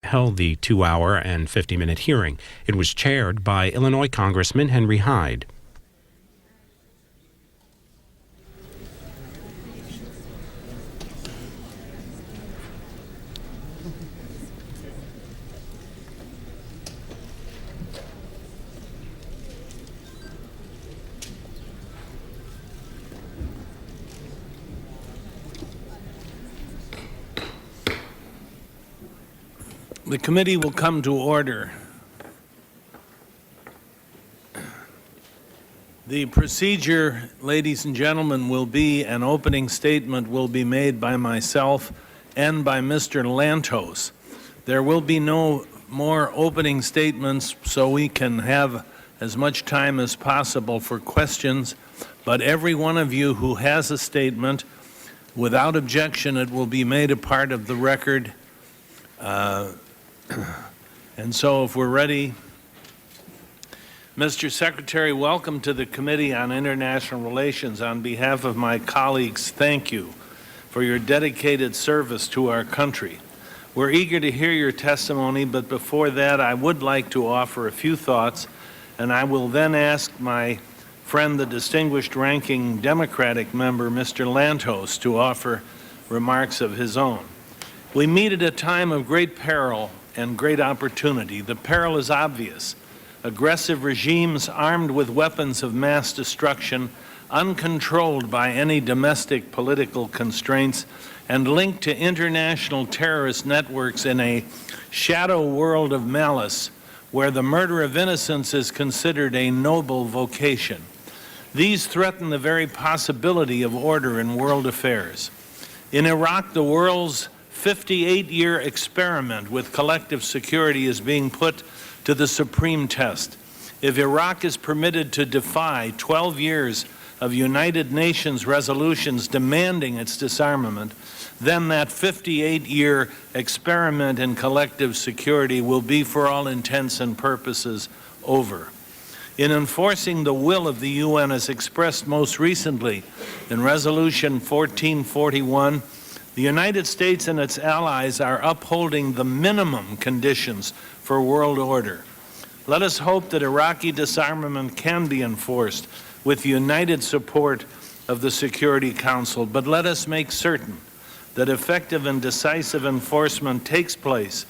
held the 2-hour and 50-minute hearing. It was chaired by Illinois Congressman Henry Hyde. The committee will come to order. The procedure, ladies and gentlemen, will be an opening statement will be made by myself and by Mr. Lantos. There will be no more opening statements so we can have as much time as possible for questions, but every one of you who has a statement, without objection, it will be made a part of the record. And so if we're ready, Mr. Secretary, welcome to the Committee on International Relations. On behalf of my colleagues, thank you for your dedicated service to our country. We're eager to hear your testimony, but before that, I would like to offer a few thoughts, and I will then ask my friend, the distinguished ranking Democratic member, Mr. Lantos, to offer remarks of his own. We meet at a time of great peril and great opportunity. The peril is obvious. Aggressive regimes armed with weapons of mass destruction, uncontrolled by any domestic political constraints, and linked to international terrorist networks in a shadow world of malice where the murder of innocents is considered a noble vocation. These threaten the very possibility of order in world affairs. In Iraq, the world's 58-year experiment with collective security is being put to the supreme test. If Iraq is permitted to defy 12 years of United Nations resolutions demanding its disarmament, then that 58-year experiment in collective security will be, for all intents and purposes, over. In enforcing the will of the UN as expressed most recently in Resolution 1441, the United States and its allies are upholding the minimum conditions for world order. Let us hope that Iraqi disarmament can be enforced with united support of the Security Council, but let us make certain that effective and decisive enforcement takes place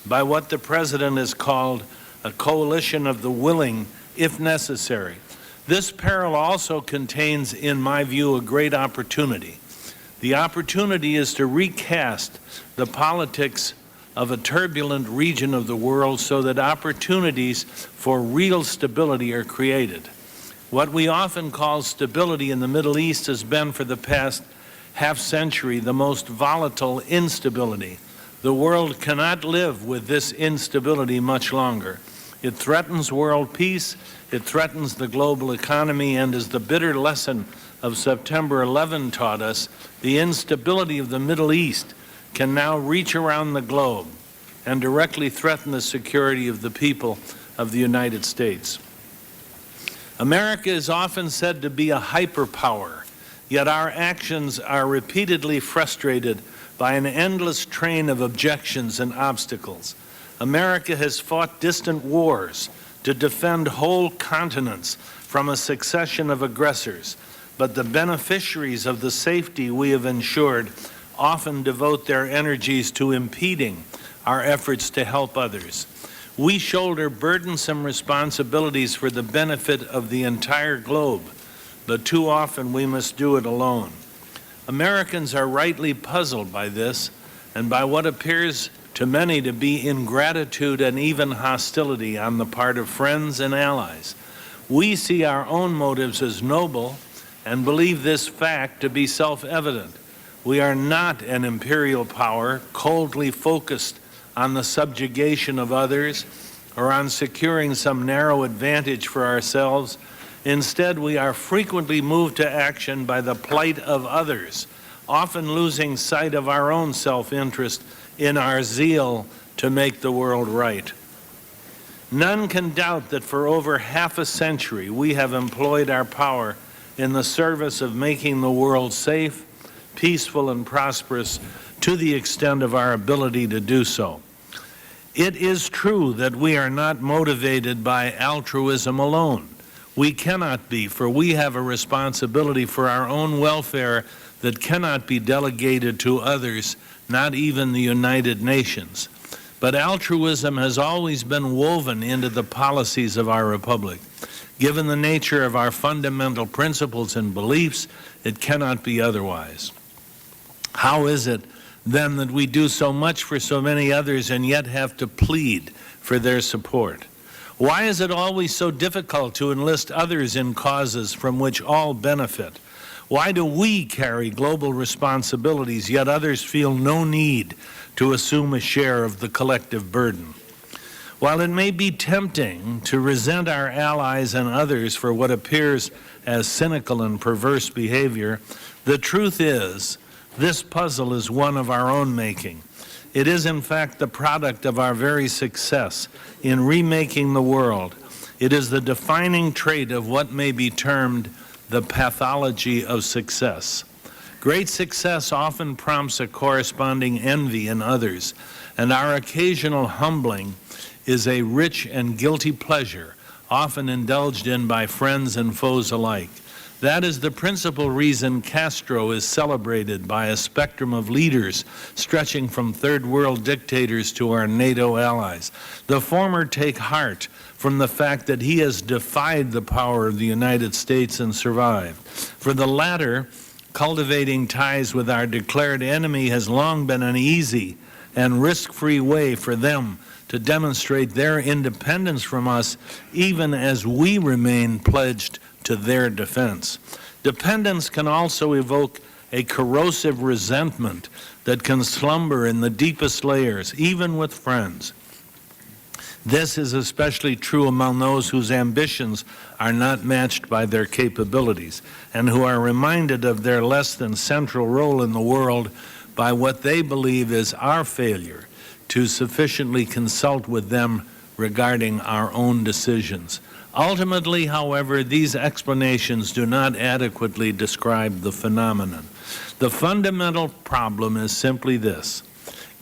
by what the President has called a coalition of the willing, if necessary. This peril also contains, in my view, a great opportunity. The opportunity is to recast the politics of a turbulent region of the world so that opportunities for real stability are created. What we often call stability in the Middle East has been for the past half-century the most volatile instability. The world cannot live with this instability much longer. It threatens world peace, it threatens the global economy, and as the bitter lesson of September 11 taught us, the instability of the Middle East can now reach around the globe and directly threaten the security of the people of the United States. America is often said to be a hyperpower, yet our actions are repeatedly frustrated by an endless train of objections and obstacles. America has fought distant wars to defend whole continents from a succession of aggressors, but the beneficiaries of the safety we have ensured often devote their energies to impeding our efforts to help others. We shoulder burdensome responsibilities for the benefit of the entire globe, but too often we must do it alone. Americans are rightly puzzled by this and by what appears to many to be ingratitude and even hostility on the part of friends and allies. We see our own motives as noble and believe this fact to be self-evident. We are not an imperial power coldly focused on the subjugation of others or on securing some narrow advantage for ourselves. Instead, we are frequently moved to action by the plight of others, often losing sight of our own self-interest in our zeal to make the world right. None can doubt that for over half a century we have employed our power in the service of making the world safe, peaceful, and prosperous to the extent of our ability to do so. It is true that we are not motivated by altruism alone. We cannot be, for we have a responsibility for our own welfare that cannot be delegated to others, not even the United Nations. But altruism has always been woven into the policies of our republic. Given the nature of our fundamental principles and beliefs, it cannot be otherwise. How is it then that we do so much for so many others and yet have to plead for their support? Why is it always so difficult to enlist others in causes from which all benefit? Why do we carry global responsibilities, yet others feel no need to assume a share of the collective burden? While it may be tempting to resent our allies and others for what appears as cynical and perverse behavior, the truth is, this puzzle is one of our own making. It is, in fact, the product of our very success in remaking the world. It is the defining trait of what may be termed the pathology of success. Great success often prompts a corresponding envy in others, and our occasional humbling is a rich and guilty pleasure, often indulged in by friends and foes alike. That is the principal reason Castro is celebrated by a spectrum of leaders stretching from third world dictators to our NATO allies. The former take heart from the fact that he has defied the power of the United States and survived. For the latter, cultivating ties with our declared enemy has long been an easy and risk-free way for them to demonstrate their independence from us, even as we remain pledged to their defense. Dependence can also evoke a corrosive resentment that can slumber in the deepest layers, even with friends. This is especially true among those whose ambitions are not matched by their capabilities, and who are reminded of their less than central role in the world by what they believe is our failure to sufficiently consult with them regarding our own decisions. Ultimately, however, these explanations do not adequately describe the phenomenon. The fundamental problem is simply this: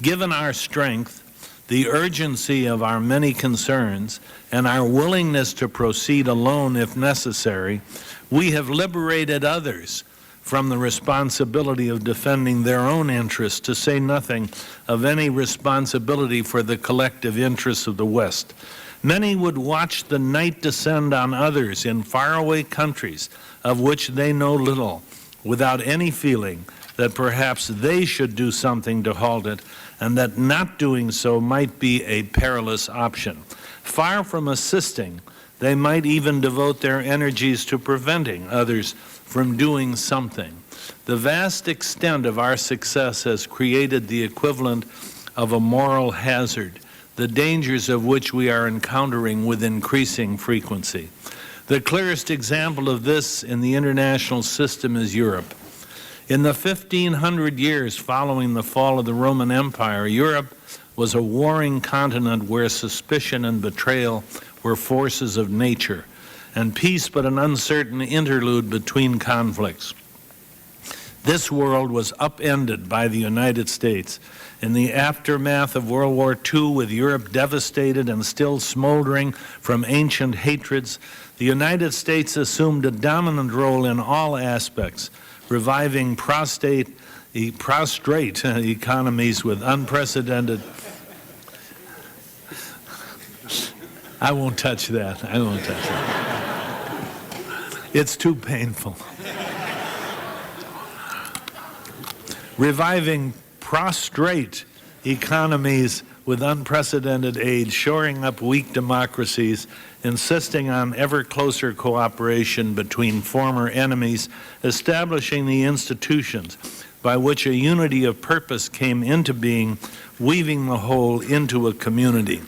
given our strength, the urgency of our many concerns, and our willingness to proceed alone if necessary, we have liberated others from the responsibility of defending their own interests, to say nothing of any responsibility for the collective interests of the West. Many would watch the night descend on others in faraway countries of which they know little, without any feeling that perhaps they should do something to halt it, and that not doing so might be a perilous option. Far from assisting, they might even devote their energies to preventing others from doing something. The vast extent of our success has created the equivalent of a moral hazard, the dangers of which we are encountering with increasing frequency. The clearest example of this in the international system is Europe. In the 1500 years following the fall of the Roman Empire, Europe was a warring continent where suspicion and betrayal were forces of nature, and peace but an uncertain interlude between conflicts. This world was upended by the United States. In the aftermath of World War II, with Europe devastated and still smoldering from ancient hatreds, the United States assumed a dominant role in all aspects, reviving prostrate economies with unprecedented... I won't touch that. I won't touch that. It's too painful. Reviving prostrate economies with unprecedented aid, shoring up weak democracies, insisting on ever closer cooperation between former enemies, establishing the institutions by which a unity of purpose came into being, weaving the whole into a community.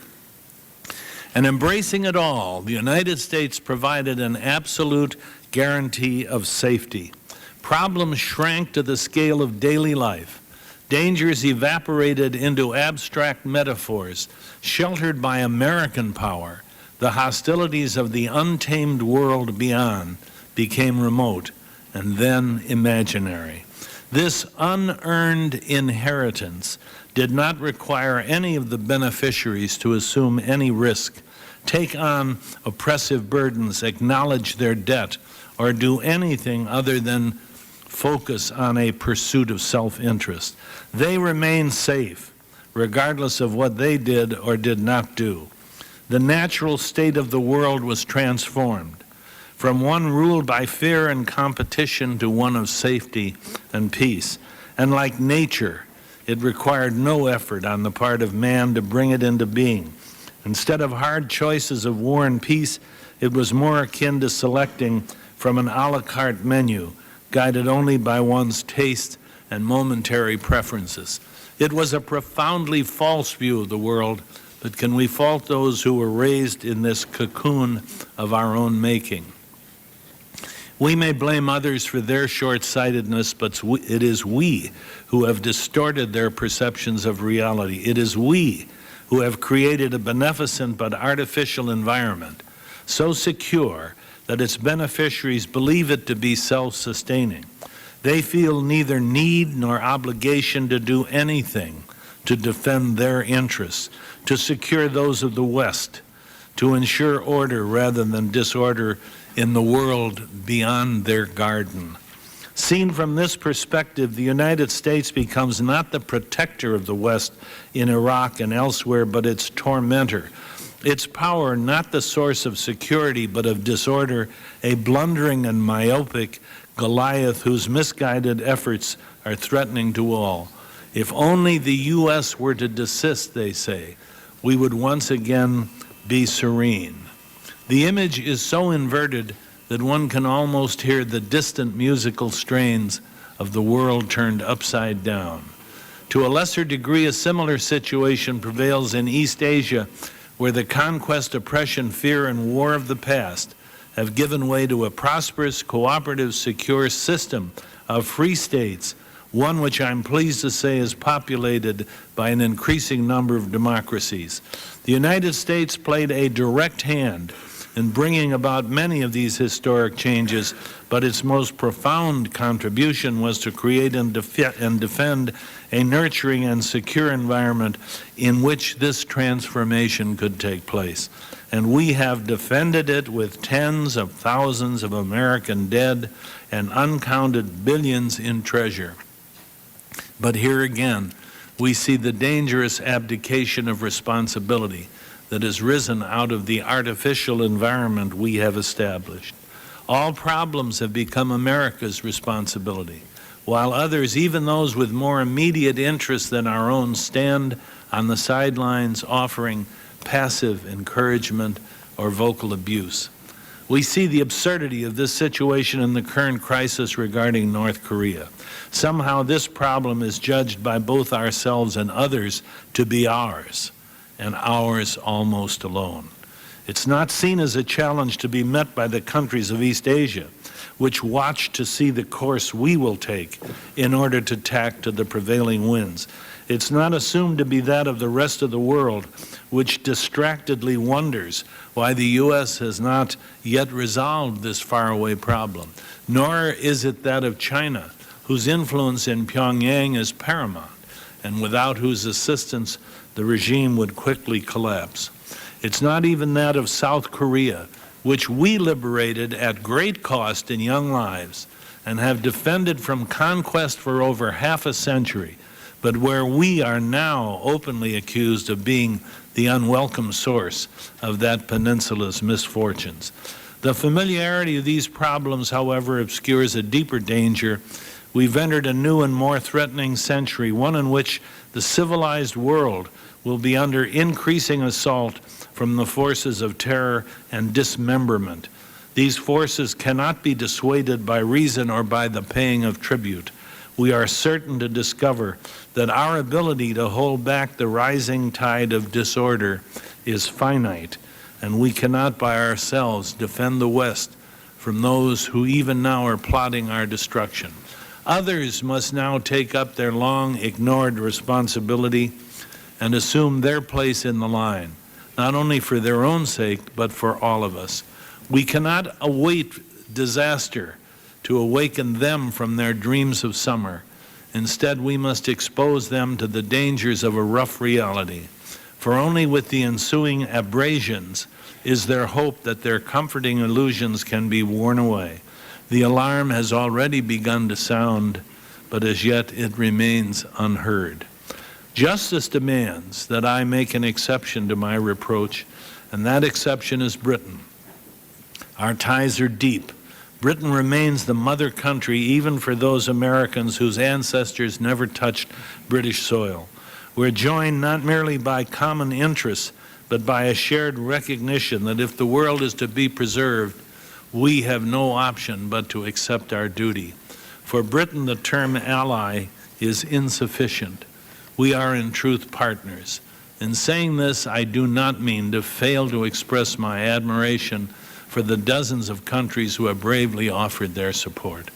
And embracing it all, the United States provided an absolute guarantee of safety. Problems shrank to the scale of daily life. Dangers evaporated into abstract metaphors. Sheltered by American power, the hostilities of the untamed world beyond became remote and then imaginary. This unearned inheritance did not require any of the beneficiaries to assume any risk, take on oppressive burdens, acknowledge their debt, or do anything other than focus on a pursuit of self-interest. They remained safe, regardless of what they did or did not do. The natural state of the world was transformed from one ruled by fear and competition to one of safety and peace. And like nature, it required no effort on the part of man to bring it into being. Instead of hard choices of war and peace, it was more akin to selecting from an a la carte menu, guided only by one's taste and momentary preferences. It was a profoundly false view of the world, but can we fault those who were raised in this cocoon of our own making? We may blame others for their short-sightedness, but it is we who have distorted their perceptions of reality. It is we who have created a beneficent but artificial environment, so secure that its beneficiaries believe it to be self-sustaining. They feel neither need nor obligation to do anything to defend their interests, to secure those of the West, to ensure order rather than disorder in the world beyond their garden. Seen from this perspective, the United States becomes not the protector of the West in Iraq and elsewhere, but its tormentor. Its power not the source of security, but of disorder, a blundering and myopic Goliath whose misguided efforts are threatening to all. If only the U.S. were to desist, they say, we would once again be serene. The image is so inverted that one can almost hear the distant musical strains of the world turned upside down. To a lesser degree, a similar situation prevails in East Asia, where the conquest, oppression, fear, and war of the past have given way to a prosperous, cooperative, secure system of free states, one which I'm pleased to say is populated by an increasing number of democracies. The United States played a direct hand in bringing about many of these historic changes, but its most profound contribution was to create and defend a nurturing and secure environment in which this transformation could take place. And we have defended it with tens of thousands of American dead and uncounted billions in treasure. But here again, we see the dangerous abdication of responsibility that has risen out of the artificial environment we have established. All problems have become America's responsibility, while others, even those with more immediate interests than our own, stand on the sidelines offering passive encouragement or vocal abuse. We see the absurdity of this situation in the current crisis regarding North Korea. Somehow this problem is judged by both ourselves and others to be ours, and ours almost alone. It's not seen as a challenge to be met by the countries of East Asia, which watch to see the course we will take in order to tack to the prevailing winds. It's not assumed to be that of the rest of the world, which distractedly wonders why the U.S. has not yet resolved this faraway problem. Nor is it that of China, whose influence in Pyongyang is paramount, and without whose assistance the regime would quickly collapse. It's not even that of South Korea, which we liberated at great cost in young lives and have defended from conquest for over half a century, but where we are now openly accused of being the unwelcome source of that peninsula's misfortunes. The familiarity of these problems, however, obscures a deeper danger. We've entered a new and more threatening century, one in which the civilized world will be under increasing assault from the forces of terror and dismemberment. These forces cannot be dissuaded by reason or by the paying of tribute. We are certain to discover that our ability to hold back the rising tide of disorder is finite, and we cannot by ourselves defend the West from those who even now are plotting our destruction. Others must now take up their long ignored responsibility and assume their place in the line, not only for their own sake, but for all of us. We cannot await disaster to awaken them from their dreams of summer. Instead, we must expose them to the dangers of a rough reality, for only with the ensuing abrasions is there hope that their comforting illusions can be worn away. The alarm has already begun to sound, but as yet it remains unheard. Justice demands that I make an exception to my reproach, and that exception is Britain. Our ties are deep. Britain remains the mother country even for those Americans whose ancestors never touched British soil. We're joined not merely by common interests, but by a shared recognition that if the world is to be preserved, we have no option but to accept our duty. For Britain, the term ally is insufficient. We are in truth partners. In saying this, I do not mean to fail to express my admiration for the dozens of countries who have bravely offered their support.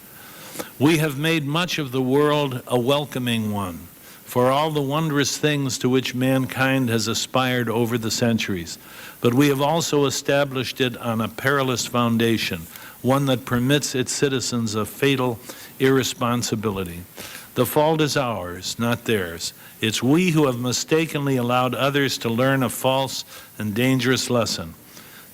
We have made much of the world a welcoming one for all the wondrous things to which mankind has aspired over the centuries, but we have also established it on a perilous foundation, one that permits its citizens a fatal irresponsibility. The fault is ours, not theirs. It's we who have mistakenly allowed others to learn a false and dangerous lesson.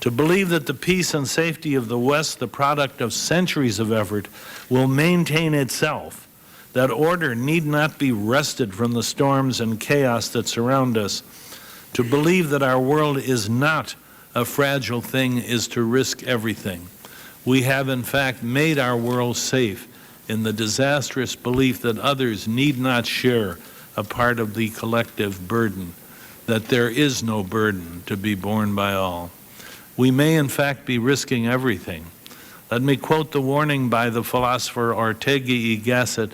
To believe that the peace and safety of the West, the product of centuries of effort, will maintain itself, that order need not be wrested from the storms and chaos that surround us. To believe that our world is not a fragile thing is to risk everything. We have, in fact, made our world safe in the disastrous belief that others need not share a part of the collective burden, that there is no burden to be borne by all. We may, in fact, be risking everything. Let me quote the warning by the philosopher Ortega y Gasset: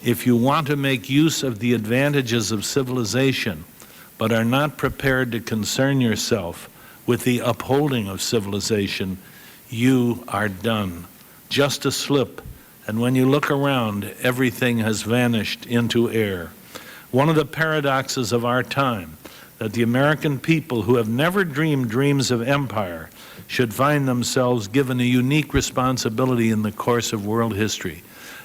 if you want to make use of the advantages of civilization, but are not prepared to concern yourself with the upholding of civilization, you are done. Just a slip, and when you look around, everything has vanished into air. One of the paradoxes of our time, that the American people who have never dreamed dreams of empire should find themselves given a unique responsibility in the course of world history.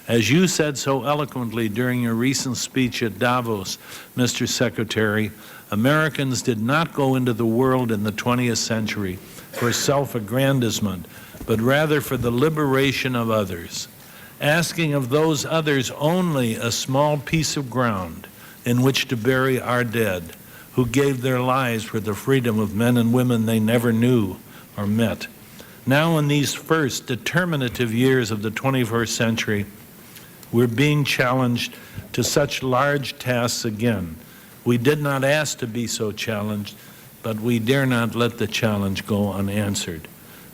As you said so eloquently during your recent speech at Davos, Mr. Secretary, Americans did not go into the world in the 20th century for self-aggrandizement, but rather for the liberation of others, asking of those others only a small piece of ground in which to bury our dead, who gave their lives for the freedom of men and women they never knew or met. Now, in these first determinative years of the 21st century, we're being challenged to such large tasks again. We did not ask to be so challenged, but we dare not let the challenge go unanswered.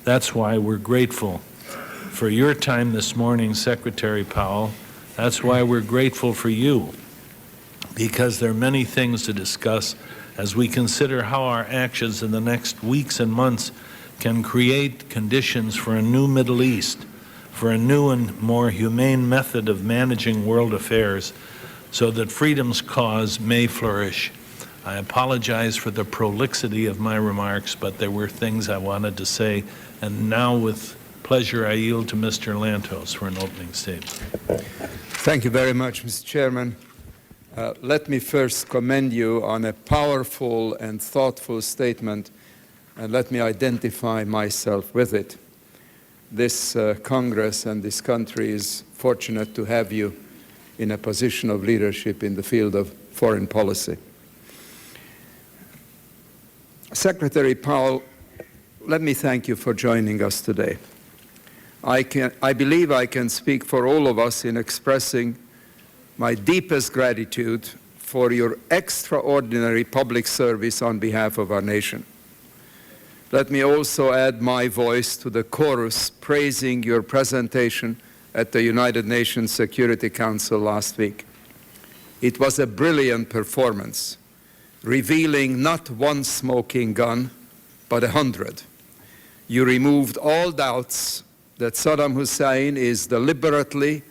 That's why we're grateful for your time this morning, Secretary Powell. That's why we're grateful for you, because there are many things to discuss as we consider how our actions in the next weeks and months can create conditions for a new Middle East, for a new and more humane method of managing world affairs, so that freedom's cause may flourish. I apologize for the prolixity of my remarks, but there were things I wanted to say, and now with pleasure I yield to Mr. Lantos for an opening statement. Thank you very much, Mr. Chairman. Let me first commend you on a powerful and thoughtful statement, and let me identify myself with it. This Congress and this country is fortunate to have you in a position of leadership in the field of foreign policy. Secretary Powell, let me thank you for joining us today. I believe I can speak for all of us in expressing my deepest gratitude for your extraordinary public service on behalf of our nation. Let me also add my voice to the chorus praising your presentation at the United Nations Security Council last week. It was a brilliant performance, revealing not one smoking gun, but 100. You removed all doubts that Saddam Hussein is deliberately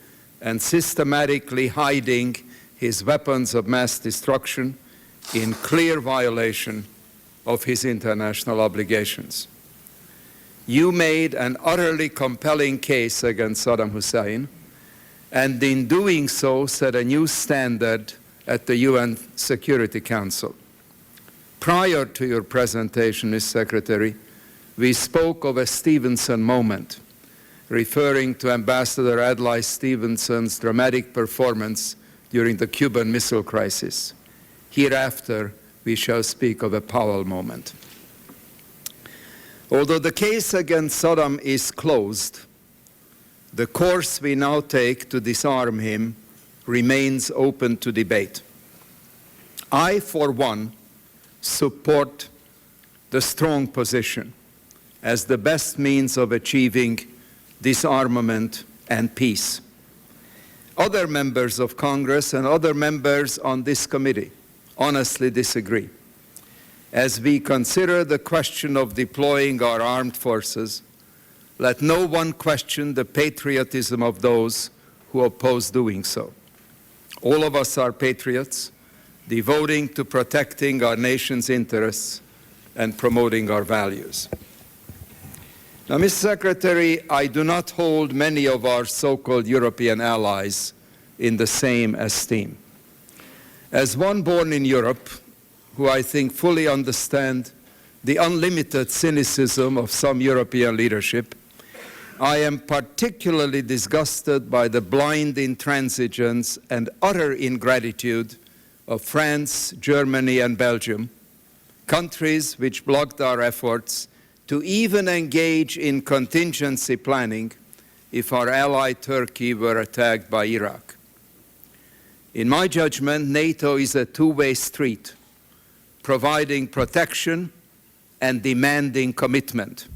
and systematically hiding his weapons of mass destruction in clear violation of his international obligations. You made an utterly compelling case against Saddam Hussein, and in doing so set a new standard at the UN Security Council. Prior to your presentation, Ms. Secretary, we spoke of a Stevenson moment, referring to Ambassador Adlai Stevenson's dramatic performance during the Cuban Missile Crisis. Hereafter, we shall speak of a Powell moment. Although the case against Saddam is closed, the course we now take to disarm him remains open to debate. I, for one, support the strong position as the best means of achieving disarmament and peace. Other members of Congress and other members on this committee honestly disagree. As we consider the question of deploying our armed forces, let no one question the patriotism of those who oppose doing so. All of us are patriots, devoting to protecting our nation's interests and promoting our values. Now, Mr. Secretary, I do not hold many of our so-called European allies in the same esteem. As one born in Europe, who I think fully understand the unlimited cynicism of some European leadership, I am particularly disgusted by the blind intransigence and utter ingratitude of France, Germany, and Belgium, countries which blocked our efforts to even engage in contingency planning if our ally Turkey were attacked by Iraq. In my judgment, NATO is a two-way street, providing protection and demanding commitment.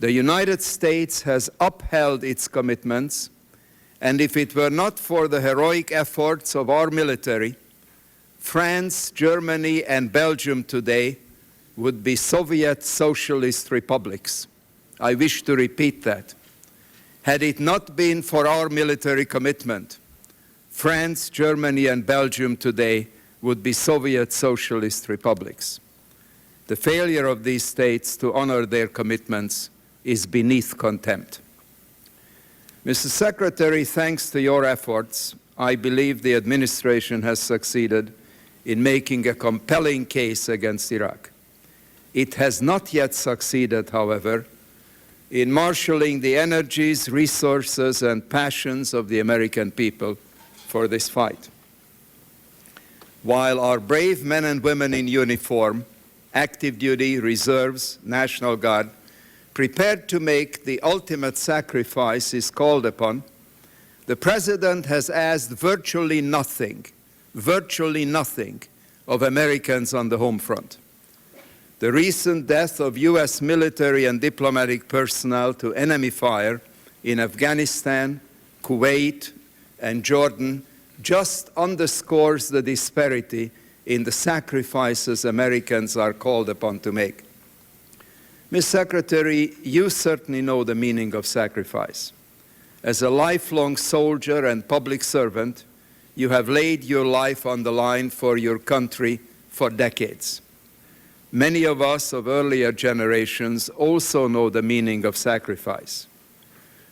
The United States has upheld its commitments, and if it were not for the heroic efforts of our military, France, Germany, and Belgium today would be Soviet socialist republics. I wish to repeat that. Had it not been for our military commitment, France, Germany, and Belgium today would be Soviet socialist republics. The failure of these states to honor their commitments is beneath contempt. Mr. Secretary, thanks to your efforts, I believe the administration has succeeded in making a compelling case against Iraq. It has not yet succeeded, however, in marshalling the energies, resources, and passions of the American people for this fight. While our brave men and women in uniform, active duty, reserves, National Guard, prepared to make the ultimate sacrifice is called upon, the President has asked virtually nothing of Americans on the home front. The recent death of U.S. military and diplomatic personnel to enemy fire in Afghanistan, Kuwait, and Jordan just underscores the disparity in the sacrifices Americans are called upon to make. Ms. Secretary, you certainly know the meaning of sacrifice. As a lifelong soldier and public servant, you have laid your life on the line for your country for decades. Many of us of earlier generations also know the meaning of sacrifice.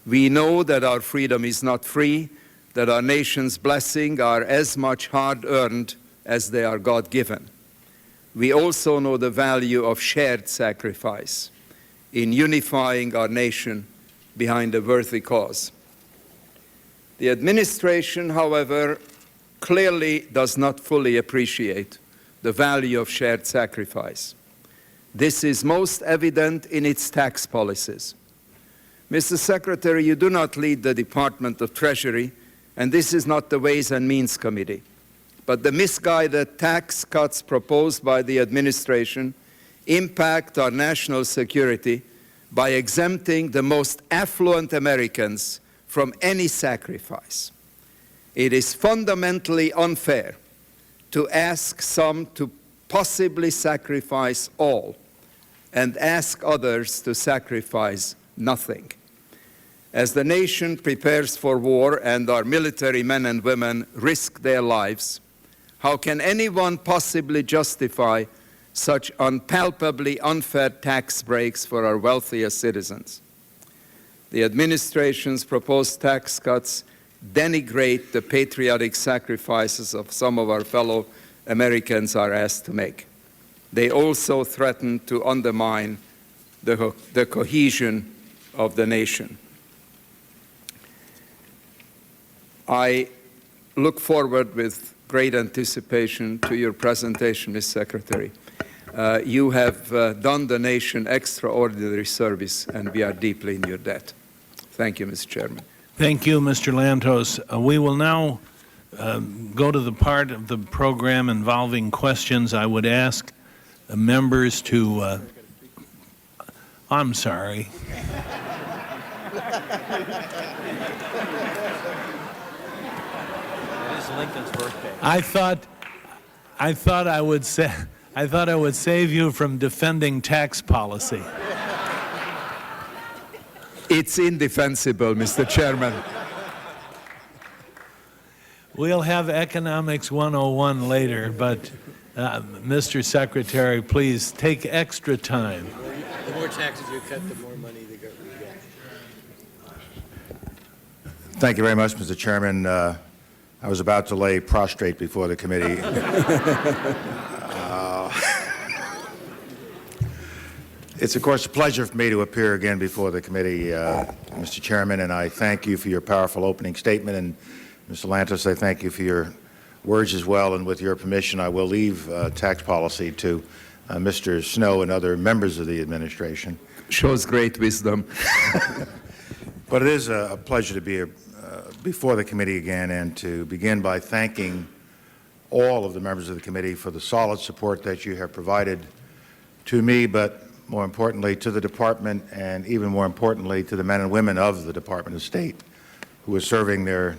We know that our freedom is not free, that our nation's blessings are as much hard-earned as they are God-given. We also know the value of shared sacrifice in unifying our nation behind a worthy cause. The administration, however, clearly does not fully appreciate the value of shared sacrifice. This is most evident in its tax policies. Mr. Secretary, you do not lead the Department of Treasury, and this is not the Ways and Means Committee. But the misguided tax cuts proposed by the administration impact our national security by exempting the most affluent Americans from any sacrifice. It is fundamentally unfair to ask some to possibly sacrifice all and ask others to sacrifice nothing. As the nation prepares for war and our military men and women risk their lives, how can anyone possibly justify such unpalpably unfair tax breaks for our wealthiest citizens? The administration's proposed tax cuts denigrate the patriotic sacrifices of some of our fellow Americans are asked to make. They also threaten to undermine the cohesion of the nation. I look forward with great anticipation to your presentation, Ms. Secretary. You have done the nation extraordinary service, and we are deeply in your debt. Thank you, Mr. Chairman. Thank you, Mr. Lantos. We will now go to the part of the program involving questions. I would ask members to, I'm sorry. It is Lincoln's birthday. I thought I would save you from defending tax policy. It's indefensible, Mr. Chairman. We'll have Economics 101 later, but Mr. Secretary, please take extra time. The more taxes you cut, the more money we get. Thank you very much, Mr. Chairman. I was about to lay prostrate before the committee. It's, of course, a pleasure for me to appear again before the committee, Mr. Chairman, and I thank you for your powerful opening statement. And, Mr. Lantos, I thank you for your words as well. And with your permission, I will leave tax policy to Mr. Snow and other members of the administration. Shows great wisdom. But it is a pleasure to be before the committee again, and to begin by thanking all of the members of the committee for the solid support that you have provided to me, but more importantly to the department, and even more importantly to the men and women of the Department of State who are serving their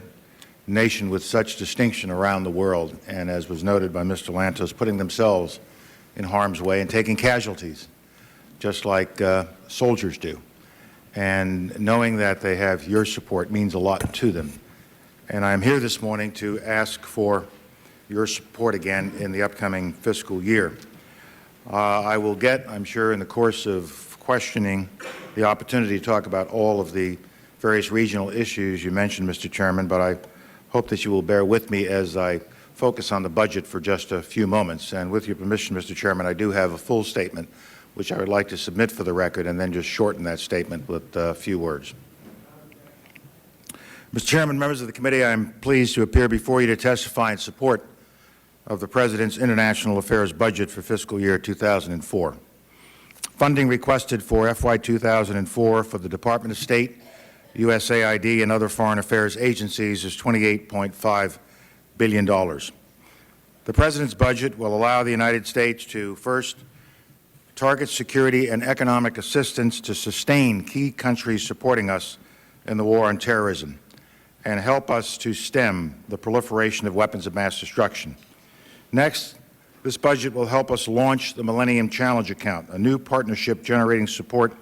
nation with such distinction around the world, and as was noted by Mr. Lantos, putting themselves in harm's way and taking casualties just like soldiers do. And knowing that they have your support means a lot to them. And I'm here this morning to ask for your support again in the upcoming fiscal year. I will get, I'm sure, in the course of questioning, the opportunity to talk about all of the various regional issues you mentioned, Mr. Chairman, but I hope that you will bear with me as I focus on the budget for just a few moments. And with your permission, Mr. Chairman, I do have a full statement which I would like to submit for the record, and then just shorten that statement with a few words. Mr. Chairman, members of the committee, I am pleased to appear before you to testify in support of the President's International Affairs budget for fiscal year 2004. Funding requested for FY 2004 for the Department of State, USAID, and other foreign affairs agencies is $28.5 billion. The President's budget will allow the United States to, first, target security and economic assistance to sustain key countries supporting us in the war on terrorism, and help us to stem the proliferation of weapons of mass destruction. Next, this budget will help us launch the Millennium Challenge Account, a new partnership generating support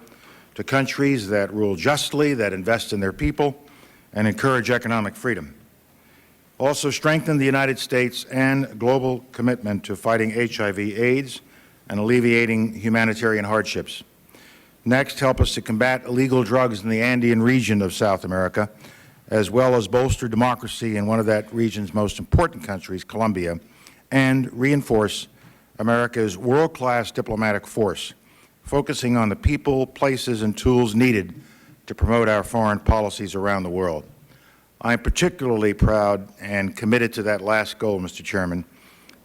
to countries that rule justly, that invest in their people, and encourage economic freedom. Also strengthen the United States and global commitment to fighting HIV/AIDS and alleviating humanitarian hardships. Next, help us to combat illegal drugs in the Andean region of South America, as well as bolster democracy in one of that region's most important countries, Colombia, and reinforce America's world-class diplomatic force, focusing on the people, places, and tools needed to promote our foreign policies around the world. I am particularly proud and committed to that last goal, Mr. Chairman,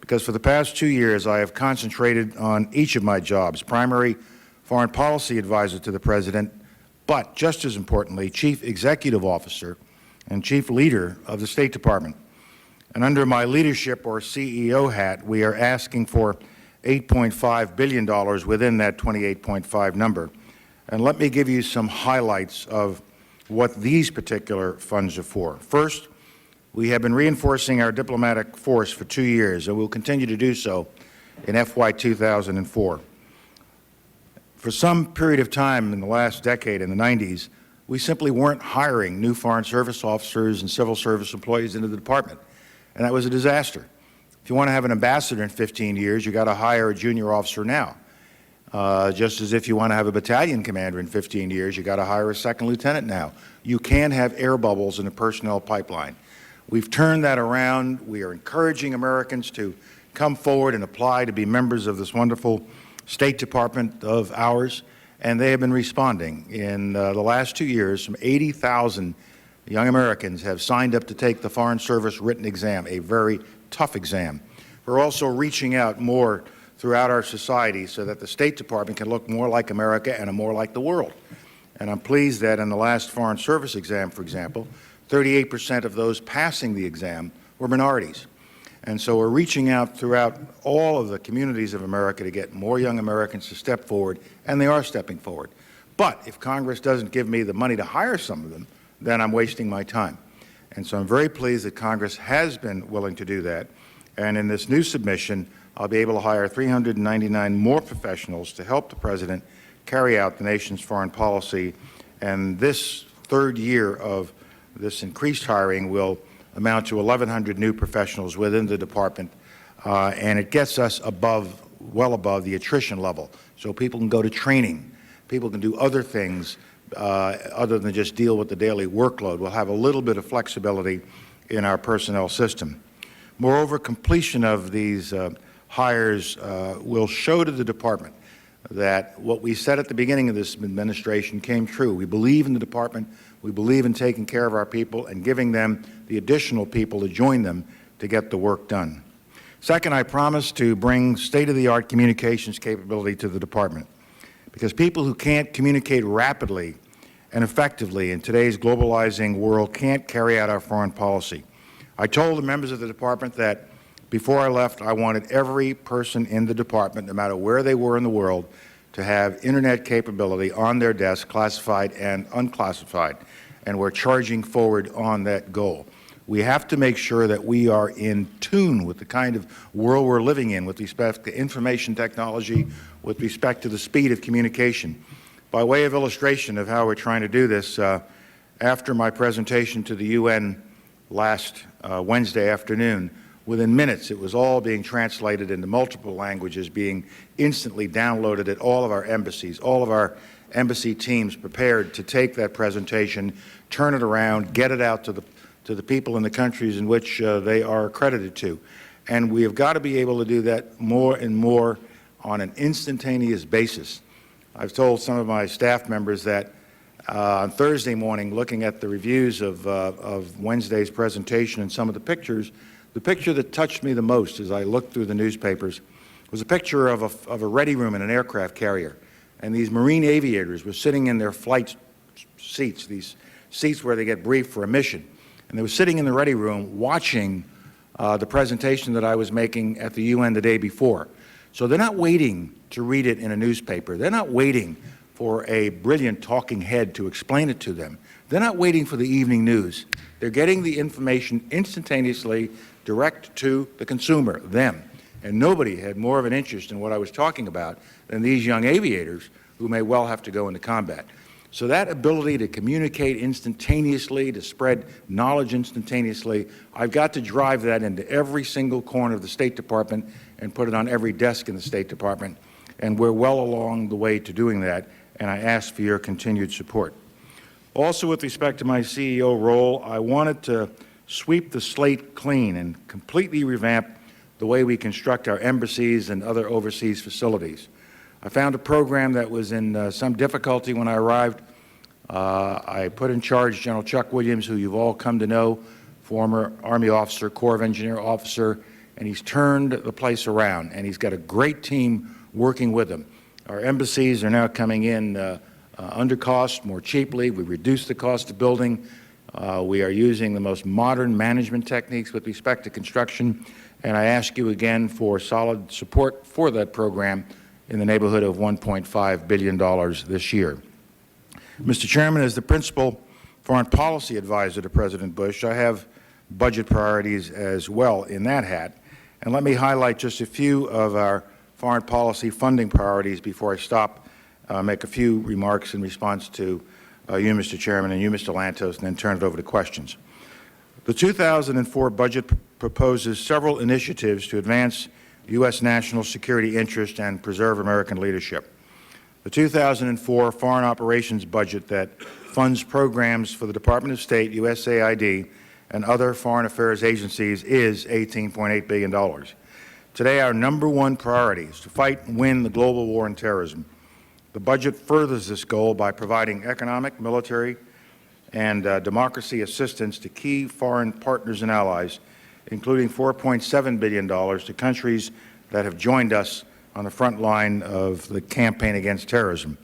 because for the past 2 years I have concentrated on each of my jobs: primary foreign policy advisor to the President, but just as importantly, Chief Executive Officer and Chief Leader of the State Department. And under my leadership, or CEO hat, we are asking for $8.5 billion within that 28.5 number. And let me give you some highlights of what these particular funds are for. First, we have been reinforcing our diplomatic force for 2 years, and will continue to do so in FY 2004. For some period of time in the last decade, in the 90s, we simply weren't hiring new Foreign Service officers and civil service employees into the department, and that was a disaster. If you want to have an ambassador in 15 years, you've got to hire a junior officer now. Just as if you want to have a battalion commander in 15 years, you got to hire a second lieutenant now. You can't have air bubbles in a personnel pipeline. We've turned that around. We are encouraging Americans to come forward and apply to be members of this wonderful State Department of ours, and they have been responding. In the last 2 years, some 80,000 young Americans have signed up to take the Foreign Service written exam, a very tough exam. We're also reaching out more throughout our society so that the State Department can look more like America and more like the world. And I'm pleased that in the last Foreign Service exam, for example, 38% of those passing the exam were minorities. And so we're reaching out throughout all of the communities of America to get more young Americans to step forward, and they are stepping forward. But if Congress doesn't give me the money to hire some of them, then I'm wasting my time. And so I'm very pleased that Congress has been willing to do that. And in this new submission, I'll be able to hire 399 more professionals to help the President carry out the nation's foreign policy. And this third year of this increased hiring will amount to 1,100 new professionals within the department, and it gets us well above the attrition level. So people can go to training. People can do other things other than just deal with the daily workload. We'll have a little bit of flexibility in our personnel system. Moreover, completion of these hires will show to the department that what we said at the beginning of this administration came true. We believe in the department. We believe in taking care of our people and giving them the additional people to join them to get the work done. Second, I promise to bring state-of-the-art communications capability to the department, because people who can't communicate rapidly and effectively in today's globalizing world can't carry out our foreign policy. I told the members of the department that before I left, I wanted every person in the department, no matter where they were in the world, to have Internet capability on their desk, classified and unclassified, and we're charging forward on that goal. We have to make sure that we are in tune with the kind of world we're living in with respect to information technology, with respect to the speed of communication. By way of illustration of how we're trying to do this, after my presentation to the UN last Wednesday afternoon, within minutes, it was all being translated into multiple languages, being instantly downloaded at all of our embassies. All of our embassy teams prepared to take that presentation, turn it around, get it out to the people in the countries in which they are accredited to. And we have got to be able to do that more and more on an instantaneous basis. I've told some of my staff members that on Thursday morning, looking at the reviews of Wednesday's presentation and some of the pictures, the picture that touched me the most as I looked through the newspapers was a picture of a ready room in an aircraft carrier. And these Marine aviators were sitting in their flight seats, these seats where they get briefed for a mission. And they were sitting in the ready room watching the presentation that I was making at the UN the day before. So they're not waiting to read it in a newspaper. They're not waiting for a brilliant talking head to explain it to them. They're not waiting for the evening news. They're getting the information instantaneously direct to the consumer, them. And nobody had more of an interest in what I was talking about than these young aviators who may well have to go into combat. So that ability to communicate instantaneously, to spread knowledge instantaneously, I've got to drive that into every single corner of the State Department and put it on every desk in the State Department. And we're well along the way to doing that, and I ask for your continued support. Also, with respect to my CEO role, I wanted to sweep the slate clean and completely revamp the way we construct our embassies and other overseas facilities. I found a program that was in some difficulty when I arrived. I put in charge General Chuck Williams, who you've all come to know, former Army officer, Corps of Engineer officer, and he's turned the place around, and he's got a great team working with him. Our embassies are now coming in under cost, more cheaply. We reduced the cost of building. We are using the most modern management techniques with respect to construction, and I ask you again for solid support for that program in the neighborhood of $1.5 billion this year. Mr. Chairman, as the principal foreign policy advisor to President Bush, I have budget priorities as well in that hat. And let me highlight just a few of our foreign policy funding priorities before I stop, make a few remarks in response to you, Mr. Chairman, and you, Mr. Lantos, and then turn it over to questions. The 2004 budget proposes several initiatives to advance U.S. national security interest and preserve American leadership. The 2004 Foreign Operations budget that funds programs for the Department of State, USAID, and other foreign affairs agencies is $18.8 billion. Today, our number one priority is to fight and win the global war on terrorism. The budget furthers this goal by providing economic, military, and democracy assistance to key foreign partners and allies, including $4.7 billion to countries that have joined us on the front line of the campaign against terrorism.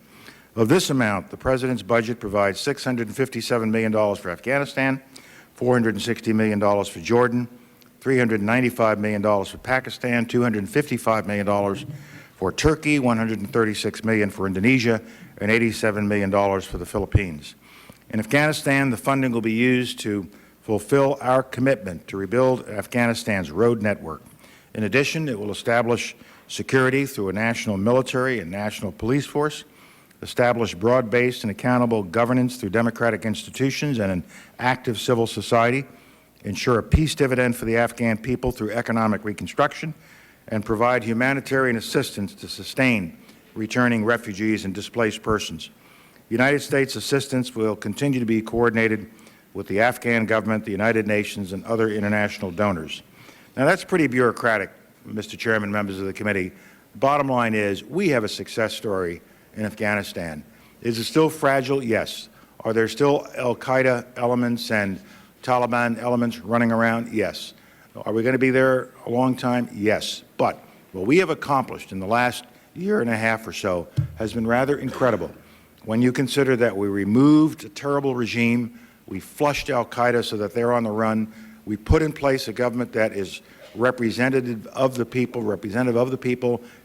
Of this amount, the President's budget provides $657 million for Afghanistan, $460 million for Jordan, $395 million for Pakistan, $255 million for Turkey, $136 million for Indonesia, and $87 million for the Philippines. In Afghanistan, the funding will be used to fulfill our commitment to rebuild Afghanistan's road network. In addition, it will establish security through a national military and national police force, establish broad-based and accountable governance through democratic institutions and an active civil society, ensure a peace dividend for the Afghan people through economic reconstruction, and provide humanitarian assistance to sustain returning refugees and displaced persons. United States assistance will continue to be coordinated with the Afghan government, the United Nations, and other international donors. Now, that's pretty bureaucratic, Mr. Chairman, members of the committee. The bottom line is we have a success story in Afghanistan. Is it still fragile? Yes. Are there still al-Qaeda elements and Taliban elements running around? Yes. Are we going to be there a long time? Yes. But what we have accomplished in the last year and a half or so has been rather incredible. When you consider that we removed a terrible regime, we flushed al-Qaeda so that they're on the run, we put in place a government that is representative of the people,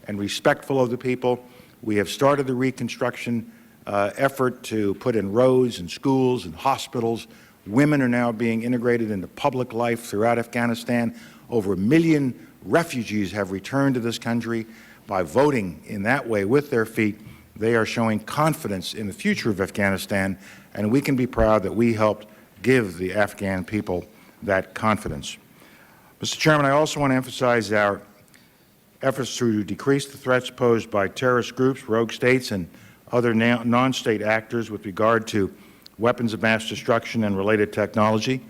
and respectful of the people. We have started the reconstruction effort to put in roads and schools and hospitals. Women are now being integrated into public life throughout Afghanistan. Over 1 million refugees have returned to this country. By voting in that way with their feet, they are showing confidence in the future of Afghanistan, and we can be proud that we helped give the Afghan people that confidence. Mr. Chairman, I also want to emphasize our efforts to decrease the threats posed by terrorist groups, rogue states, and other non-state actors with regard to weapons of mass destruction and related technology.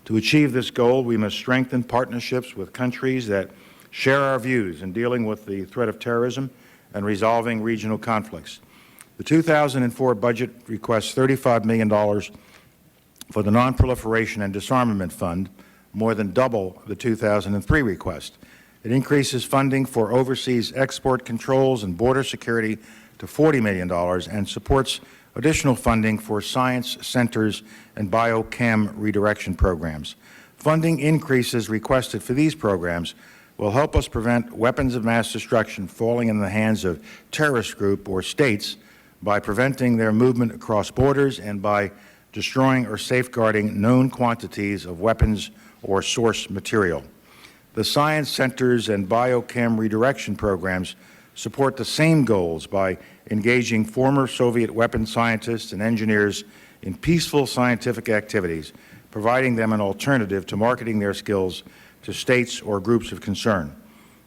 To achieve this goal, we must strengthen partnerships with countries that share our views in dealing with the threat of terrorism and resolving regional conflicts. The 2004 budget requests $35 million for the Non-Proliferation and Disarmament Fund, more than double the 2003 request. It increases funding for overseas export controls and border security to $40 million and supports additional funding for science centers and biochem redirection programs. Funding increases requested for these programs will help us prevent weapons of mass destruction falling in the hands of terrorist groups or states by preventing their movement across borders and by destroying or safeguarding known quantities of weapons or source material. The science centers and biochem redirection programs support the same goals by engaging former Soviet weapons scientists and engineers in peaceful scientific activities, providing them an alternative to marketing their skills to states or groups of concern.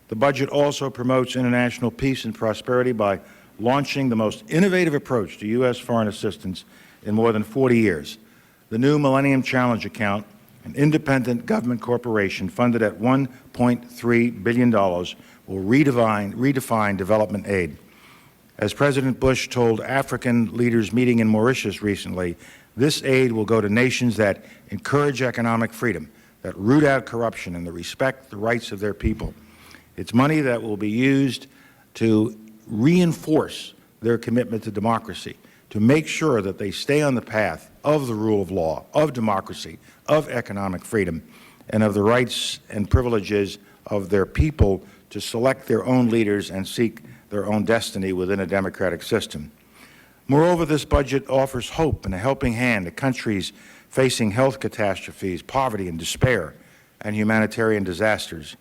The budget also promotes international peace and prosperity by launching the most innovative approach to U.S. foreign assistance in more than 40 years. The new Millennium Challenge account, an independent government corporation funded at $1.3 billion, will redefine development aid. As President Bush told African leaders meeting in Mauritius recently, this aid will go to nations that encourage economic freedom, that root out corruption, and that respect the rights of their people. It's money that will be used to reinforce their commitment to democracy, to make sure that they stay on the path of the rule of law, of democracy, of economic freedom, and of the rights and privileges of their people to select their own leaders and seek their own destiny within a democratic system. Moreover, this budget offers hope and a helping hand to countries facing health catastrophes, poverty and despair, and humanitarian disasters.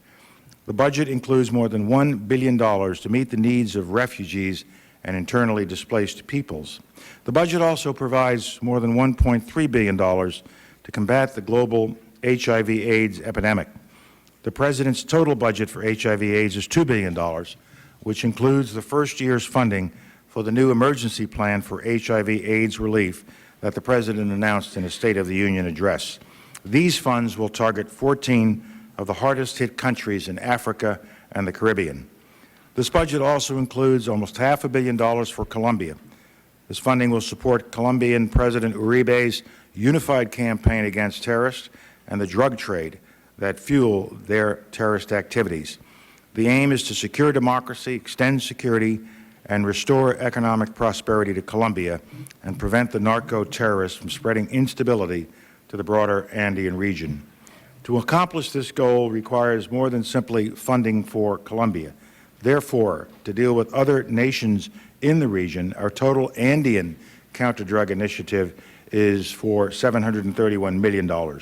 The budget includes more than $1 billion to meet the needs of refugees and internally displaced peoples. The budget also provides more than $1.3 billion to combat the global HIV/AIDS epidemic. The President's total budget for HIV/AIDS is $2 billion, which includes the first year's funding for the new emergency plan for HIV/AIDS relief that the President announced in a State of the Union address. These funds will target 14 of the hardest-hit countries in Africa and the Caribbean. This budget also includes almost $500 million for Colombia. This funding will support Colombian President Uribe's unified campaign against terrorists and the drug trade that fuel their terrorist activities. The aim is to secure democracy, extend security, and restore economic prosperity to Colombia and prevent the narco-terrorists from spreading instability to the broader Andean region. To accomplish this goal requires more than simply funding for Colombia. Therefore, to deal with other nations in the region, our total Andean counter-drug initiative is for $731 million.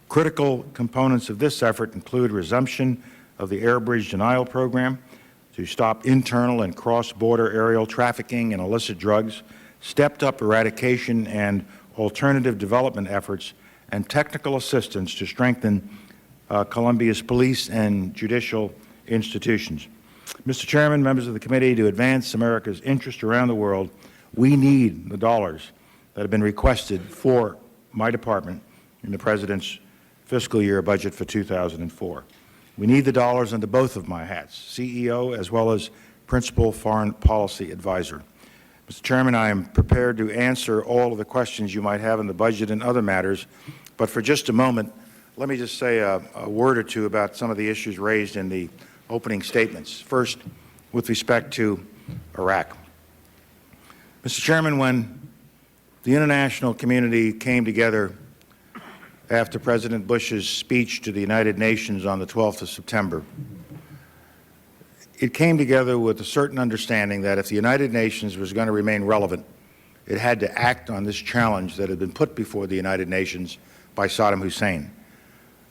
Critical components of this effort include resumption of the air bridge denial program to stop internal and cross-border aerial trafficking and illicit drugs, stepped-up eradication and alternative development efforts, and technical assistance to strengthen Colombia's police and judicial institutions. Mr. Chairman, members of the committee, to advance America's interest around the world, we need the dollars that have been requested for my department in the President's fiscal year budget for 2004. We need the dollars under both of my hats, CEO as well as Principal Foreign Policy Advisor. Mr. Chairman, I am prepared to answer all of the questions you might have on the budget and other matters, but for just a moment, let me just say a word or two about some of the issues raised in the opening statements. First, with respect to Iraq. Mr. Chairman, when the international community came together after President Bush's speech to the United Nations on the 12th of September, it came together with a certain understanding that if the United Nations was going to remain relevant, it had to act on this challenge that had been put before the United Nations by Saddam Hussein,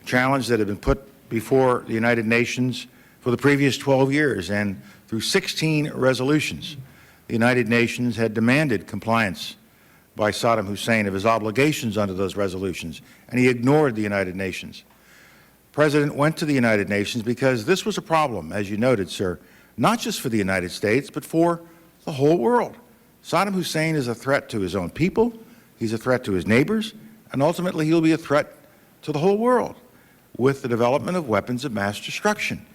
a challenge that had been put before the United Nations for the previous 12 years, and through 16 resolutions, the United Nations had demanded compliance by Saddam Hussein of his obligations under those resolutions, and he ignored the United Nations. The President went to the United Nations because this was a problem, as you noted, sir, not just for the United States, but for the whole world. Saddam Hussein is a threat to his own people, he's a threat to his neighbors, and ultimately he'll be a threat to the whole world with the development of weapons of mass destruction.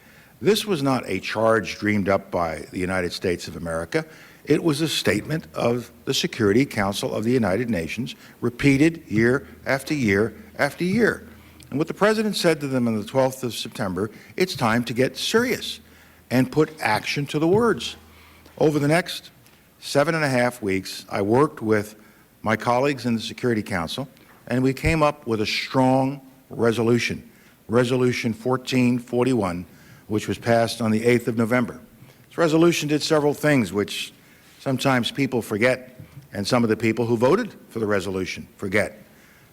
This was not a charge dreamed up by the United States of America. It was a statement of the Security Council of the United Nations, repeated year after year after year. And what the President said to them on the 12th of September, it's time to get serious and put action to the words. Over the next 7.5 weeks, I worked with my colleagues in the Security Council, and we came up with a strong resolution, Resolution 1441, which was passed on the 8th of November. This resolution did several things which sometimes people forget, and some of the people who voted for the resolution forget.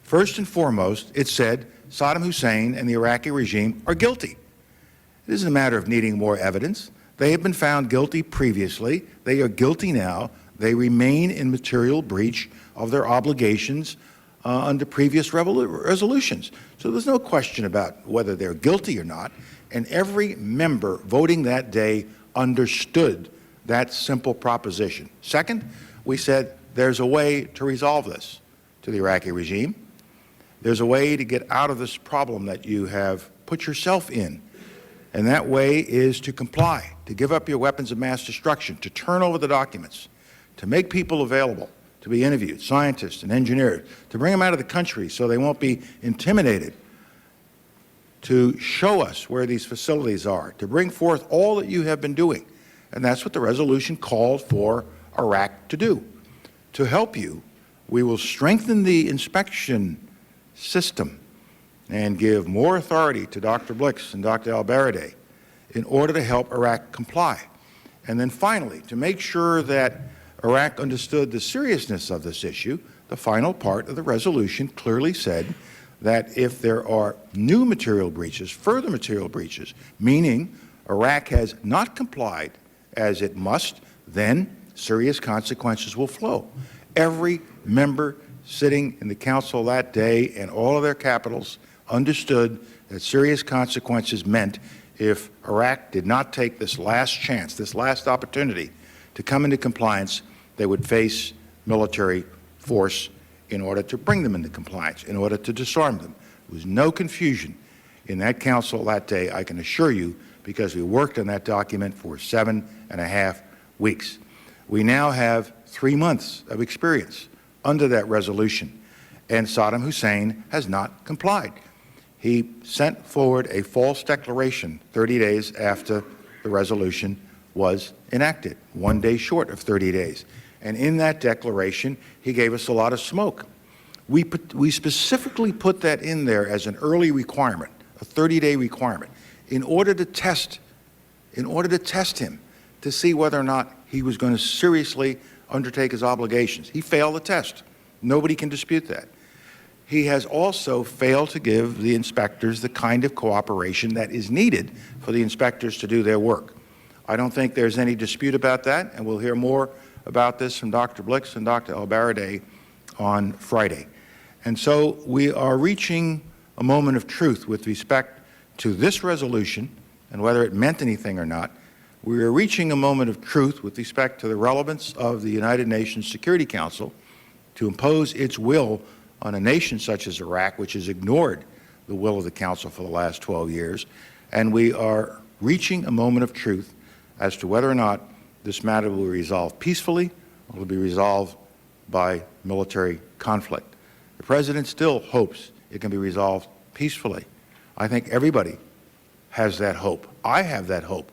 First and foremost, it said Saddam Hussein and the Iraqi regime are guilty. It isn't a matter of needing more evidence. They have been found guilty previously. They are guilty now. They remain in material breach of their obligations under previous resolutions. So there's no question about whether they're guilty or not, and every member voting that day understood that simple proposition. Second, we said there's a way to resolve this to the Iraqi regime. There's a way to get out of this problem that you have put yourself in, and that way is to comply, to give up your weapons of mass destruction, to turn over the documents, to make people available to be interviewed, scientists and engineers, to bring them out of the country so they won't be intimidated, to show us where these facilities are, to bring forth all that you have been doing. And that's what the resolution called for Iraq to do. To help you, we will strengthen the inspection system and give more authority to Dr. Blix and Dr. Al-Baradei in order to help Iraq comply. And then finally, to make sure that Iraq understood the seriousness of this issue, the final part of the resolution clearly said that if there are new material breaches, further material breaches, meaning Iraq has not complied as it must, then serious consequences will flow. Every member sitting in the council that day and all of their capitals understood that serious consequences meant if Iraq did not take this last chance, this last opportunity to come into compliance, they would face military force in order to bring them into compliance, in order to disarm them. There was no confusion in that council that day, I can assure you, because we worked on that document for 7.5 weeks. We now have 3 months of experience under that resolution, and Saddam Hussein has not complied. He sent forward a false declaration 30 days after the resolution was enacted, 1 day short of 30 days. And in that declaration, he gave us a lot of smoke. We specifically put that in there as an early requirement, a 30-day requirement, in order to test him, to see whether or not he was going to seriously undertake his obligations. He failed the test. Nobody can dispute that. He has also failed to give the inspectors the kind of cooperation that is needed for the inspectors to do their work. I don't think there's any dispute about that, and we'll hear more about this from Dr. Blix and Dr. El-Baradei on Friday. And so we are reaching a moment of truth with respect to this resolution and whether it meant anything or not. We are reaching a moment of truth with respect to the relevance of the United Nations Security Council to impose its will on a nation such as Iraq, which has ignored the will of the Council for the last 12 years. And we are reaching a moment of truth as to whether or not this matter will be resolved peacefully or will be resolved by military conflict. The President still hopes it can be resolved peacefully. I think everybody has that hope. I have that hope.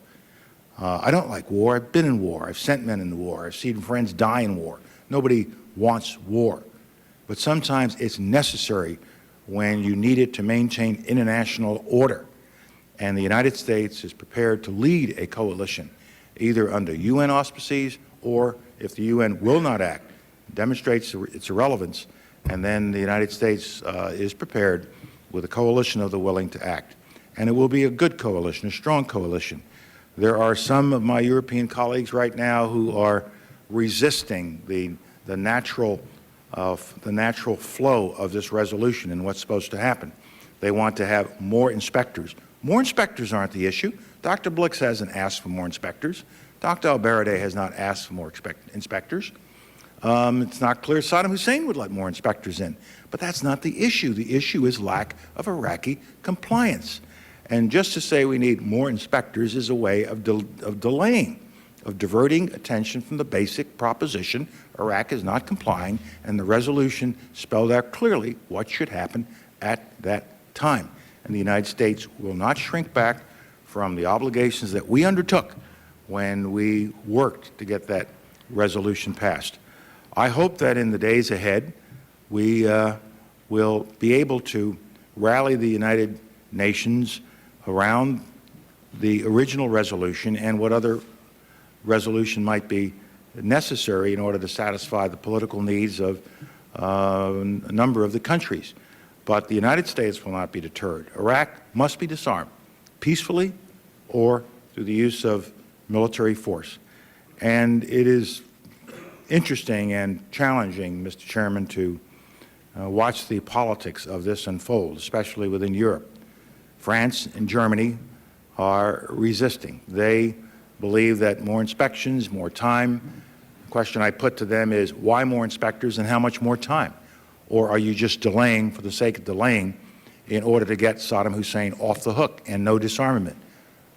I don't like war. I've been in war. I've sent men into war. I've seen friends die in war. Nobody wants war. But sometimes it's necessary when you need it to maintain international order. And the United States is prepared to lead a coalition, either under UN auspices or, if the UN will not act, demonstrates its irrelevance, and then the United States is prepared with a coalition of the willing to act. And it will be a good coalition, a strong coalition. There are some of my European colleagues right now who are resisting the natural flow of this resolution and what's supposed to happen. They want to have more inspectors. More inspectors aren't the issue. Dr. Blix hasn't asked for more inspectors. Dr. El-Baradei has not asked for more inspectors. It's not clear Saddam Hussein would let more inspectors in. But that's not the issue. The issue is lack of Iraqi compliance. And just to say we need more inspectors is a way of delaying, of diverting attention from the basic proposition Iraq is not complying, and the resolution spelled out clearly what should happen at that time. And the United States will not shrink back from the obligations that we undertook when we worked to get that resolution passed. I hope that in the days ahead we will be able to rally the United Nations around the original resolution and what other resolution might be necessary in order to satisfy the political needs of a number of the countries. But the United States will not be deterred. Iraq must be disarmed peacefully or through the use of military force. And it is interesting and challenging, Mr. Chairman, to watch the politics of this unfold, especially within Europe. France and Germany are resisting. They believe that more inspections, more time. The question I put to them is, why more inspectors and how much more time? Or are you just delaying for the sake of delaying in order to get Saddam Hussein off the hook and no disarmament?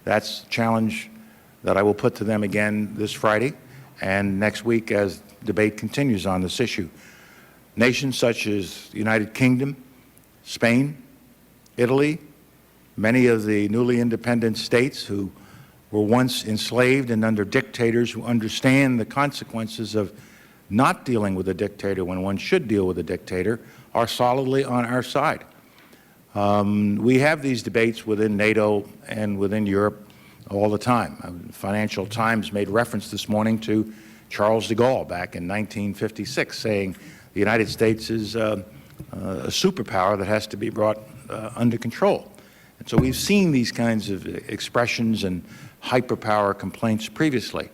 That's a challenge that I will put to them again this Friday and next week as debate continues on this issue. Nations such as the United Kingdom, Spain, Italy, many of the newly independent states who were once enslaved and under dictators who understand the consequences of not dealing with a dictator when one should deal with a dictator are solidly on our side. We have these debates within NATO and within Europe all the time. Financial Times made reference this morning to Charles de Gaulle back in 1956 saying the United States is a superpower that has to be brought under control. And so we've seen these kinds of expressions and hyperpower complaints previously.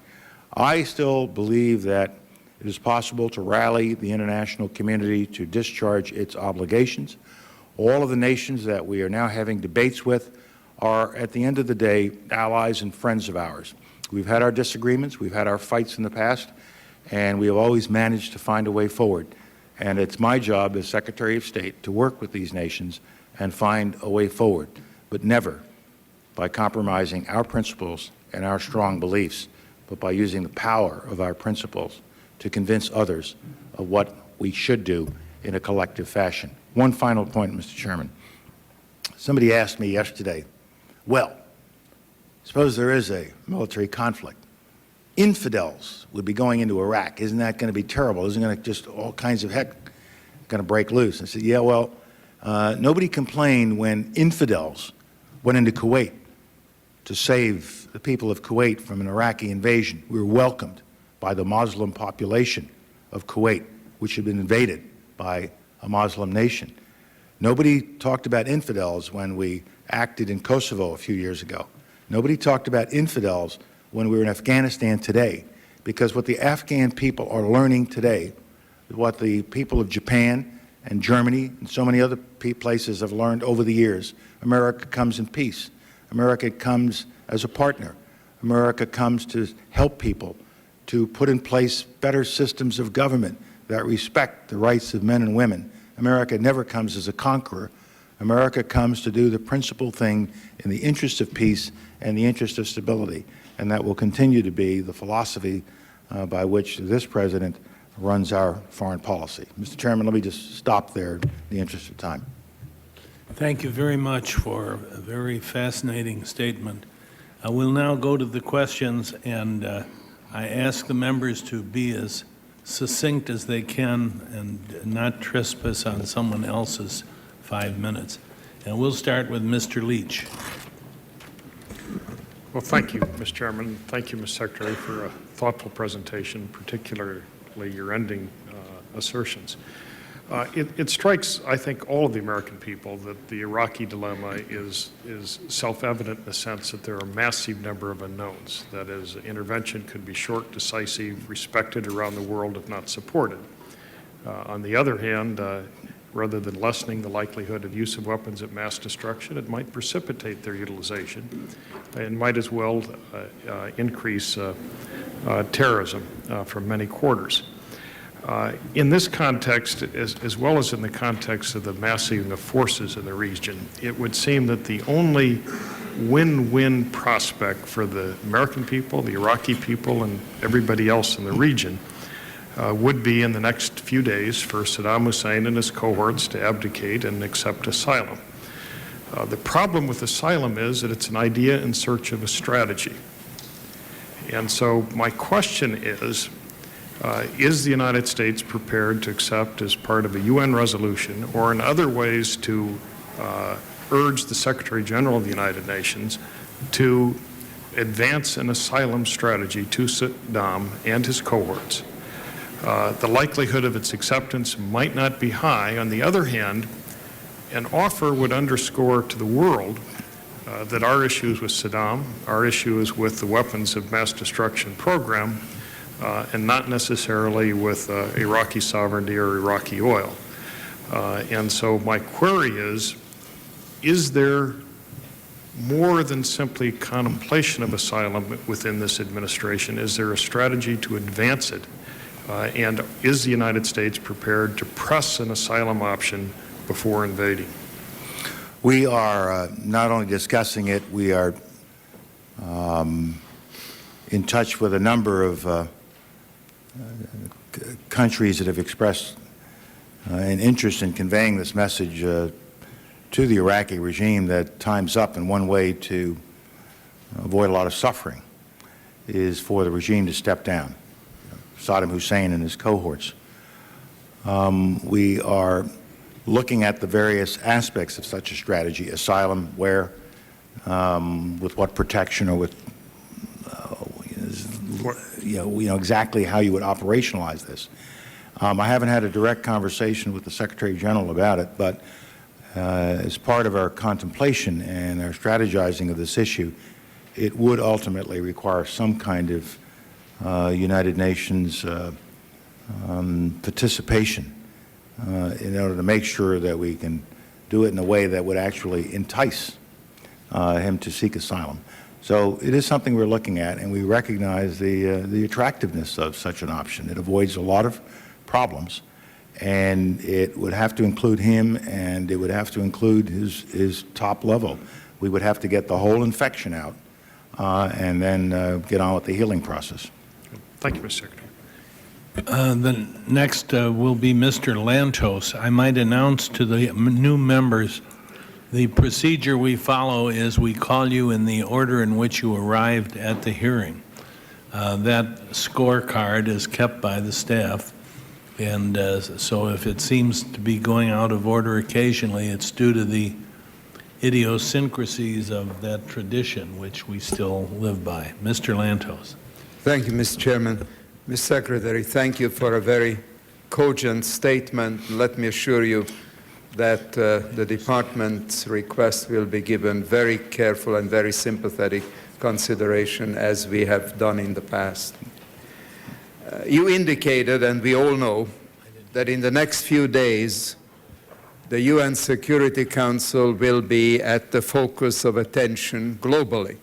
I still believe that it is possible to rally the international community to discharge its obligations. All of the nations that we are now having debates with are, at the end of the day, allies and friends of ours. We've had our disagreements, we've had our fights in the past, and we have always managed to find a way forward. And it's my job as Secretary of State to work with these nations and find a way forward, but never by compromising our principles and our strong beliefs, but by using the power of our principles to convince others of what we should do in a collective fashion. One final point, Mr. Chairman. Somebody asked me yesterday, well, suppose there is a military conflict. Infidels would be going into Iraq. Isn't that going to be terrible? Isn't going to just all kinds of heck going to break loose? I said, yeah, well, nobody complained when infidels went into Kuwait to save the people of Kuwait from an Iraqi invasion. We were welcomed by the Muslim population of Kuwait, which had been invaded by a Muslim nation. Nobody talked about infidels when we acted in Kosovo a few years ago. Nobody talked about infidels when we were in Afghanistan today, because what the Afghan people are learning today is what the people of Japan and Germany and so many other places have learned over the years. America comes in peace. America comes as a partner. America comes to help people, to put in place better systems of government that respect the rights of men and women. America never comes as a conqueror. America comes to do the principal thing in the interest of peace and the interest of stability. And that will continue to be the philosophy by which this president runs our foreign policy. Mr. Chairman, let me just stop there in the interest of time. Thank you very much for a very fascinating statement. I will now go to the questions, and I ask the members to be as succinct as they can and not trespass on someone else's 5 minutes. And we'll start with Mr. Leach. Well, thank you, Mr. Chairman. Thank you, Mr. Secretary, for a thoughtful presentation, particularly your ending assertions. It strikes, I think, all of the American people that the Iraqi dilemma is self-evident in the sense that there are a massive number of unknowns. That is, intervention could be short, decisive, respected around the world, if not supported. On the other hand, rather than lessening the likelihood of use of weapons of mass destruction, it might precipitate their utilization and might as well increase terrorism from many quarters. In this context, as well as in the context of the massing of forces in the region, it would seem that the only win-win prospect for the American people, the Iraqi people, and everybody else in the region would be in the next few days for Saddam Hussein and his cohorts to abdicate and accept asylum. The problem with asylum is that it's an idea in search of a strategy. And so my question is the United States prepared to accept as part of a UN resolution or in other ways to urge the Secretary General of the United Nations to advance an asylum strategy to Saddam and his cohorts? The likelihood of its acceptance might not be high. On the other hand, an offer would underscore to the world that our issues with Saddam, our issues with the weapons of mass destruction program, and not necessarily with Iraqi sovereignty or Iraqi oil. And so my query is there more than simply contemplation of asylum within this administration? Is there a strategy to advance it? And is the United States prepared to press an asylum option before invading? We are not only discussing it, we are in touch with a number of countries that have expressed an interest in conveying this message to the Iraqi regime that time's up, and one way to avoid a lot of suffering is for the regime to step down. Saddam Hussein and his cohorts. We are looking at the various aspects of such a strategy: asylum, where, with what protection, or with you know exactly how you would operationalize this. I haven't had a direct conversation with the Secretary General about it, but as part of our contemplation and our strategizing of this issue, it would ultimately require some kind of United Nations participation in order to make sure that we can do it in a way that would actually entice him to seek asylum. So it is something we're looking at, and we recognize the attractiveness of such an option. It avoids a lot of problems, and it would have to include him, and it would have to include his top level. We would have to get the whole infection out and then get on with the healing process. Thank you, Mr. Secretary. The next will be Mr. Lantos. I might announce to the new members, the procedure we follow is we call you in the order in which you arrived at the hearing. That scorecard is kept by the staff, and so if it seems to be going out of order occasionally, it's due to the idiosyncrasies of that tradition, which we still live by. Mr. Lantos. Thank you, Mr. Chairman. Mr. Secretary, thank you for a very cogent statement. Let me assure you that the department's request will be given very careful and very sympathetic consideration, as we have done in the past. You indicated, and we all know, that in the next few days, the UN Security Council will be at the focus of attention globally.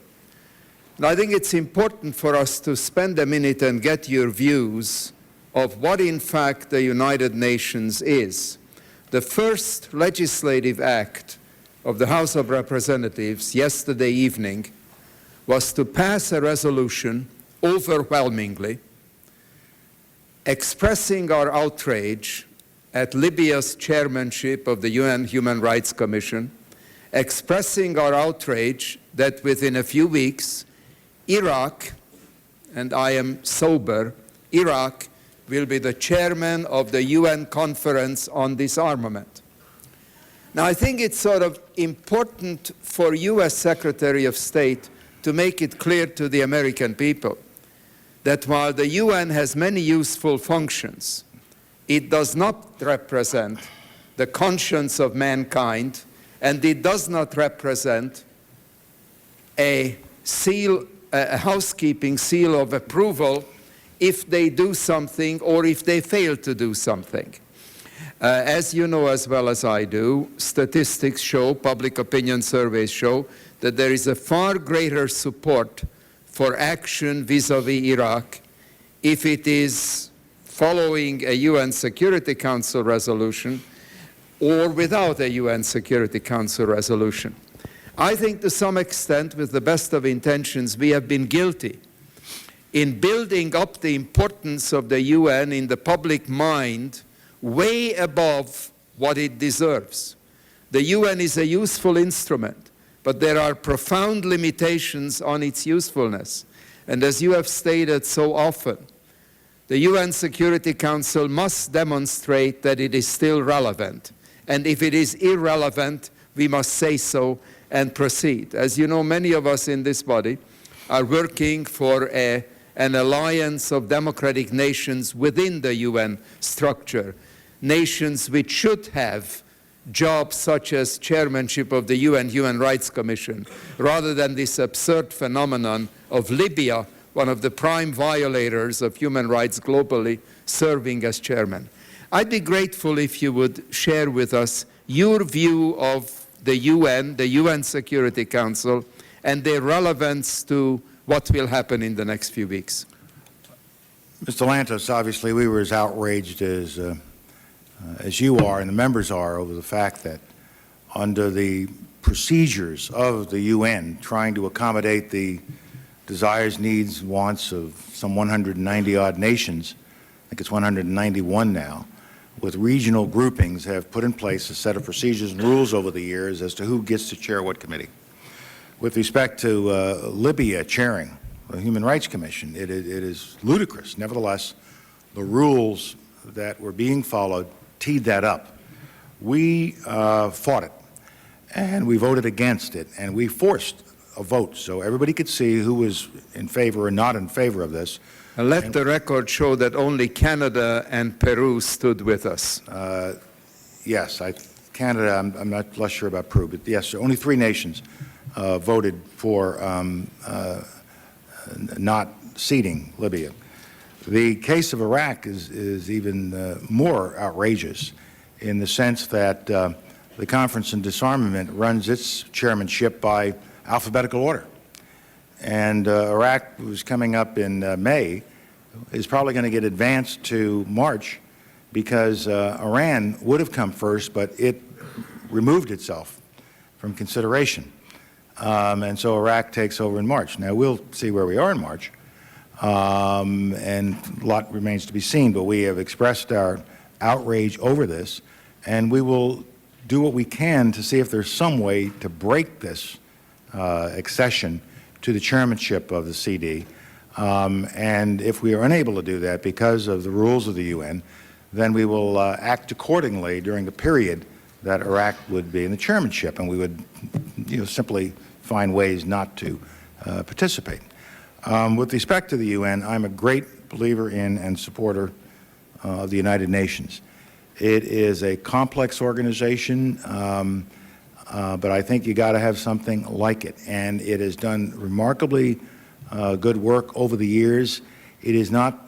Now, I think it's important for us to spend a minute and get your views of what, in fact, the United Nations is. The first legislative act of the House of Representatives yesterday evening was to pass a resolution overwhelmingly expressing our outrage at Libya's chairmanship of the UN Human Rights Commission, expressing our outrage that within a few weeks, Iraq, and I am sober, Iraq will be the chairman of the UN Conference on Disarmament. Now, I think it's sort of important for you as Secretary of State to make it clear to the American people that while the UN has many useful functions, it does not represent the conscience of mankind, and it does not represent a housekeeping seal of approval if they do something or if they fail to do something. As you know as well as I do, statistics show, public opinion surveys show, that there is a far greater support for action vis-à-vis Iraq if it is following a UN Security Council resolution or without a UN Security Council resolution. I think to some extent, with the best of intentions, we have been guilty in building up the importance of the UN in the public mind way above what it deserves. The UN is a useful instrument, but there are profound limitations on its usefulness. And as you have stated so often, the UN Security Council must demonstrate that it is still relevant. And if it is irrelevant, we must say so and proceed. As you know, many of us in this body are working for an alliance of democratic nations within the UN structure, nations which should have jobs such as chairmanship of the UN Human Rights Commission, rather than this absurd phenomenon of Libya, one of the prime violators of human rights globally, serving as chairman. I'd be grateful if you would share with us your view of the UN Security Council, and their relevance to what will happen in the next few weeks. Mr. Lantos, obviously we were as outraged as you are and the members are over the fact that under the procedures of the UN trying to accommodate the desires, needs, wants of some 190-odd nations, I think it's 191 now, with regional groupings have put in place a set of procedures and rules over the years as to who gets to chair what committee. With respect to Libya chairing the Human Rights Commission, it is ludicrous. Nevertheless, the rules that were being followed teed that up. We fought it, and we voted against it, and we forced a vote so everybody could see who was in favor or not in favor of this. And let the record show that only Canada and Peru stood with us. Yes, Canada, I'm not less sure about Peru, but yes, only 3 nations voted for not seating Libya. The case of Iraq is even more outrageous in the sense that the Conference on Disarmament runs its chairmanship by alphabetical order. and Iraq, who's coming up in May, is probably going to get advanced to March because Iran would have come first, but it removed itself from consideration. And so Iraq takes over in March. Now, we'll see where we are in March, and a lot remains to be seen, but we have expressed our outrage over this, and we will do what we can to see if there's some way to break this accession to the chairmanship of the CD. And if we are unable to do that because of the rules of the UN, then we will act accordingly during the period that Iraq would be in the chairmanship, and we would simply find ways not to participate. With respect to the UN, I'm a great believer in and supporter of the United Nations. It is a complex organization, but I think you got to have something like it, and it has done remarkably good work over the years. It is not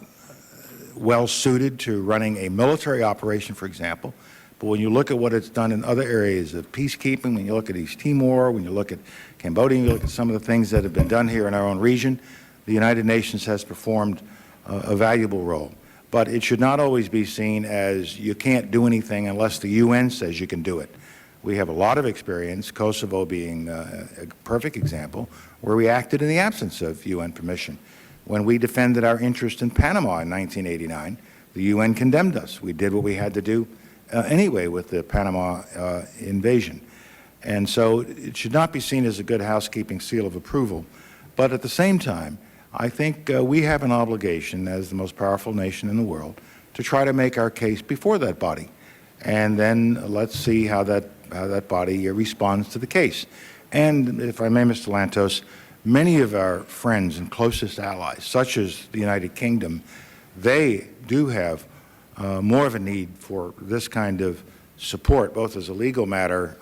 well suited to running a military operation, for example, but when you look at what it's done in other areas of peacekeeping, when you look at East Timor, when you look at Cambodia, you look at some of the things that have been done here in our own region, the United Nations has performed a valuable role. But it should not always be seen as you can't do anything unless the UN says you can do it. We have a lot of experience, Kosovo being a perfect example, where we acted in the absence of UN permission. When we defended our interest in Panama in 1989, the UN condemned us. We did what we had to do anyway with the Panama invasion. And so it should not be seen as a good housekeeping seal of approval. But at the same time, I think we have an obligation as the most powerful nation in the world to try to make our case before that body. And then let's see how that body responds to the case. And if I may, Mr. Lantos, many of our friends and closest allies, such as the United Kingdom, they do have more of a need for this kind of support, both as a legal matter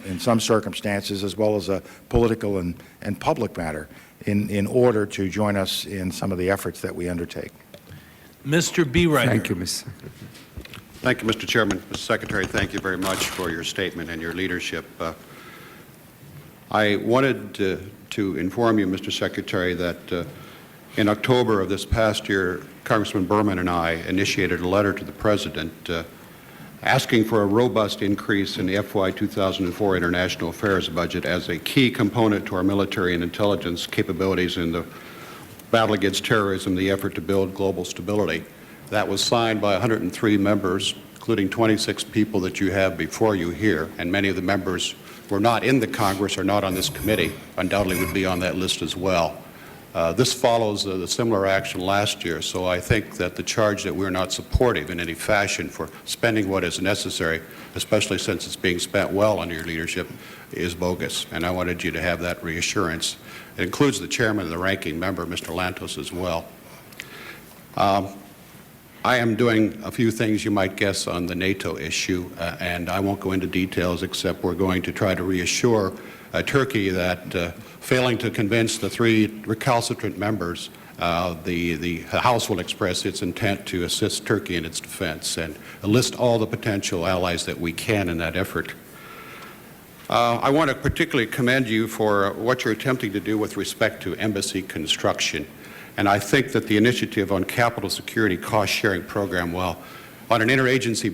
in some circumstances, as well as a political and public matter, in order to join us in some of the efforts that we undertake. Mr. Beerider. Thank you, Mr. Secretary. Thank you, Mr. Chairman. Mr. Secretary, thank you very much for your statement and your leadership. I wanted to inform you, Mr. Secretary, that in October of this past year, Congressman Berman and I initiated a letter to the President asking for a robust increase in the FY 2004 international affairs budget as a key component to our military and intelligence capabilities in the battle against terrorism, the effort to build global stability. That was signed by 103 members, including 26 people that you have before you here, and many of the members were not in the Congress or not on this committee, undoubtedly would be on that list as well. This follows the similar action last year, so I think that the charge that we're not supportive in any fashion for spending what is necessary, especially since it's being spent well under your leadership, is bogus, and I wanted you to have that reassurance. It includes the chairman and the ranking member, Mr. Lantos, as well. I am doing a few things you might guess on the NATO issue, and I won't go into details except we're going to try to reassure Turkey that failing to convince the 3 recalcitrant members, the House will express its intent to assist Turkey in its defense and enlist all the potential allies that we can in that effort. I want to particularly commend you for what you're attempting to do with respect to embassy construction. And I think that the initiative on capital security cost-sharing program, while on an interagency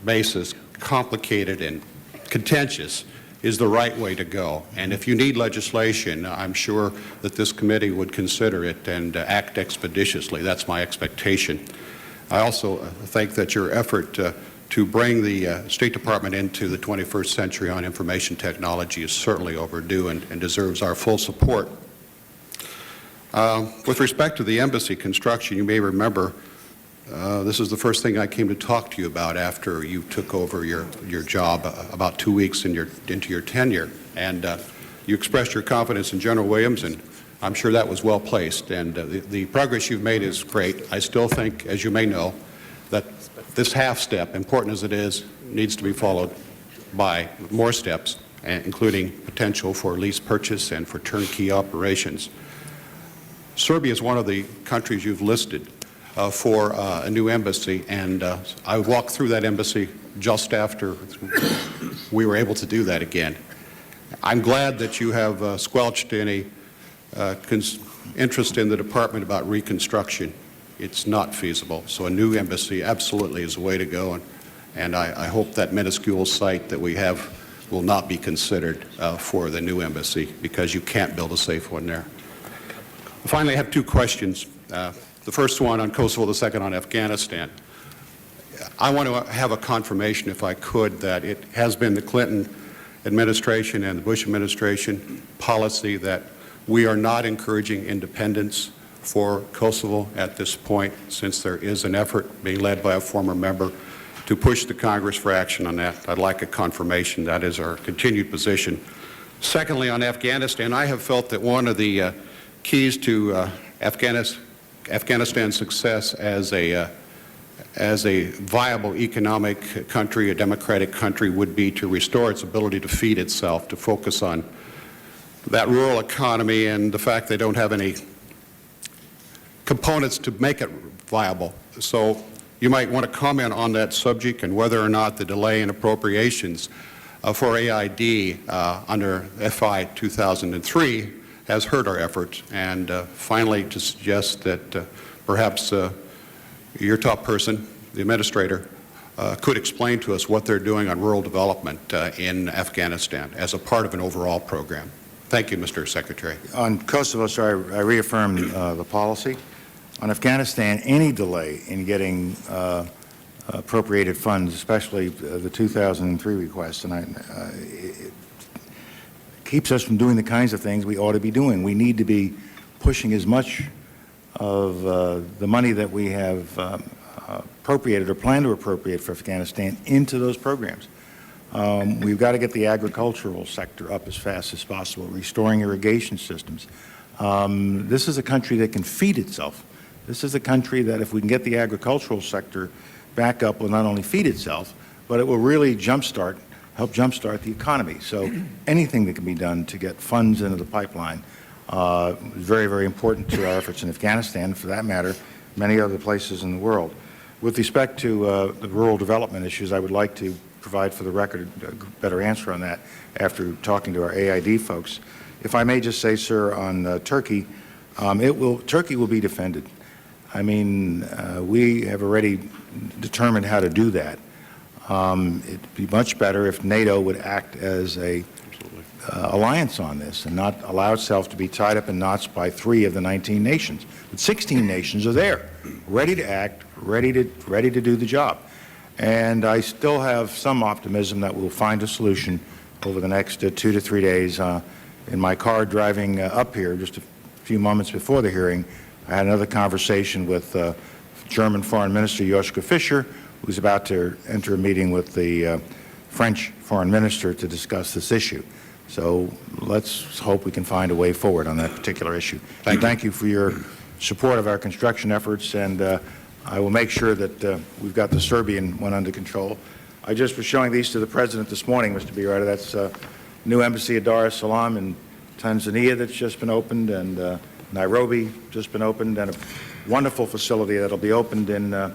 basis, complicated and contentious, is the right way to go. And if you need legislation, I'm sure that this committee would consider it and act expeditiously. That's my expectation. I also think that your effort to bring the State Department into the 21st century on information technology is certainly overdue and deserves our full support. With respect to the embassy construction, you may remember this is the first thing I came to talk to you about after you took over your job about 2 weeks into your tenure. And you expressed your confidence in General Williams, and I'm sure that was well placed. And the progress you've made is great. I still think, as you may know, that this half step, important as it is, needs to be followed by more steps, including potential for lease purchase and for turnkey operations. Serbia is one of the countries you've listed for a new embassy, and I walked through that embassy just after we were able to do that again. I'm glad that you have squelched any interest in the department about reconstruction. It's not feasible. So a new embassy absolutely is the way to go, and I hope that minuscule site that we have will not be considered for the new embassy, because you can't build a safe one there. Finally, I have two questions. The first one on Kosovo, the second on Afghanistan. I want to have a confirmation, if I could, that it has been the Clinton administration and the Bush administration policy that we are not encouraging independence for Kosovo at this point, since there is an effort being led by a former member to push the Congress for action on that. I'd like a confirmation that is our continued position. Secondly, on Afghanistan, I have felt that one of the keys to Afghanistan's success as a viable economic country, a democratic country, would be to restore its ability to feed itself, to focus on that rural economy and the fact they don't have any components to make it viable. So you might want to comment on that subject and whether or not the delay in appropriations for AID under FY 2003 has hurt our efforts. And finally, to suggest that perhaps your top person, the administrator, could explain to us what they're doing on rural development in Afghanistan as a part of an overall program. Thank you, Mr. Secretary. On Kosovo, sir, I reaffirm the policy. On Afghanistan, any delay in getting appropriated funds, especially the 2003 request, and it keeps us from doing the kinds of things we ought to be doing. We need to be pushing as much of the money that we have appropriated or plan to appropriate for Afghanistan into those programs. We've got to get the agricultural sector up as fast as possible, restoring irrigation systems. This is a country that can feed itself. This is a country that, if we can get the agricultural sector back up, will not only feed itself, but it will really help jumpstart the economy. So anything that can be done to get funds into the pipeline is very, very important to our efforts in Afghanistan, for that matter, many other places in the world. With respect to the rural development issues, I would like to provide for the record a better answer on that after talking to our AID folks. If I may just say, sir, on Turkey, Turkey will be defended. I mean, we have already determined how to do that. It'd be much better if NATO would act as a alliance on this and not allow itself to be tied up in knots by 3 of the 19 nations. But 16 nations are there, ready to act, ready to do the job. And I still have some optimism that we'll find a solution over the next 2 to 3 days. In my car driving up here just a few moments before the hearing, I had another conversation with German Foreign Minister Joschka Fischer, who's about to enter a meeting with the French Foreign Minister to discuss this issue. So let's hope we can find a way forward on that particular issue. Thank you for your support of our construction efforts, and I will make sure that we've got the Serbian one under control. I just was showing these to the President this morning, Mr. Beretta. That's new embassy at Dar es Salaam in Tanzania that's just been opened, and Nairobi just been opened, and a wonderful facility that'll be opened in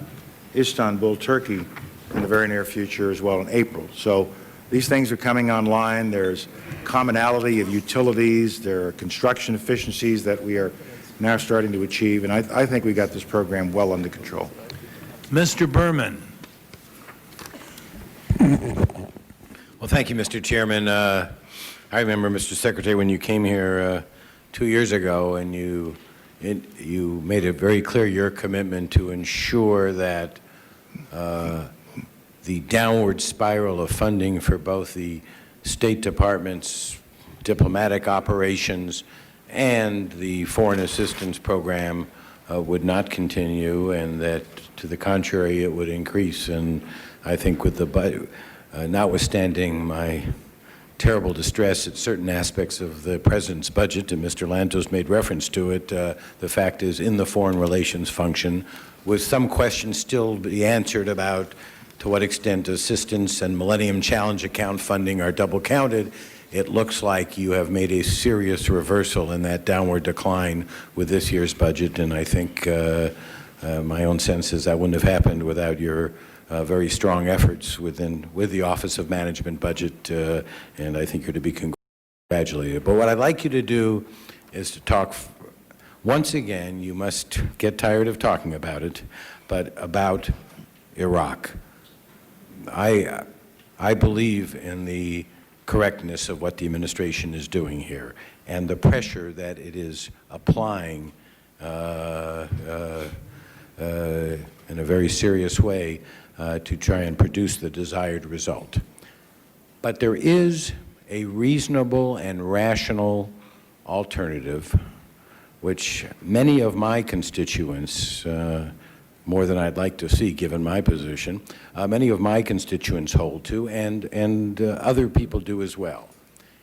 Istanbul, Turkey in the very near future as well in April. So these things are coming online. There's commonality of utilities. There are construction efficiencies that we are now starting to achieve, and I think we got this program well under control. Mr. Berman. Well, thank you, Mr. Chairman. I remember, Mr. Secretary, when you came here 2 years ago, and you made it very clear your commitment to ensure that the downward spiral of funding for both the State Department's diplomatic operations and the foreign assistance program would not continue, and that, to the contrary, it would increase. And I think with the budget, notwithstanding my terrible distress at certain aspects of the President's budget, and Mr. Lantos made reference to it, the fact is, in the foreign relations function, with some questions still to be answered about to what extent assistance and Millennium Challenge account funding are double counted, it looks like you have made a serious reversal in that downward decline with this year's budget, and I think my own sense is that wouldn't have happened without your very strong efforts with the Office of Management Budget, and I think you're to be congratulated. But what I'd like you to do is to talk, once again, you must get tired of talking about it, but about Iraq. I believe in the correctness of what the administration is doing here and the pressure that it is applying in a very serious way to try and produce the desired result. But there is a reasonable and rational alternative, which many of my constituents, more than I'd like to see given my position, many of my constituents hold to, and other people do as well.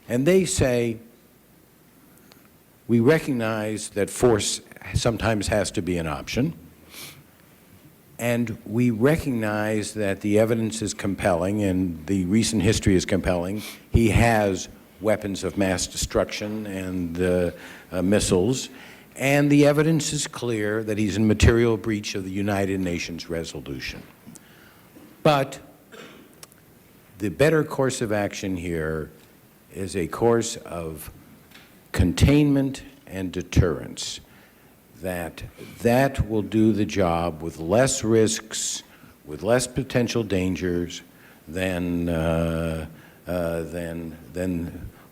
And they say, we recognize that force sometimes has to be an option, and we recognize that the evidence is compelling and the recent history is compelling. He has weapons of mass destruction and missiles, and the evidence is clear that he's in material breach of the United Nations resolution. But the better course of action here is a course of containment and deterrence. That will do the job with less risks, with less potential dangers than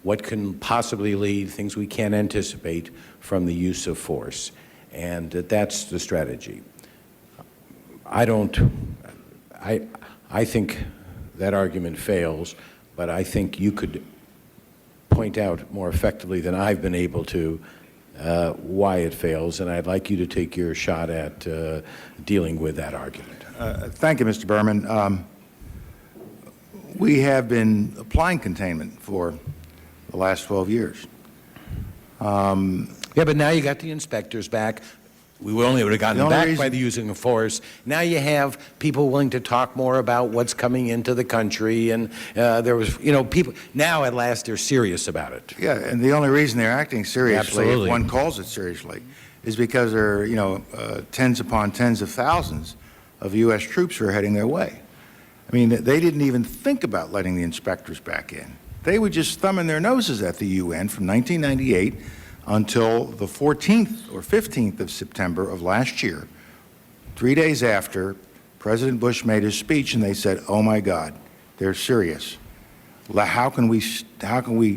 what can possibly lead, things we can't anticipate, from the use of force. And that's the strategy. I think that argument fails, but I think you could point out more effectively than I've been able to why it fails, and I'd like you to take your shot at dealing with that argument. Thank you, Mr. Berman. We have been applying containment for the last 12 years. Yeah, but now you got the inspectors back. We only would have gotten them back by the using of force. Now you have people willing to talk more about what's coming into the country, and there was, people, now at last they're serious about it. Yeah, and the only reason they're acting seriously, Absolutely. if one calls it seriously, is because there are, tens upon tens of thousands of U.S. troops who are heading their way. I mean, they didn't even think about letting the inspectors back in. They were just thumbing their noses at the UN from 1998 until the 14th or 15th of September of last year, 3 days after President Bush made his speech, and they said, oh my God, they're serious. How can we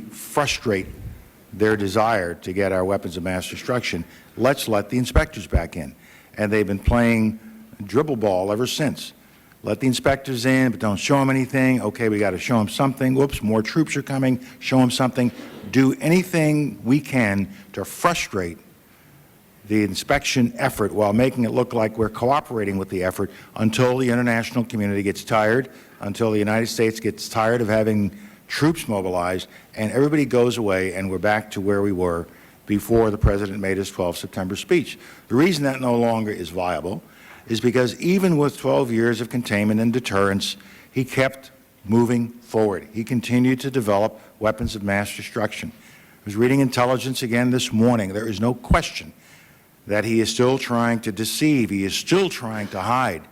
frustrate their desire to get our weapons of mass destruction? Let's let the inspectors back in. And they've been playing dribble ball ever since. Let the inspectors in, but don't show them anything. Okay, we got to show them something. Whoops, more troops are coming. Show them something. Do anything we can to frustrate the inspection effort while making it look like we're cooperating with the effort until the international community gets tired, until the United States gets tired of having troops mobilized, and everybody goes away and we're back to where we were before the President made his 12 September speech. The reason that no longer is viable is because even with 12 years of containment and deterrence, he kept moving forward. He continued to develop weapons of mass destruction. I was reading intelligence again this morning. There is no question that he is still trying to deceive. He is still trying to hide.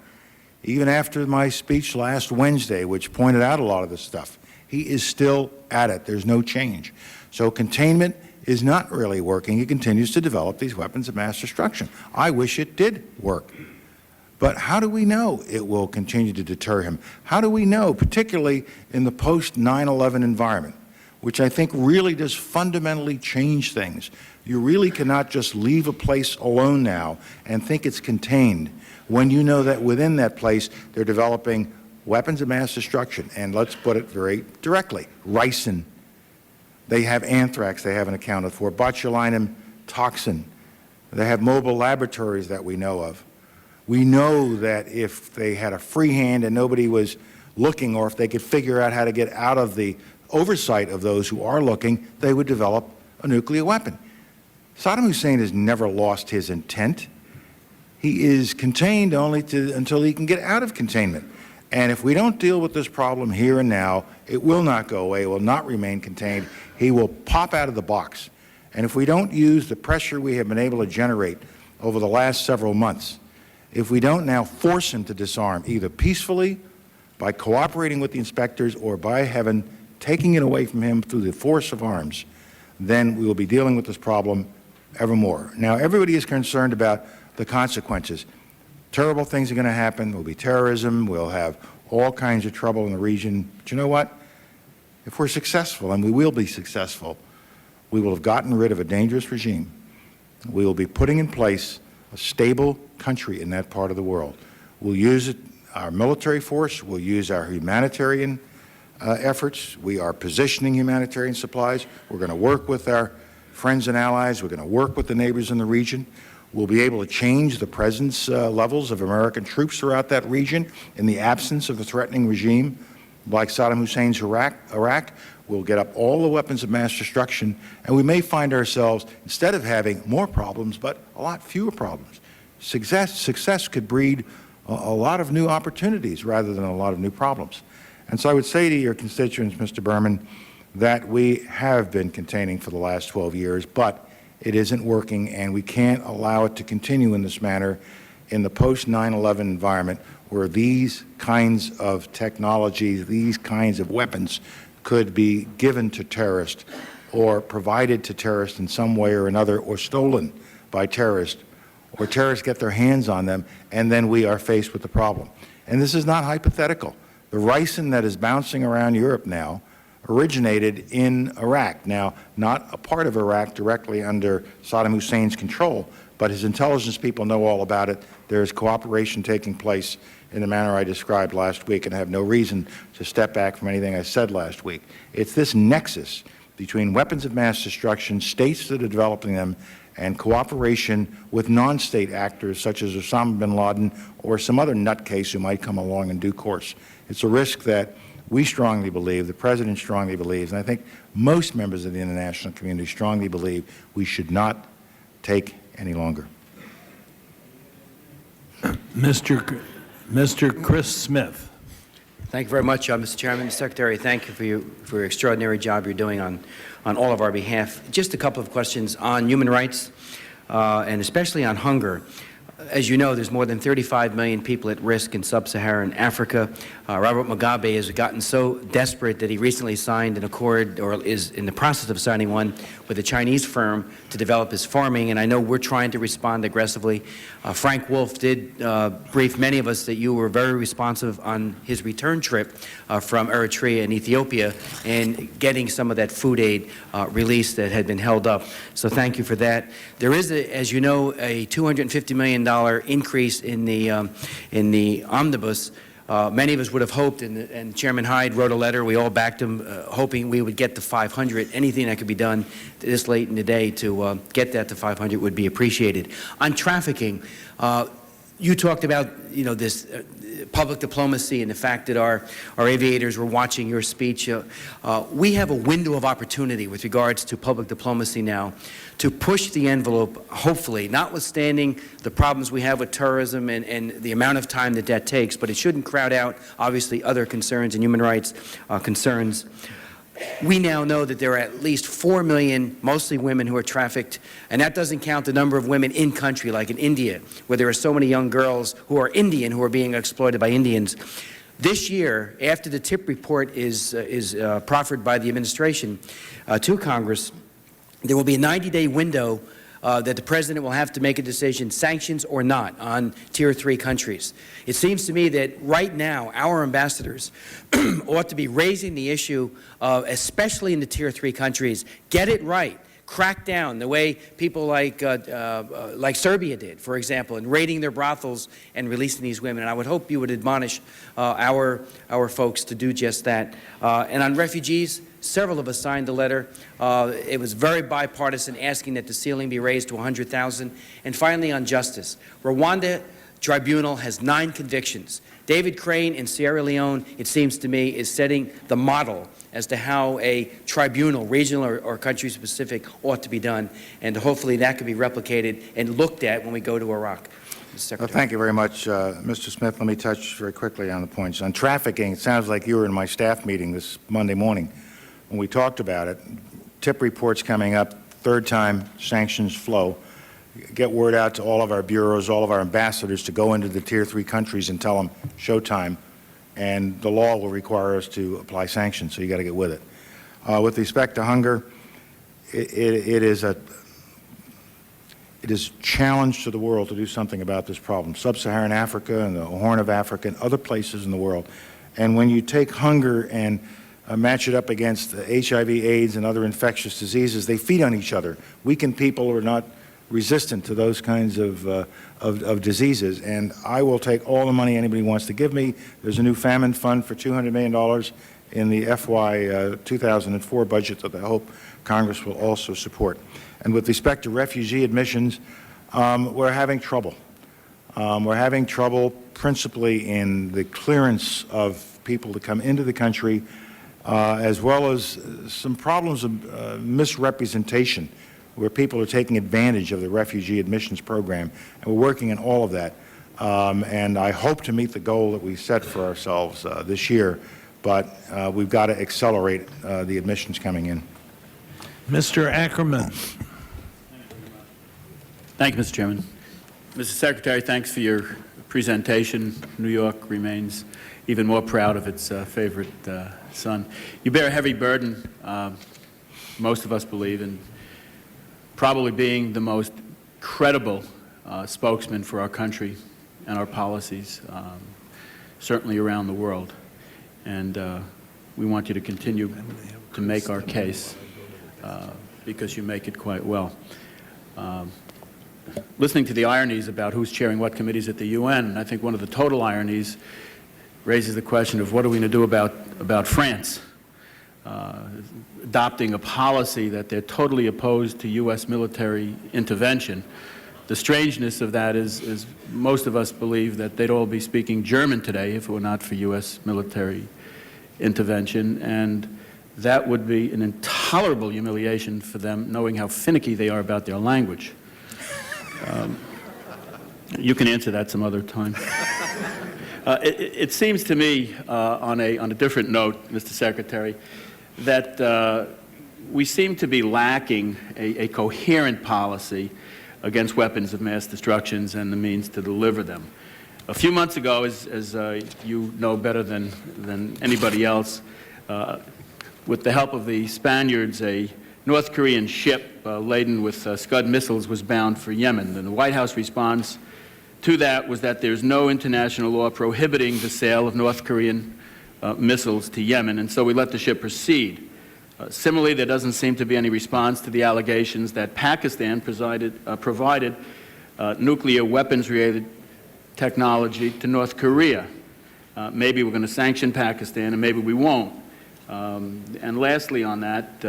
Even after my speech last Wednesday, which pointed out a lot of this stuff, he is still at it. There's no change. So containment is not really working. He continues to develop these weapons of mass destruction. I wish it did work. But how do we know it will continue to deter him? How do we know, particularly in the post-9/11 environment, which I think really does fundamentally change things? You really cannot just leave a place alone now and think it's contained when you know that within that place they're developing weapons of mass destruction. And let's put it very directly, ricin. They have anthrax they haven't accounted for, botulinum toxin. They have mobile laboratories that we know of. We know that if they had a free hand and nobody was looking, or if they could figure out how to get out of the oversight of those who are looking, they would develop a nuclear weapon. Saddam Hussein has never lost his intent. He is contained only until he can get out of containment. And if we don't deal with this problem here and now, it will not go away. It will not remain contained. He will pop out of the box. And if we don't use the pressure we have been able to generate over the last several months, if we don't now force him to disarm, either peacefully, by cooperating with the inspectors, or by taking it away from him through the force of arms, then we will be dealing with this problem evermore. Now, everybody is concerned about the consequences. Terrible things are going to happen. There will be terrorism. We'll have all kinds of trouble in the region. But you know what? If we're successful, and we will be successful, we will have gotten rid of a dangerous regime. We will be putting in place a stable country in that part of the world. We'll use our military force. We'll use our humanitarian efforts. We are positioning humanitarian supplies. We're going to work with our friends and allies. We're going to work with the neighbors in the region. We'll be able to change the presence levels of American troops throughout that region in the absence of a threatening regime like Saddam Hussein's Iraq. We'll get up all the weapons of mass destruction, and we may find ourselves, instead of having more problems, but a lot fewer problems. Success could breed a lot of new opportunities rather than a lot of new problems. And so I would say to your constituents, Mr. Berman, that we have been containing for the last 12 years, but it isn't working, and we can't allow it to continue in this manner in the post-9/11 environment where these kinds of technologies, these kinds of weapons could be given to terrorists or provided to terrorists in some way or another, or stolen by terrorists, or terrorists get their hands on them, and then we are faced with the problem. And this is not hypothetical. The ricin that is bouncing around Europe now originated in Iraq. Now, not a part of Iraq directly under Saddam Hussein's control, but his intelligence people know all about it. There is cooperation taking place in the manner I described last week, and I have no reason to step back from anything I said last week. It's this nexus between weapons of mass destruction, states that are developing them, and cooperation with non-state actors such as Osama bin Laden or some other nutcase who might come along in due course. It's a risk that we strongly believe, the President strongly believes, and I think most members of the international community strongly believe we should not take any longer. Mr. Chris Smith. Thank you very much, Mr. Chairman. Mr. Secretary, thank you for your extraordinary job you're doing on all of our behalf. Just a couple of questions on human rights and especially on hunger. As you know, there's more than 35 million people at risk in sub-Saharan Africa. Robert Mugabe has gotten so desperate that he recently signed an accord, or is in the process of signing one, with a Chinese firm to develop his farming, and I know we're trying to respond aggressively. Frank Wolf did brief many of us that you were very responsive on his return trip from Eritrea and Ethiopia and getting some of that food aid released that had been held up. So thank you for that. There is, as you know, a $250 million increase in the omnibus. Many of us would have hoped, and Chairman Hyde wrote a letter, we all backed him, hoping we would get to 500. Anything that could be done this late in the day to get that to 500 would be appreciated. On trafficking, you talked about, this public diplomacy and the fact that our aviators were watching your speech. We have a window of opportunity with regards to public diplomacy now to push the envelope, hopefully, notwithstanding the problems we have with terrorism and the amount of time that takes, but it shouldn't crowd out, obviously, other concerns and human rights concerns. We now know that there are at least 4 million, mostly women, who are trafficked, and that doesn't count the number of women in country, like in India, where there are so many young girls who are Indian who are being exploited by Indians. This year, after the TIP report is proffered by the administration to Congress, there will be a 90-day window that the President will have to make a decision, sanctions or not, on Tier 3 countries. It seems to me that right now our ambassadors ought to be raising the issue, especially in the Tier 3 countries. Get it right. Crack down the way people like Serbia did, for example, in raiding their brothels and releasing these women. And I would hope you would admonish our folks to do just that. And on refugees, several of us signed the letter. It was very bipartisan, asking that the ceiling be raised to 100,000. And finally, on justice, Rwanda Tribunal has 9 convictions. David Crane in Sierra Leone, it seems to me, is setting the model as to how a tribunal, regional or country-specific, ought to be done. And hopefully that could be replicated and looked at when we go to Iraq. Well, thank you very much, Mr. Smith. Let me touch very quickly on the points. On trafficking, it sounds like you were in my staff meeting this Monday morning when we talked about it. TIP reports coming up, third time sanctions flow. Get word out to all of our bureaus, all of our ambassadors to go into the Tier 3 countries and tell them showtime, and the law will require us to apply sanctions, so you got to get with it. With respect to hunger, it is a it is a challenge to the world to do something about this problem. Sub-Saharan Africa and the Horn of Africa and other places in the world. And when you take hunger and match it up against HIV, AIDS, and other infectious diseases, they feed on each other. Weakened people are not resistant to those kinds of diseases. And I will take all the money anybody wants to give me. There's a new famine fund for $200 million in the FY 2004 budget that I hope Congress will also support. And with respect to refugee admissions, we're having trouble. We're having trouble principally in the clearance of people to come into the country, as well as some problems of misrepresentation, where people are taking advantage of the refugee admissions program. And we're working on all of that. And I hope to meet the goal that we set for ourselves this year, but we've got to accelerate the admissions coming in. Mr. Ackerman. Thank you, Mr. Chairman. Mr. Secretary, thanks for your presentation. New York remains even more proud of its favorite son. You bear a heavy burden, most of us believe, in probably being the most credible spokesman for our country and our policies, certainly around the world. And we want you to continue to make our case because you make it quite well. Listening to the ironies about who's chairing what committees at the UN, I think one of the total ironies raises the question of what are we going to do about France adopting a policy that they're totally opposed to U.S. military intervention. The strangeness of that is most of us believe that they'd all be speaking German today if it were not for U.S. military intervention, and that would be an intolerable humiliation for them, knowing how finicky they are about their language. You can answer that some other time. It seems to me, on a different note, Mr. Secretary, that we seem to be lacking a coherent policy against weapons of mass destruction and the means to deliver them. A few months ago, as you know better than anybody else, with the help of the Spaniards, a North Korean ship laden with Scud missiles was bound for Yemen. And the White House response to that was that there's no international law prohibiting the sale of North Korean missiles to Yemen, and so we let the ship proceed. Similarly, there doesn't seem to be any response to the allegations that Pakistan provided nuclear weapons-related technology to North Korea. Maybe we're going to sanction Pakistan, and maybe we won't. And lastly on that,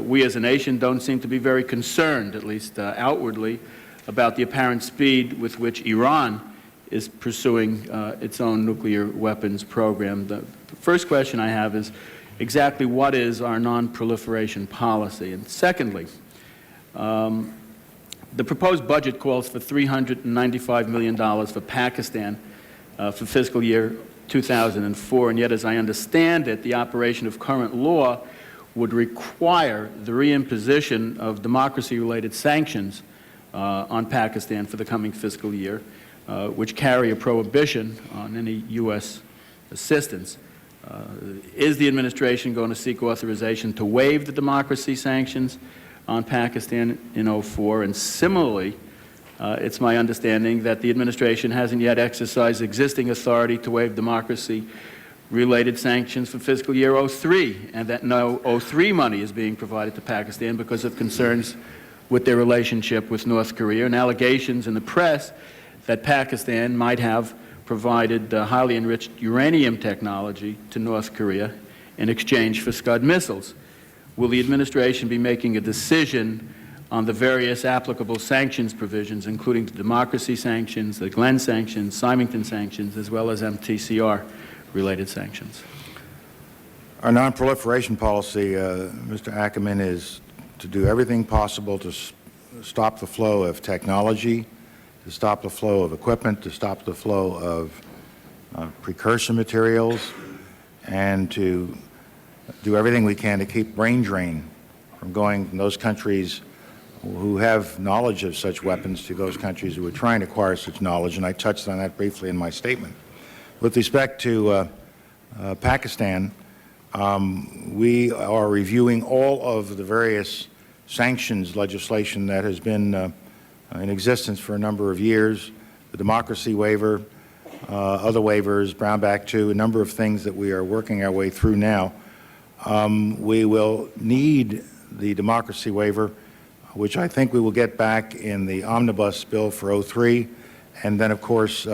we as a nation don't seem to be very concerned, at least outwardly, about the apparent speed with which Iran is pursuing its own nuclear weapons program. The first question I have is exactly what is our non-proliferation policy? And secondly, the proposed budget calls for $395 million for Pakistan for fiscal year 2004, and yet, as I understand it, the operation of current law would require the reimposition of democracy-related sanctions on Pakistan for the coming fiscal year, which carry a prohibition on any U.S. assistance. Is the administration going to seek authorization to waive the democracy sanctions on Pakistan in 2004? And similarly, it's my understanding that the administration hasn't yet exercised existing authority to waive democracy-related sanctions for fiscal year 2003, and that no 2003 money is being provided to Pakistan because of concerns with their relationship with North Korea and allegations in the press that Pakistan might have provided highly enriched uranium technology to North Korea in exchange for Scud missiles. Will the administration be making a decision on the various applicable sanctions provisions, including the democracy sanctions, the Glenn sanctions, Symington sanctions, as well as MTCR-related sanctions? Our non-proliferation policy, Mr. Ackerman, is to do everything possible to stop the flow of technology, to stop the flow of equipment, to stop the flow of precursor materials, and to do everything we can to keep brain drain from going from those countries who have knowledge of such weapons to those countries who are trying to acquire such knowledge, and I touched on that briefly in my statement. With respect to Pakistan, we are reviewing all of the various sanctions legislation that has been in existence for a number of years, the democracy waiver, other waivers, Brownback II, a number of things that we are working our way through now. We will need the democracy waiver, which I think we will get back in the omnibus bill for 03, and then, of course,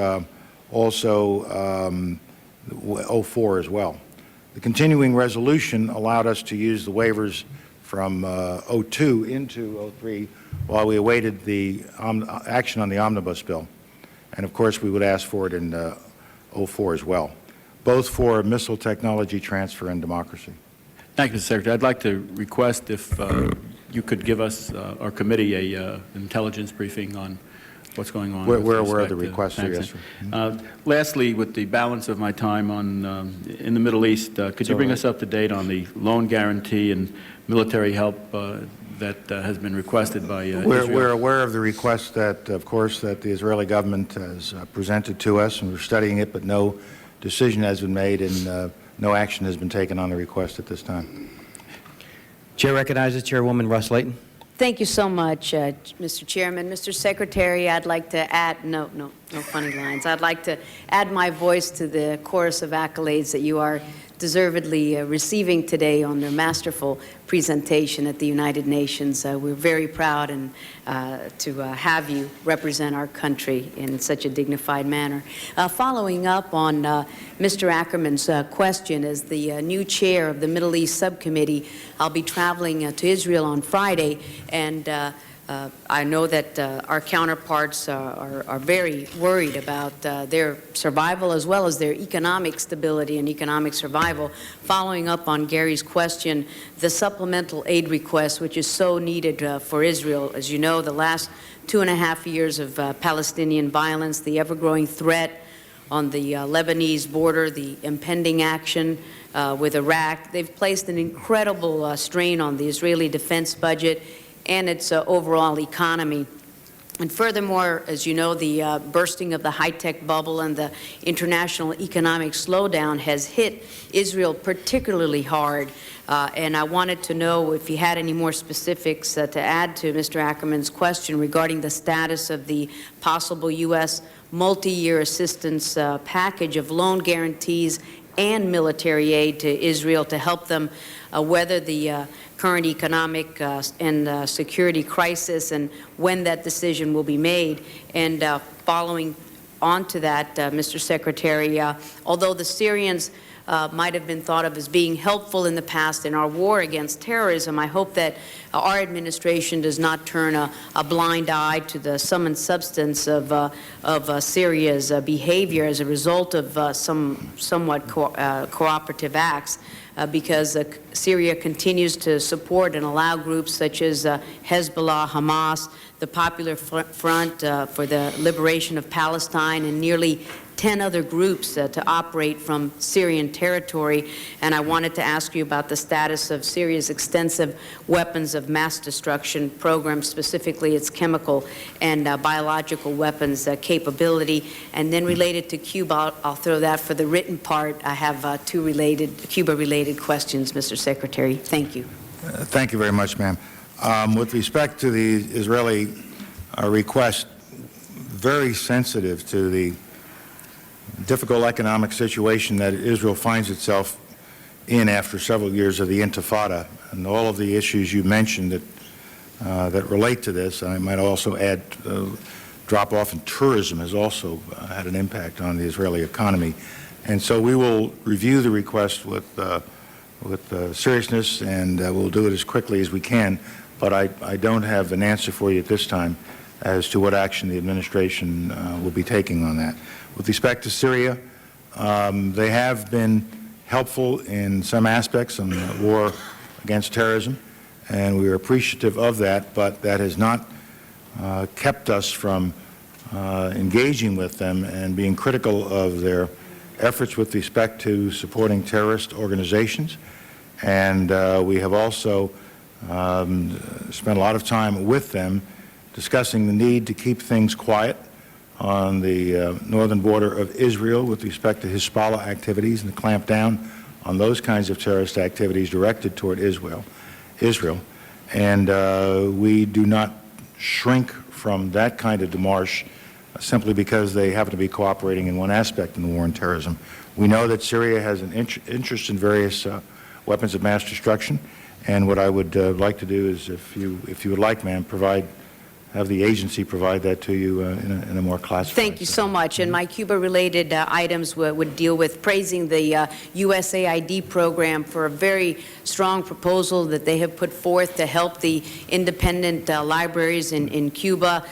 also 04 as well. The continuing resolution allowed us to use the waivers from 02 into 03 while we awaited the action on the omnibus bill. And, of course, we would ask for it in 04 as well, both for missile technology transfer and democracy. Thank you, Mr. Secretary. I'd like to request if you could give us, our committee, an intelligence briefing on what's going on. Where are the requests? Yes, sir. Lastly, with the balance of my time on in the Middle East, could you bring us up to date on the loan guarantee and military help that has been requested by Israel? We're aware of the request that, of course, that the Israeli government has presented to us, and we're studying it, but no decision has been made and no action has been taken on the request at this time. Chair recognizes Chairwoman Russ Layton. Thank you so much, Mr. Chairman. Mr. Secretary, I'd like to add, no funny lines. I'd like to add my voice to the chorus of accolades that you are deservedly receiving today on their masterful presentation at the United Nations. We're very proud to have you represent our country in such a dignified manner. Following up on Mr. Ackerman's question, as the new chair of the Middle East Subcommittee, I'll be traveling to Israel on Friday, and I know that our counterparts are very worried about their survival as well as their economic stability and economic survival. Following up on Gary's question, the supplemental aid request, which is so needed for Israel. As you know, the last 2.5 years of Palestinian violence, the ever-growing threat on the Lebanese border, the impending action with Iraq, they've placed an incredible strain on the Israeli defense budget and its overall economy. And furthermore, as you know, the bursting of the high-tech bubble and the international economic slowdown has hit Israel particularly hard. And I wanted to know if you had any more specifics to add to Mr. Ackerman's question regarding the status of the possible U.S. multi-year assistance package of loan guarantees and military aid to Israel to help them weather the current economic and security crisis, and when that decision will be made. And following on to that, Mr. Secretary, although the Syrians might have been thought of as being helpful in the past in our war against terrorism, I hope that our administration does not turn a blind eye to the sum and substance of Syria's behavior as a result of some somewhat cooperative acts. Because Syria continues to support and allow groups such as Hezbollah, Hamas, the Popular Front for the Liberation of Palestine, and nearly 10 other groups to operate from Syrian territory. And I wanted to ask you about the status of Syria's extensive weapons of mass destruction program, specifically its chemical and biological weapons capability. And then related to Cuba, I'll throw that for the written part. I have two Cuba-related questions, Mr. Secretary. Thank you. Thank you very much, ma'am. With respect to the Israeli request, very sensitive to the difficult economic situation that Israel finds itself in after several years of the Intifada, and all of the issues you mentioned that relate to this. I might also add drop-off in tourism has also had an impact on the Israeli economy. And so we will review the request with seriousness, and we'll do it as quickly as we can. But I don't have an answer for you at this time as to what action the administration will be taking on that. With respect to Syria, they have been helpful in some aspects in the war against terrorism, and we are appreciative of that, but that has not kept us from engaging with them and being critical of their efforts with respect to supporting terrorist organizations. And we have also spent a lot of time with them discussing the need to keep things quiet on the northern border of Israel with respect to Hezbollah activities and to clamp down on those kinds of terrorist activities directed toward Israel. And we do not shrink from that kind of démarche simply because they happen to be cooperating in one aspect in the war on terrorism. We know that Syria has an interest in various weapons of mass destruction, and what I would like to do is, if you would like, ma'am, have the agency provide that to you in a more classified Thank you so much. And my Cuba-related items would deal with praising the USAID program for a very strong proposal that they have put forth to help the independent libraries in Cuba,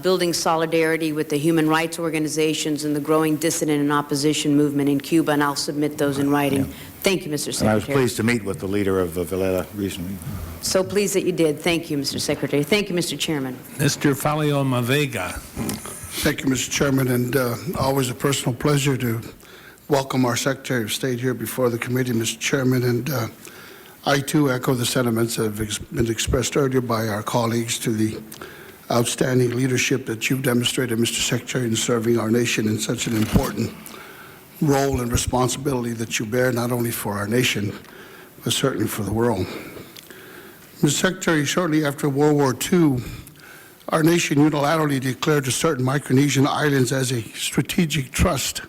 building solidarity with the human rights organizations and the growing dissident and opposition movement in Cuba, and I'll submit those in writing. Yeah. Thank you, Mr. Secretary. And I was pleased to meet with the leader of Villela recently. So pleased that you did. Thank you, Mr. Secretary. Thank you, Mr. Chairman. Mr. Faleoma Vega. Thank you, Mr. Chairman, and always a personal pleasure to welcome our Secretary of State here before the committee, Mr. Chairman, and I too echo the sentiments that have been expressed earlier by our colleagues to the outstanding leadership that you've demonstrated, Mr. Secretary, in serving our nation in such an important role and responsibility that you bear, not only for our nation, but certainly for the world. Mr. Secretary, shortly after World War II, our nation unilaterally declared certain Micronesian islands as a strategic trust.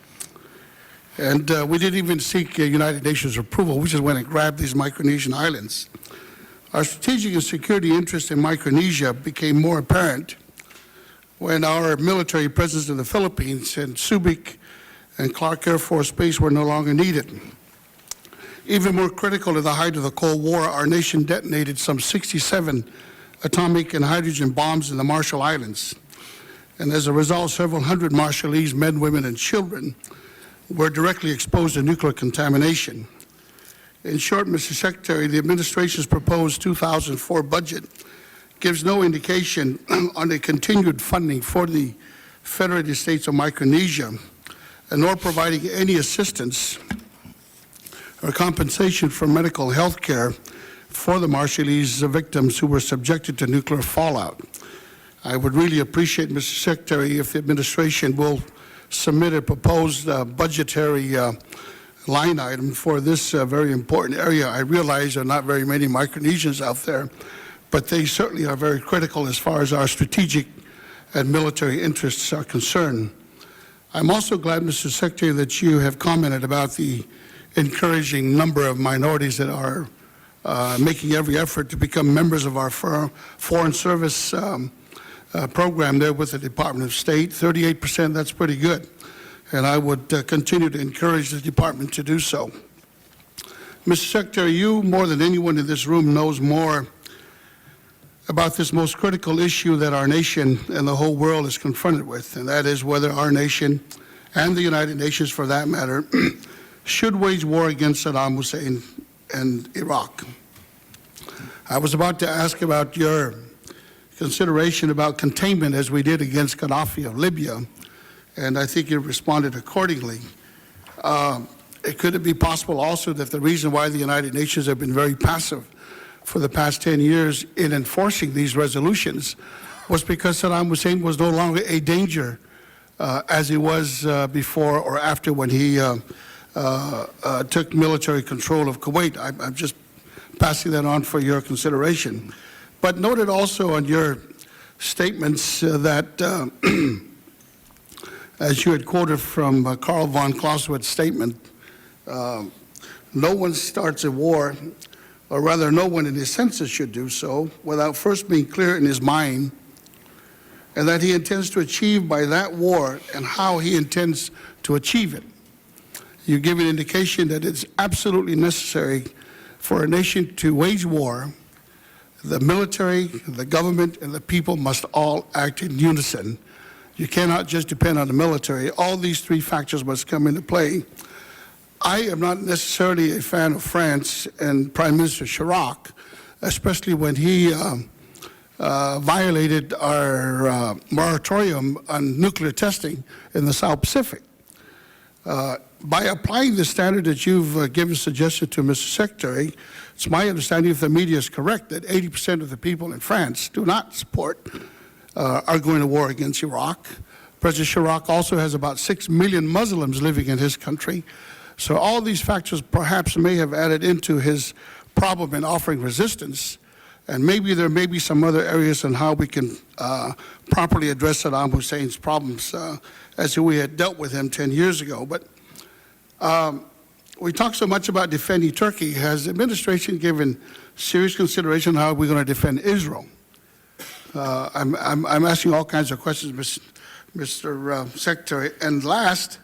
And we didn't even seek United Nations approval. We just went and grabbed these Micronesian islands. Our strategic and security interest in Micronesia became more apparent when our military presence in the Philippines and Subic and Clark Air Force Base were no longer needed. Even more critical at the height of the Cold War, our nation detonated some 67 atomic and hydrogen bombs in the Marshall Islands. And as a result, several hundred Marshallese men, women, and children were directly exposed to nuclear contamination. In short, Mr. Secretary, the administration's proposed 2004 budget gives no indication on the continued funding for the Federated States of Micronesia, and nor providing any assistance or compensation for medical health care for the Marshallese victims who were subjected to nuclear fallout. I would really appreciate, Mr. Secretary, if the administration will submit a proposed budgetary line item for this very important area. I realize there are not very many Micronesians out there, but they certainly are very critical as far as our strategic and military interests are concerned. I'm also glad, Mr. Secretary, that you have commented about the encouraging number of minorities that are making every effort to become members of our foreign service program there with the Department of State. 38%, that's pretty good. And I would continue to encourage the department to do so. Mr. Secretary, you, more than anyone in this room, knows more about this most critical issue that our nation and the whole world is confronted with, and that is whether our nation and the United Nations, for that matter, should wage war against Saddam Hussein and Iraq. I was about to ask about your consideration about containment as we did against Gaddafi of Libya, and I think you responded accordingly. Could it be possible also that the reason why the United Nations have been very passive for the past 10 years in enforcing these resolutions was because Saddam Hussein was no longer a danger as he was before or after when he took military control of Kuwait? I'm just passing that on for your consideration. But noted also on your statements that, as you had quoted from Karl von Clausewitz's statement, no one starts a war, or rather no one in his senses should do so, without first being clear in his mind and that he intends to achieve by that war and how he intends to achieve it. You give an indication that it's absolutely necessary for a nation to wage war. The military, the government, and the people must all act in unison. You cannot just depend on the military. All these three factors must come into play. I am not necessarily a fan of France and Prime Minister Chirac, especially when he violated our moratorium on nuclear testing in the South Pacific. By applying the standard that you've given suggestion to, Mr. Secretary, it's my understanding, if the media is correct, that 80% of the people in France do not support are going to war against Iraq. President Chirac also has about 6 million Muslims living in his country. So all these factors perhaps may have added into his problem in offering resistance And maybe there may be some other areas on how we can properly address Saddam Hussein's problems as we had dealt with him 10 years ago. But we talk so much about defending Turkey. Has the administration given serious consideration how we're going to defend Israel? I'm asking all kinds of questions, Mr. Secretary. And last,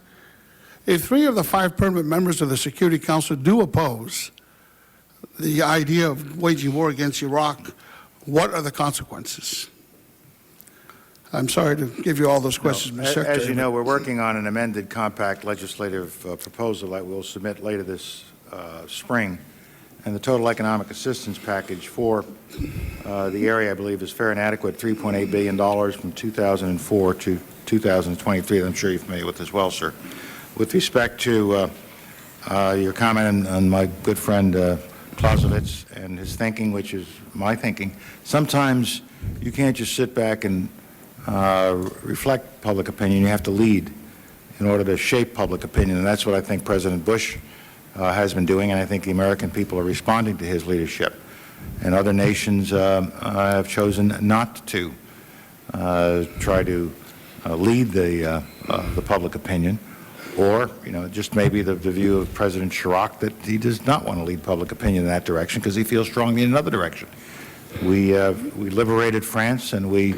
if 3 of the 5 permanent members of the Security Council do oppose the idea of waging war against Iraq, what are the consequences? I'm sorry to give you all those questions, Mr. Secretary. As you know, we're working on an amended compact legislative proposal that we'll submit later this spring. And the total economic assistance package for the area, I believe, is fair and adequate, $3.8 billion from 2004 to 2023. I'm sure you're familiar with as well, sir. With respect to your comment on my good friend Clausewitz and his thinking, which is my thinking, sometimes you can't just sit back and reflect public opinion. You have to lead in order to shape public opinion, and that's what I think President Bush has been doing, and I think the American people are responding to his leadership. And other nations have chosen not to try to lead the public opinion, or, you know, just maybe the view of President Chirac that he does not want to lead public opinion in that direction because he feels strongly in another direction. We liberated France, and we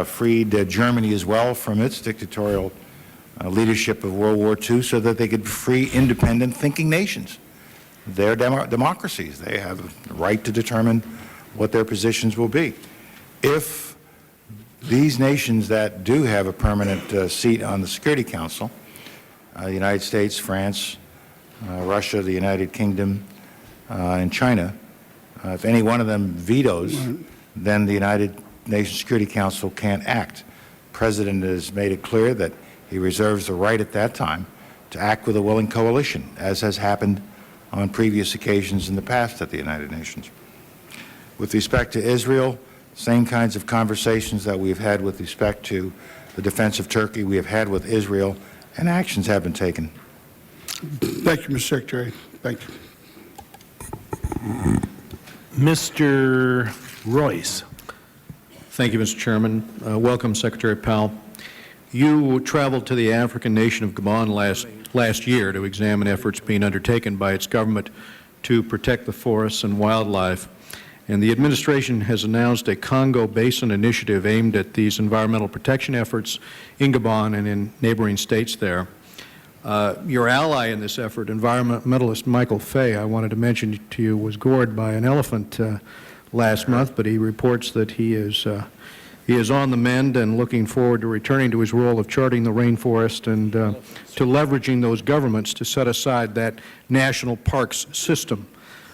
freed Germany as well from its dictatorial leadership of World War II so that they could free independent thinking nations. They're democracies. They have the right to determine what their positions will be. If these nations that do have a permanent seat on the Security Council, the United States, France, Russia, the United Kingdom, and China, if any one of them vetoes, then the United Nations Security Council can't act. The President has made it clear that he reserves the right at that time to act with a willing coalition, as has happened on previous occasions in the past at the United Nations. With respect to Israel, same kinds of conversations that we've had with respect to the defense of Turkey, we have had with Israel, and actions have been taken. Thank you, Mr. Secretary. Thank you. Mr. Royce. Thank you, Mr. Chairman. Welcome, Secretary Powell. You traveled to the African nation of Gabon last year to examine efforts being undertaken by its government to protect the forests and wildlife. And the administration has announced a Congo Basin initiative aimed at these environmental protection efforts in Gabon and in neighboring states there. Your ally in this effort, environmentalist Michael Fay, I wanted to mention to you, was gored by an elephant last month, but he reports that he is on the mend and looking forward to returning to his role of charting the rainforest and to leveraging those governments to set aside that national parks system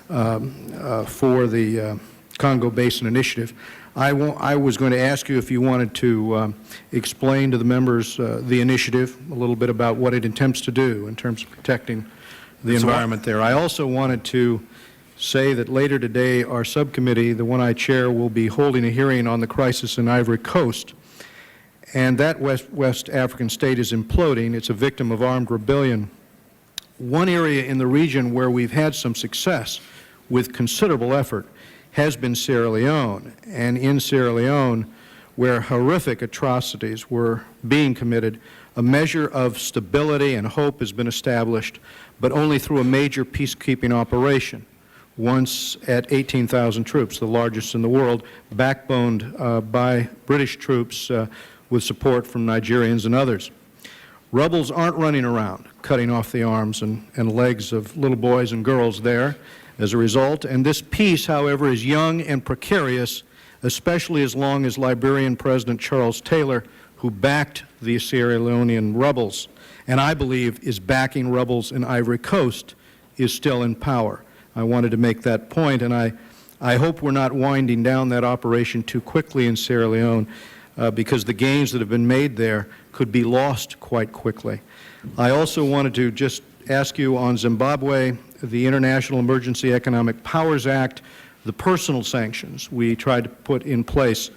for the Congo Basin Initiative. I was going to ask you if you wanted to explain to the members the initiative, a little bit about what it attempts to do in terms of protecting the environment there. I also wanted to say that later today our subcommittee, the one I chair, will be holding a hearing on the crisis in Ivory Coast. And that West African state is imploding. It's a victim of armed rebellion. One area in the region where we've had some success with considerable effort has been Sierra Leone. And in Sierra Leone, where horrific atrocities were being committed, a measure of stability and hope has been established, but only through a major peacekeeping operation. Once at 18,000 troops, the largest in the world, backboned by British troops with support from Nigerians and others. Rebels aren't running around cutting off the arms and legs of little boys and girls there as a result, and this peace, however, is young and precarious, especially as long as Liberian President Charles Taylor, who backed the Sierra Leonean rebels, and I believe is backing rebels in Ivory Coast, is still in power. I wanted to make that point, and I hope we're not winding down that operation too quickly in Sierra Leone because the gains that have been made there could be lost quite quickly. I also wanted to just ask you on Zimbabwe, the International Emergency Economic Powers Act, the personal sanctions we tried to put in place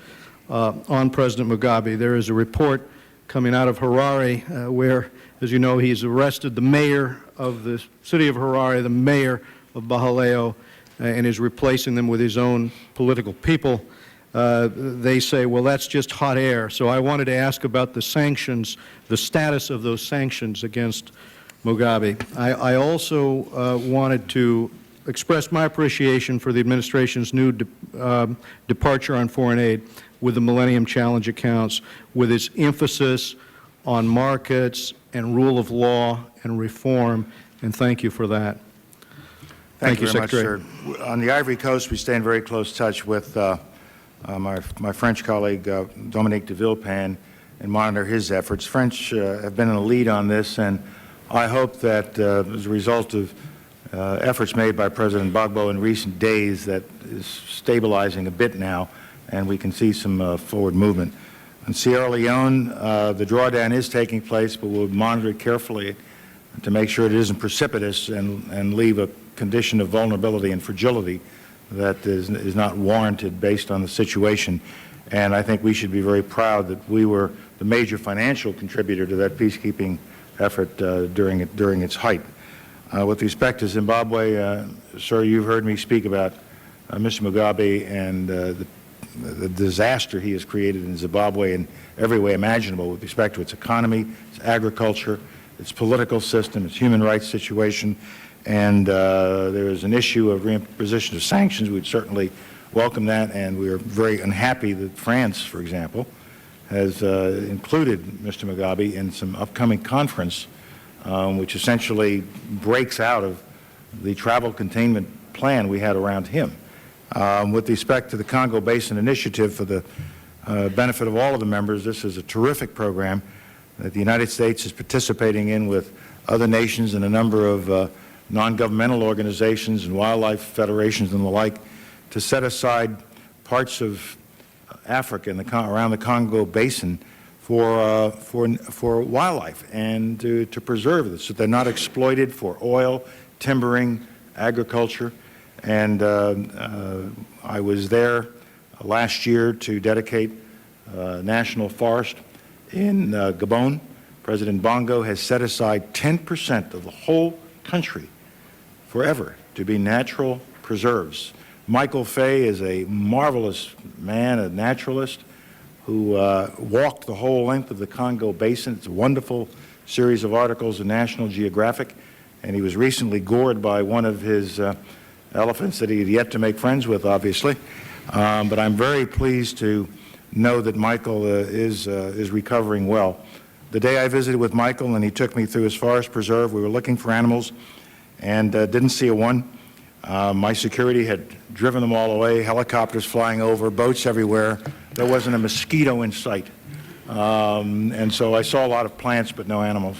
on President Mugabe. There is a report coming out of Harare where, as you know, he's arrested the mayor of the city of Harare, the mayor of Bahaleo, and is replacing them with his own political people, they say, well, that's just hot air. So I wanted to ask about the sanctions, the status of those sanctions against Mugabe. I also wanted to express my appreciation for the administration's new departure on foreign aid with the Millennium Challenge accounts, with its emphasis on markets and rule of law and reform, and thank you for that. Thank you very Secretary. much, sir. On the Ivory Coast, we stay in very close touch with my French colleague, Dominique de Villepin, and monitor his efforts. French have been in the lead on this, and I hope that as a result of efforts made by President Gbagbo in recent days, that is stabilizing a bit now, and we can see some forward movement. In Sierra Leone, the drawdown is taking place, but we'll monitor it carefully to make sure it isn't precipitous and leave a condition of vulnerability and fragility that is not warranted based on the situation. And I think we should be very proud that we were the major financial contributor to that peacekeeping effort during its height. With respect to Zimbabwe, sir, you've heard me speak about Mr. Mugabe and the disaster he has created in Zimbabwe in every way imaginable with respect to its economy, its agriculture, its political system, its human rights situation. And there is an issue of reimposition of sanctions. We'd certainly welcome that, and we are very unhappy that France, for example, has included Mr. Mugabe in some upcoming conference which essentially breaks out of the travel containment plan we had around him. With respect to the Congo Basin Initiative, for the benefit of all of the members, this is a terrific program that the United States is participating in with other nations and a number of non-governmental organizations and wildlife federations and the like, to set aside parts of Africa and around the Congo Basin for wildlife and to preserve this, so they're not exploited for oil, timbering, agriculture. And I was there last year to dedicate national forest in Gabon. President Bongo has set aside 10% of the whole country forever to be natural preserves. Michael Fay is a marvelous man, a naturalist, who walked the whole length of the Congo Basin. It's a wonderful series of articles in National Geographic, and he was recently gored by one of his elephants that he had yet to make friends with, obviously. But I'm very pleased to know that Michael is recovering well. The day I visited with Michael and he took me through his forest preserve, we were looking for animals and didn't see a one. My security had driven them all away, helicopters flying over, boats everywhere. There wasn't a mosquito in sight. And so I saw a lot of plants but no animals.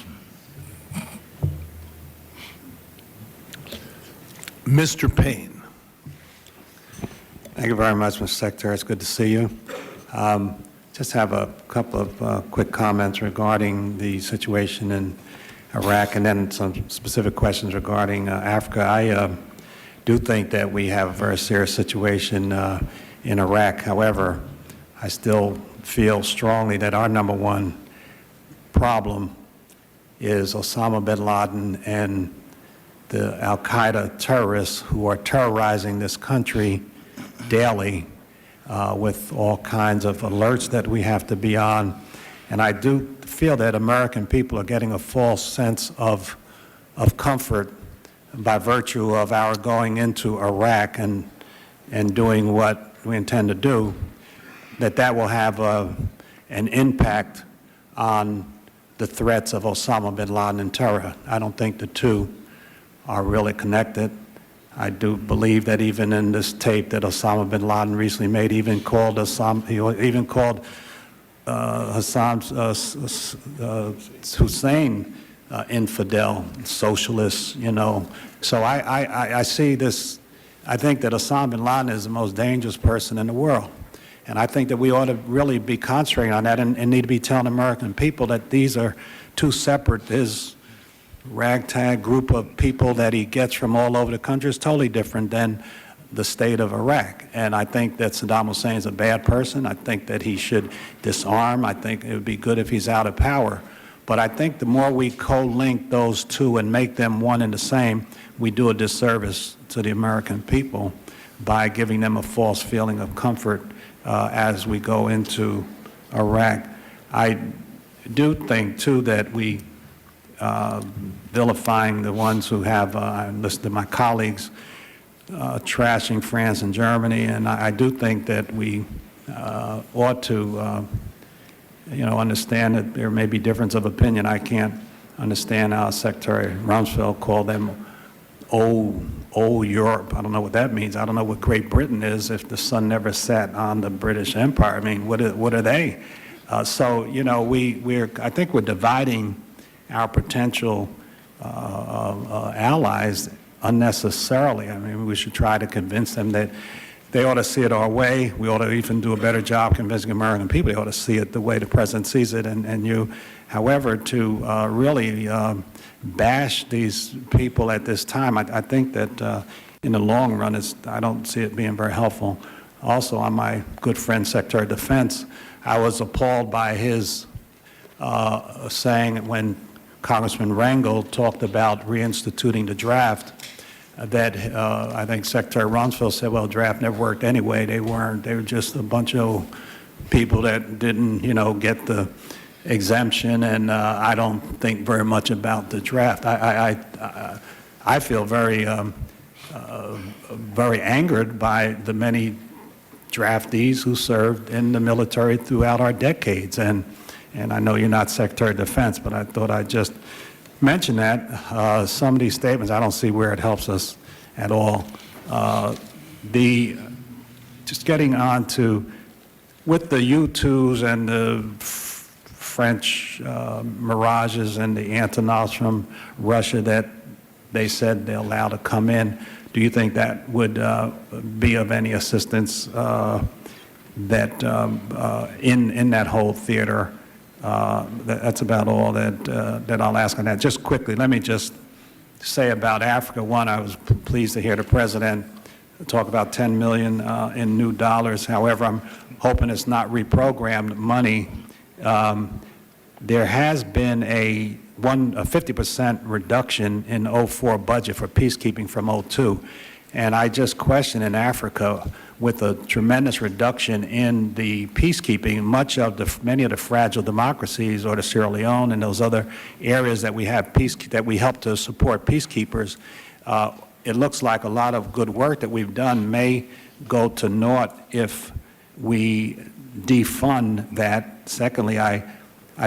Mr. Payne. Thank you very much, Mr. Secretary. It's good to see you. Just have a couple of quick comments regarding the situation in Iraq and then some specific questions regarding Africa. I do think that we have a very serious situation in Iraq. However, I still feel strongly that our number one problem is Osama bin Laden and the al-Qaeda terrorists who are terrorizing this country daily with all kinds of alerts that we have to be on. And I do feel that American people are getting a false sense of comfort by virtue of our going into Iraq and doing what we intend to do, that will have an impact on the threats of Osama bin Laden and terror. I don't think the two are really connected. I do believe that even in this tape that Osama bin Laden recently made, he even called Hussein infidel, socialist, you know. So I see this, I think that Osama bin Laden is the most dangerous person in the world. And I think that we ought to really be concentrating on that and need to be telling American people that these are two separate, his ragtag group of people that he gets from all over the country is totally different than the state of Iraq. And I think that Saddam Hussein is a bad person. I think that he should disarm. I think it would be good if he's out of power. But I think the more we co-link those two and make them one and the same, we do a disservice to the American people by giving them a false feeling of comfort as we go into Iraq. I do think, too, that we vilifying the ones who have, I listened to my colleagues trashing France and Germany, and I do think that we ought to, understand that there may be difference of opinion. I can't understand how Secretary Rumsfeld called them old Europe. I don't know what that means. I don't know what Great Britain is if the sun never set on the British Empire. I mean, what are they? So, I think we're dividing our potential allies unnecessarily. I mean, we should try to convince them that they ought to see it our way. We ought to even do a better job convincing American people. They ought to see it the way the President sees it. And you, however, to really bash these people at this time, I think that in the long run, I don't see it being very helpful. Also, on my good friend, Secretary of Defense, I was appalled by his saying when Congressman Rangel talked about reinstituting the draft, that I think Secretary Rumsfeld said, well, the draft never worked anyway. They were just a bunch of people that didn't, get the exemption, and I don't think very much about the draft. I feel very, very angered by the many draftees who served in the military throughout our decades, and I know you're not Secretary of Defense, but I thought I'd just mention that. Some of these statements, I don't see where it helps us at all. Just getting on to, with the U-2s and the French Mirages and the Antonov from Russia that they said they're allowed to come in, do you think that would be of any assistance that in that whole theater? That's about all that I'll ask on that. Just quickly, let me just say about Africa. One, I was pleased to hear the President talk about $10 million in new dollars. However, I'm hoping it's not reprogrammed money. There has been a 50% reduction in 2004 budget for peacekeeping from 2002. And I just question in Africa, with a tremendous reduction in the peacekeeping, many of the fragile democracies, or the Sierra Leone and those other areas that we have that we help to support peacekeepers, it looks like a lot of good work that we've done may go to naught if we defund that. Secondly, I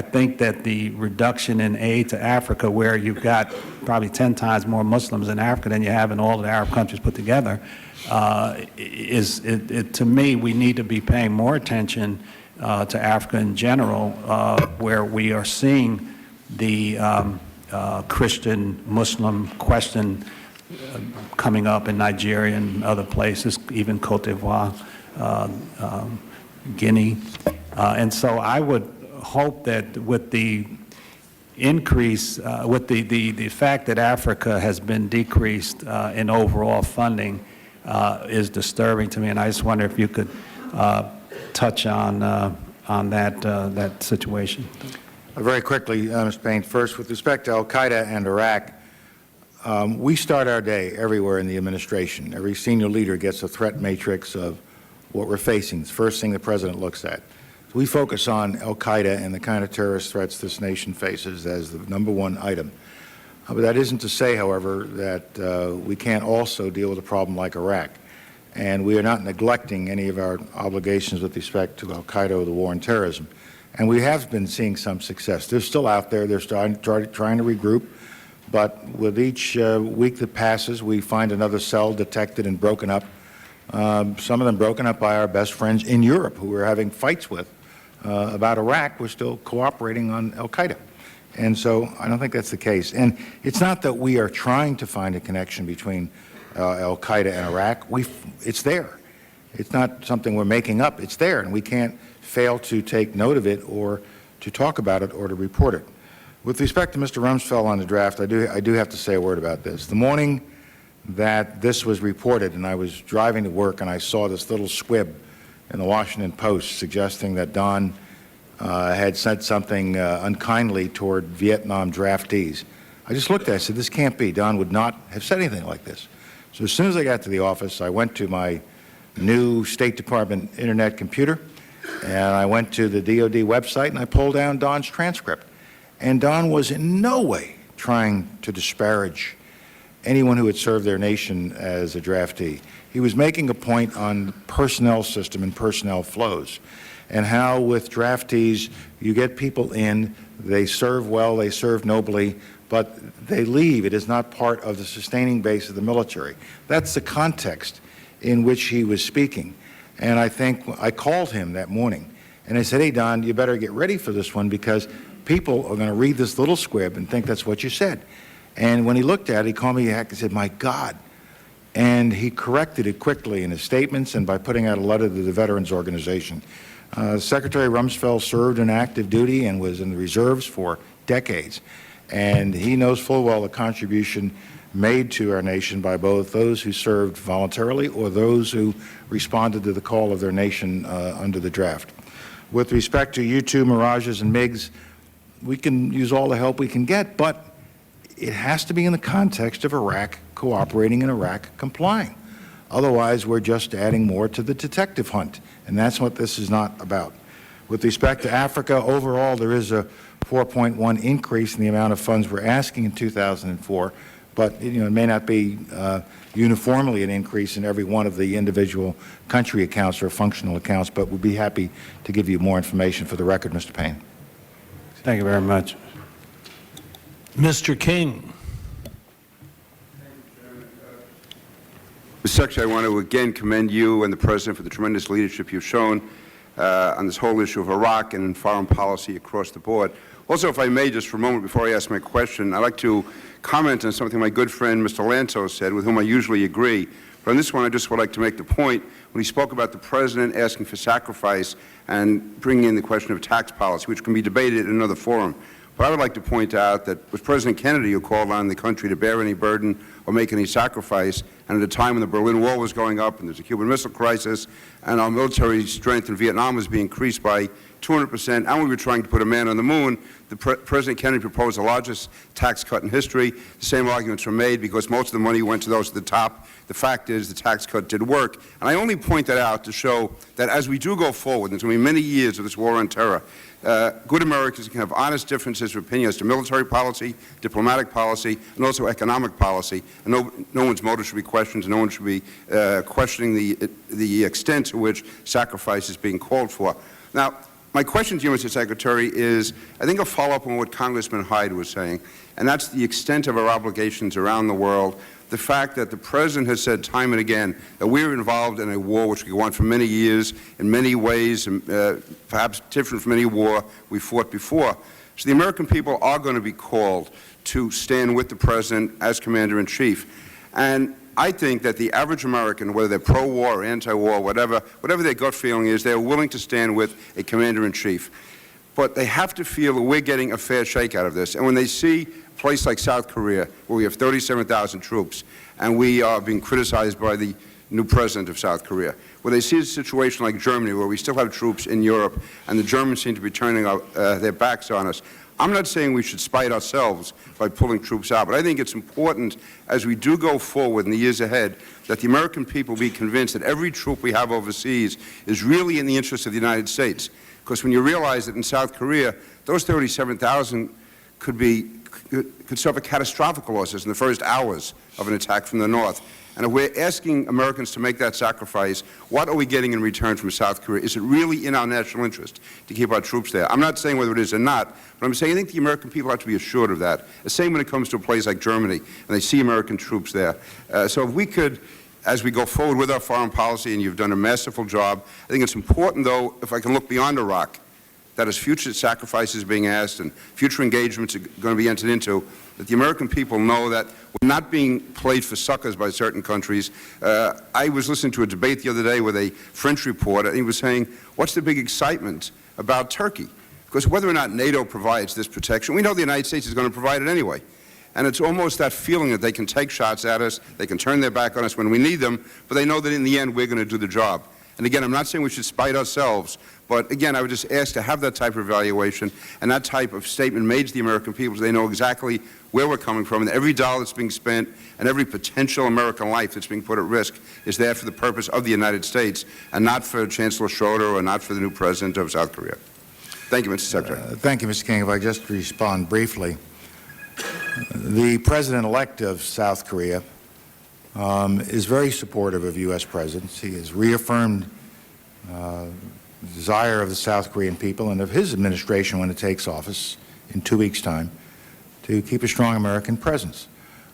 think that the reduction in aid to Africa, where you've got probably 10 times more Muslims in Africa than you have in all of the Arab countries put together, to me, we need to be paying more attention to Africa in general, where we are seeing the Christian-Muslim question coming up in Nigeria and other places, even Cote d'Ivoire, Guinea. And so I would hope that with the increase, with the fact that Africa has been decreased in overall funding is disturbing to me, and I just wonder if you could touch on that situation. Very quickly, Mr. Payne, first, with respect to al-Qaeda and Iraq, we start our day everywhere in the administration. Every senior leader gets a threat matrix of what we're facing. It's the first thing the President looks at. We focus on al-Qaeda and the kind of terrorist threats this nation faces as the #1 item. But that isn't to say, however, that we can't also deal with a problem like Iraq. And we are not neglecting any of our obligations with respect to al-Qaeda or the war on terrorism. And we have been seeing some success. They're still out there. They're trying to regroup. But with each week that passes, we find another cell detected and broken up. Some of them broken up by our best friends in Europe who we're having fights with about Iraq. We're still cooperating on al-Qaeda. And so I don't think that's the case. And it's not that we are trying to find a connection between al-Qaeda and Iraq. It's there. It's not something we're making up. It's there, and we can't fail to take note of it or to talk about it or to report it. With respect to Mr. Rumsfeld on the draft, I do have to say a word about this. The morning that this was reported, and I was driving to work, and I saw this little squib in the Washington Post suggesting that Don had said something unkindly toward Vietnam draftees. I just looked at it and said, this can't be. Don would not have said anything like this. So as soon as I got to the office, I went to my new State Department internet computer, and I went to the DOD website, and I pulled down Don's transcript. And Don was in no way trying to disparage anyone who had served their nation as a draftee. He was making a point on personnel system and personnel flows, and how with draftees you get people in, they serve well, they serve nobly, but they leave. It is not part of the sustaining base of the military. That's the context in which he was speaking. And I think I called him that morning, and I said, hey, Don, you better get ready for this one, because people are going to read this little squib and think that's what you said. And when he looked at it, he called me back and said, my God. And he corrected it quickly in his statements and by putting out a letter to the Veterans Organization. Secretary Rumsfeld served in active duty and was in the reserves for decades. And he knows full well the contribution made to our nation by both those who served voluntarily or those who responded to the call of their nation under the draft. With respect to U-2, Mirages, and MiGs, we can use all the help we can get, but it has to be in the context of Iraq cooperating and Iraq complying. Otherwise, we're just adding more to the detective hunt, and that's what this is not about. With respect to Africa, overall, there is a 4.1 increase in the amount of funds we're asking in 2004, but it may not be uniformly an increase in every one of the individual country accounts or functional accounts, but we'd be happy to give you more information for the record, Mr. Payne. Thank you very much. Mr. King. Mr. Secretary, I want to again commend you and the President for the tremendous leadership you've shown on this whole issue of Iraq and foreign policy across the board. Also, if I may, just for a moment before I ask my question, I'd like to comment on something my good friend Mr. Lantos said, with whom I usually agree. But on this one, I just would like to make the point, when he spoke about the President asking for sacrifice and bringing in the question of tax policy, which can be debated in another forum. But I would like to point out that it was President Kennedy who called on the country to bear any burden or make any sacrifice, and at a time when the Berlin Wall was going up and there's a Cuban Missile Crisis and our military strength in Vietnam was being increased by 200%, and we were trying to put a man on the moon, President Kennedy proposed the largest tax cut in history. The same arguments were made because most of the money went to those at the top. The fact is the tax cut did work. And I only point that out to show that as we do go forward, there's going to be many years of this war on terror, good Americans can have honest differences of opinion as to military policy, diplomatic policy, and also economic policy. And no one's motive should be questioned, and no one should be questioning the extent to which sacrifice is being called for. Now, my question to you, Mr. Secretary, is I think a follow-up on what Congressman Hyde was saying, and that's the extent of our obligations around the world. The fact that the President has said time and again that we're involved in a war which could go on for many years, in many ways, perhaps different from any war we fought before. So the American people are going to be called to stand with the President as Commander-in-Chief. And I think that the average American, whether they're pro-war or anti-war, whatever their gut feeling is, they're willing to stand with a Commander-in-Chief. But they have to feel that we're getting a fair shake out of this. And when they see a place like South Korea, where we have 37,000 troops, and we are being criticized by the new president of South Korea, where they see a situation like Germany, where we still have troops in Europe, and the Germans seem to be turning their backs on us, I'm not saying we should spite ourselves by pulling troops out, but I think it's important as we do go forward in the years ahead that the American people be convinced that every troop we have overseas is really in the interest of the United States. Because when you realize that in South Korea, those 37,000 could suffer catastrophic losses in the first hours of an attack from the north. And if we're asking Americans to make that sacrifice, what are we getting in return from South Korea? Is it really in our national interest to keep our troops there? I'm not saying whether it is or not, but I'm saying I think the American people have to be assured of that. The same when it comes to a place like Germany, and they see American troops there. So if we could, as we go forward with our foreign policy, and you've done a masterful job, I think it's important, though, if I can look beyond Iraq, that as future sacrifices are being asked and future engagements are going to be entered into, that the American people know that we're not being played for suckers by certain countries. I was listening to a debate the other day with a French reporter, and he was saying, what's the big excitement about Turkey? Because whether or not NATO provides this protection, we know the United States is going to provide it anyway. And it's almost that feeling that they can take shots at us, they can turn their back on us when we need them, but they know that in the end we're going to do the job. And again, I'm not saying we should spite ourselves, but again, I would just ask to have that type of evaluation and that type of statement made to the American people so they know exactly where we're coming from, and every dollar that's being spent and every potential American life that's being put at risk is there for the purpose of the United States and not for Chancellor Schroeder or not for the new president of South Korea. Thank you, Mr. Secretary. Thank you, Mr. King. If I just respond briefly, the president-elect of South Korea is very supportive of U.S. presence. He has reaffirmed the desire of the South Korean people and of his administration when it takes office in 2 weeks' time to keep a strong American presence.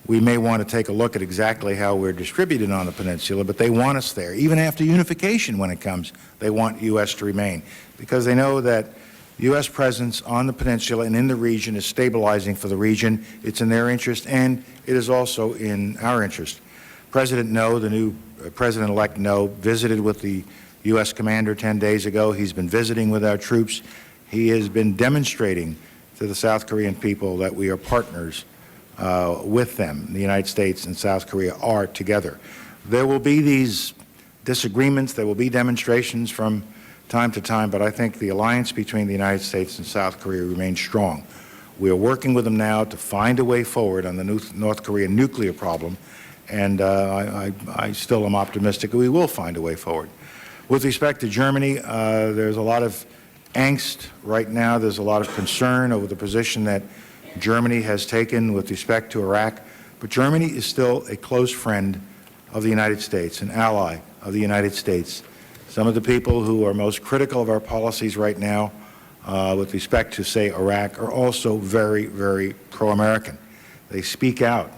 We may want to take a look at exactly how we're distributed on the peninsula, but they want us there. Even after unification, when it comes, they want U.S. to remain because they know that U.S. presence on the peninsula and in the region is stabilizing for the region. It's in their interest, and it is also in our interest. President No, the new President-elect No, visited with the U.S. commander 10 days ago. He's been visiting with our troops. He has been demonstrating to the South Korean people that we are partners with them. The United States and South Korea are together. There will be these disagreements. There will be demonstrations from time to time, but I think the alliance between the United States and South Korea remains strong. We are working with them now to find a way forward on the North Korean nuclear problem, and I still am optimistic that we will find a way forward. With respect to Germany, there's a lot of angst right now. There's a lot of concern over the position that Germany has taken with respect to Iraq, but Germany is still a close friend of the United States, an ally of the United States. Some of the people who are most critical of our policies right now with respect to, say, Iraq are also very, very pro-American. They speak out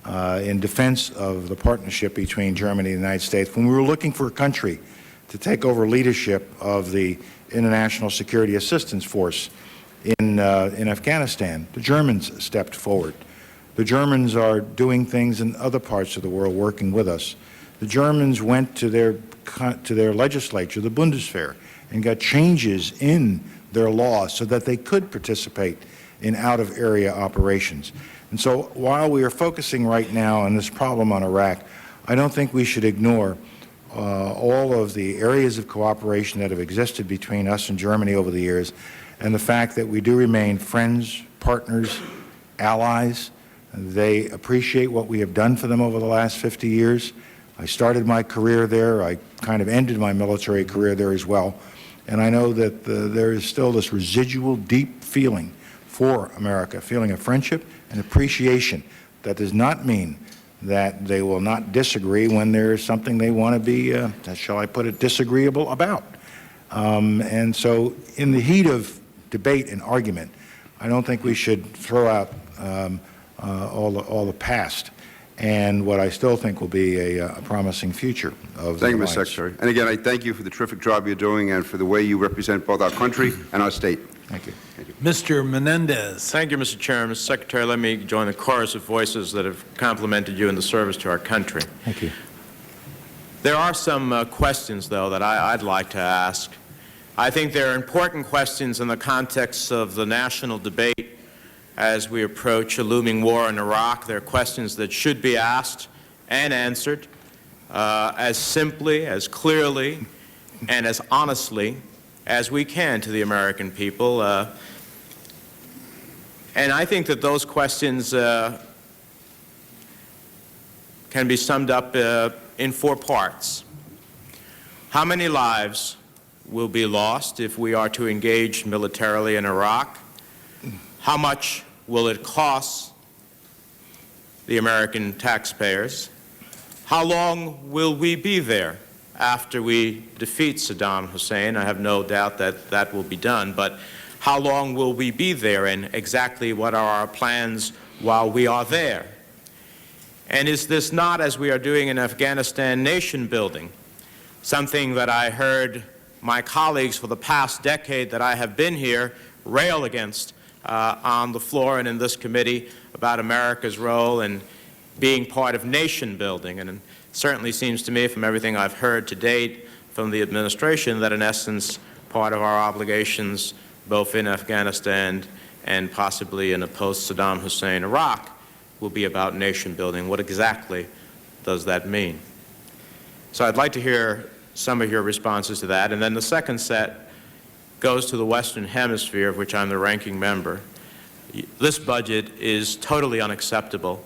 in defense of the partnership between Germany and the United States. When we were looking for a country to take over leadership of the International Security Assistance Force in Afghanistan, the Germans stepped forward. The Germans are doing things in other parts of the world working with us. The Germans went to their legislature, the Bundeswehr, and got changes in their law so that they could participate in out-of-area operations. And so while we are focusing right now on this problem on Iraq, I don't think we should ignore all of the areas of cooperation that have existed between us and Germany over the years, and the fact that we do remain friends, partners, allies. They appreciate what we have done for them over the last 50 years. I started my career there. I kind of ended my military career there as well. And I know that there is still this residual deep feeling for America, feeling of friendship and appreciation. That does not mean that they will not disagree when there is something they want to be, shall I put it, disagreeable about. And so in the heat of debate and argument, I don't think we should throw out all the past and what I still think will be a promising future of the Thank you, Mr. alliance. Secretary. And again, I thank you for the terrific job you're doing and for the way you represent both our country and our state. Thank you. Thank you. Mr. Menendez. Thank you, Mr. Chairman. Mr. Secretary, let me join the chorus of voices that have complimented you in the service to our country. Thank you. There are some questions, though, that I'd like to ask. I think there are important questions in the context of the national debate as we approach a looming war in Iraq. There are questions that should be asked and answered as simply, as clearly, and as honestly as we can to the American people. And I think that those questions can be summed up in 4 parts. How many lives will be lost if we are to engage militarily in Iraq? How much will it cost the American taxpayers? How long will we be there after we defeat Saddam Hussein? I have no doubt that that will be done, but how long will we be there, and exactly what are our plans while we are there? And is this not, as we are doing in Afghanistan, nation building, something that I heard my colleagues for the past decade that I have been here rail against on the floor and in this committee about America's role in being part of nation building? And it certainly seems to me, from everything I've heard to date from the administration, that in essence part of our obligations both in Afghanistan and possibly in a post-Saddam Hussein Iraq will be about nation building. What exactly does that mean? So I'd like to hear some of your responses to that. And then the second set goes to the Western Hemisphere, of which I'm the ranking member. This budget is totally unacceptable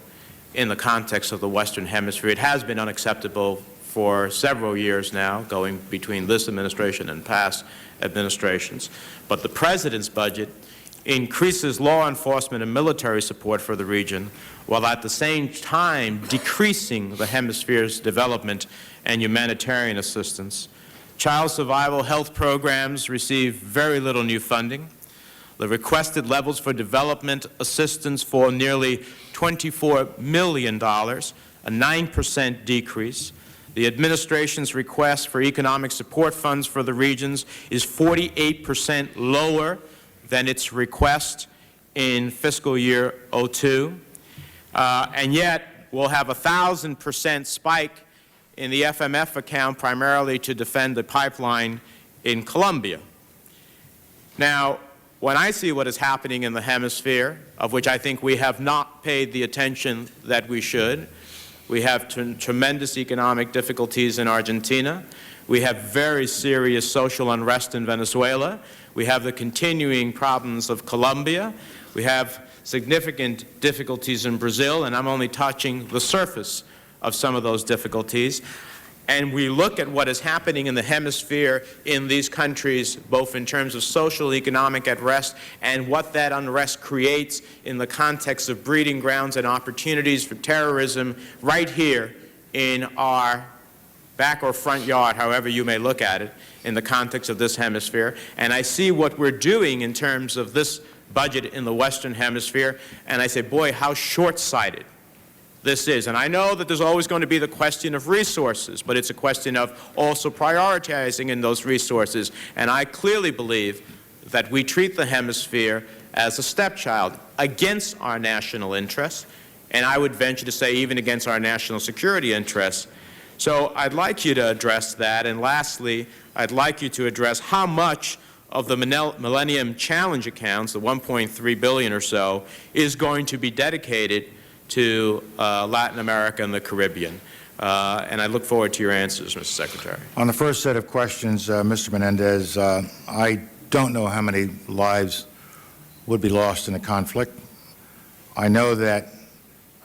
in the context of the Western Hemisphere. It has been unacceptable for several years now, going between this administration and past administrations. But the President's budget increases law enforcement and military support for the region, while at the same time decreasing the hemisphere's development and humanitarian assistance. Child survival health programs receive very little new funding. The requested levels for development assistance for nearly $24 million, a 9% decrease. The administration's request for economic support funds for the regions is 48% lower than its request in fiscal year 02. And yet, we'll have a 1,000% spike in the FMF account, primarily to defend the pipeline in Colombia. Now, when I see what is happening in the hemisphere, of which I think we have not paid the attention that we should, we have tremendous economic difficulties in Argentina. We have very serious social unrest in Venezuela. We have the continuing problems of Colombia. We have significant difficulties in Brazil, and I'm only touching the surface of some of those difficulties. And we look at what is happening in the hemisphere in these countries, both in terms of social, economic unrest, and what that unrest creates in the context of breeding grounds and opportunities for terrorism right here in our back or front yard, however you may look at it, in the context of this hemisphere. And I see what we're doing in terms of this budget in the Western Hemisphere, and I say, boy, how short-sighted this is. And I know that there's always going to be the question of resources, but it's a question of also prioritizing in those resources. And I clearly believe that we treat the hemisphere as a stepchild against our national interests, and I would venture to say even against our national security interests. So I'd like you to address that. And lastly, I'd like you to address how much of the Millennium Challenge accounts, the $1.3 billion or so, is going to be dedicated to Latin America and the Caribbean. And I look forward to your answers, Mr. Secretary. On the first set of questions, Mr. Menendez, I don't know how many lives would be lost in a conflict. I know that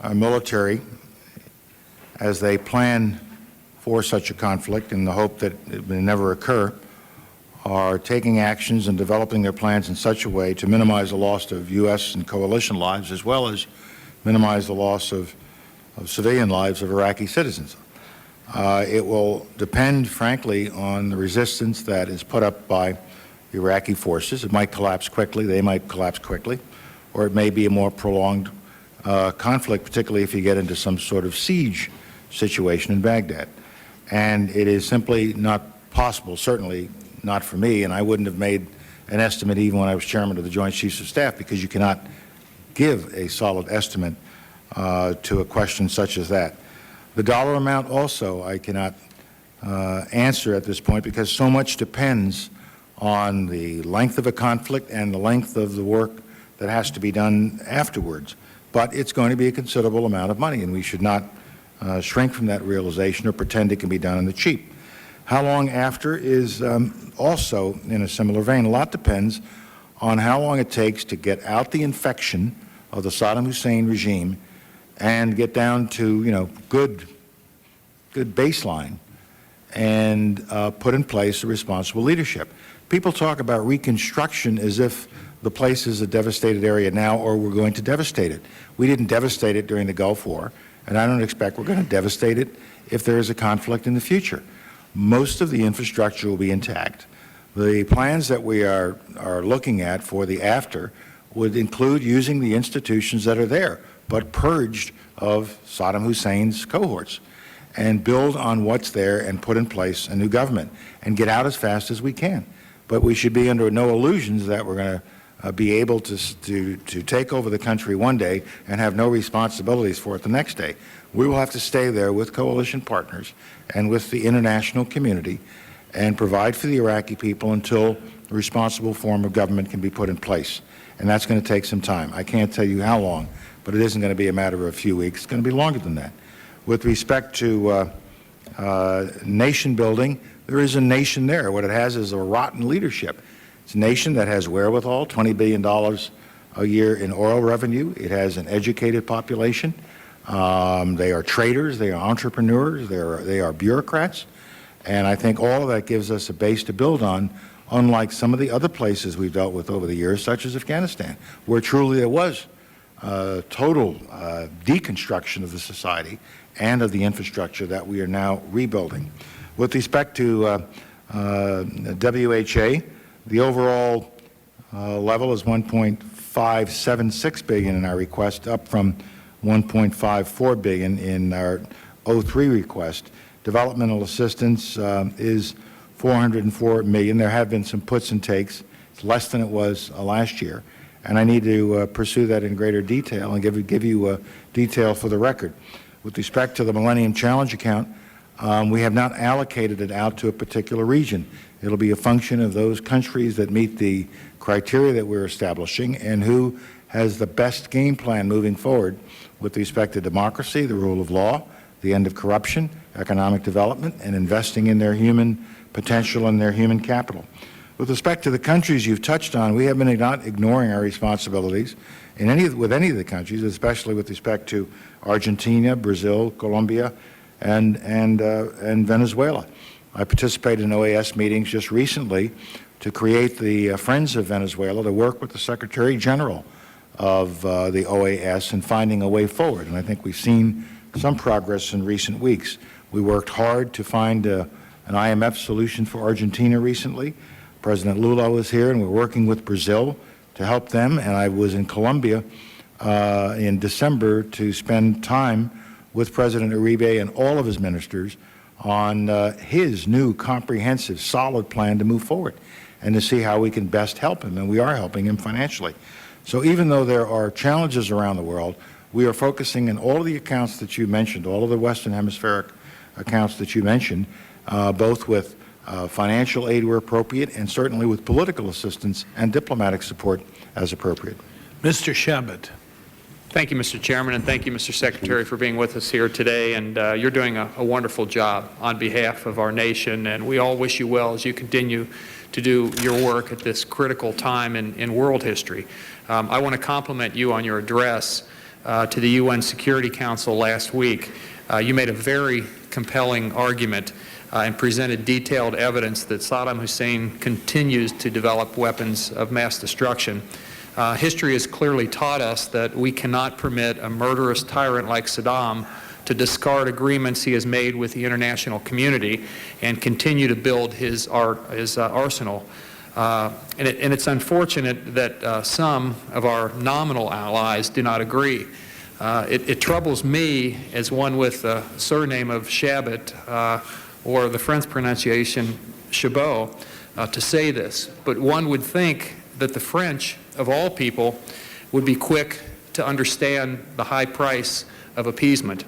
our military, as they plan for such a conflict in the hope that it may never occur, are taking actions and developing their plans in such a way to minimize the loss of U.S. and coalition lives, as well as minimize the loss of civilian lives of Iraqi citizens. It will depend, frankly, on the resistance that is put up by the Iraqi forces. It might collapse quickly, they might collapse quickly, or it may be a more prolonged conflict, particularly if you get into some sort of siege situation in Baghdad. And it is simply not possible, certainly not for me, and I wouldn't have made an estimate even when I was chairman of the Joint Chiefs of Staff, because you cannot give a solid estimate to a question such as that. The dollar amount also I cannot answer at this point, because so much depends on the length of a conflict and the length of the work that has to be done afterwards. But it's going to be a considerable amount of money, and we should not shrink from that realization or pretend it can be done in the cheap. How long after is also in a similar vein. A lot depends on how long it takes to get out the infection of the Saddam Hussein regime and get down to, good baseline and put in place a responsible leadership. People talk about reconstruction as if the place is a devastated area now or we're going to devastate it. We didn't devastate it during the Gulf War, and I don't expect we're going to devastate it if there is a conflict in the future. Most of the infrastructure will be intact. The plans that we are looking at for the after would include using the institutions that are there, but purged of Saddam Hussein's cohorts, and build on what's there and put in place a new government and get out as fast as we can. But we should be under no illusions that we're going to be able to take over the country one day and have no responsibilities for it the next day. We will have to stay there with coalition partners and with the international community and provide for the Iraqi people until a responsible form of government can be put in place. And that's going to take some time. I can't tell you how long, but it isn't going to be a matter of a few weeks. It's going to be longer than that. With respect to nation building, there is a nation there. What it has is a rotten leadership. It's a nation that has wherewithal, $20 billion a year in oil revenue. It has an educated population. They are traders, they are entrepreneurs, they are bureaucrats. And I think all of that gives us a base to build on, unlike some of the other places we've dealt with over the years, such as Afghanistan, where truly there was total deconstruction of the society and of the infrastructure that we are now rebuilding. With respect to WHA, the overall level is $1.576 billion in our request, up from $1.54 billion in our 03 request. Developmental assistance is $404 million. There have been some puts and takes. It's less than it was last year, and I need to pursue that in greater detail and give you detail for the record. With respect to the Millennium Challenge account, we have not allocated it out to a particular region. It'll be a function of those countries that meet the criteria that we're establishing and who has the best game plan moving forward with respect to democracy, the rule of law, the end of corruption, economic development, and investing in their human potential and their human capital. With respect to the countries you've touched on, we have been not ignoring our responsibilities with any of the countries, especially with respect to Argentina, Brazil, Colombia, and Venezuela. I participated in OAS meetings just recently to create the Friends of Venezuela to work with the Secretary General of the OAS in finding a way forward. And I think we've seen some progress in recent weeks. We worked hard to find an IMF solution for Argentina recently. President Lula was here, and we're working with Brazil to help them. And I was in Colombia in December to spend time with President Uribe and all of his ministers on his new comprehensive, solid plan to move forward and to see how we can best help him, and we are helping him financially. So even though there are challenges around the world, we are focusing in all of the accounts that you mentioned, all of the Western Hemispheric accounts that you mentioned, both with financial aid where appropriate and certainly with political assistance and diplomatic support as appropriate. Mr. Shabbat. Thank you, Mr. Chairman, and thank you, Mr. Secretary, for being with us here today. And you're doing a wonderful job on behalf of our nation, and we all wish you well as you continue to do your work at this critical time in world history. I want to compliment you on your address to the UN Security Council last week. You made a very compelling argument and presented detailed evidence that Saddam Hussein continues to develop weapons of mass destruction. History has clearly taught us that we cannot permit a murderous tyrant like Saddam to discard agreements he has made with the international community and continue to build his arsenal. And it's unfortunate that some of our nominal allies do not agree. It troubles me, as one with the surname of Shabbat, or the French pronunciation Chabot, to say this, but one would think that the French, of all people, would be quick to understand the high price of appeasement.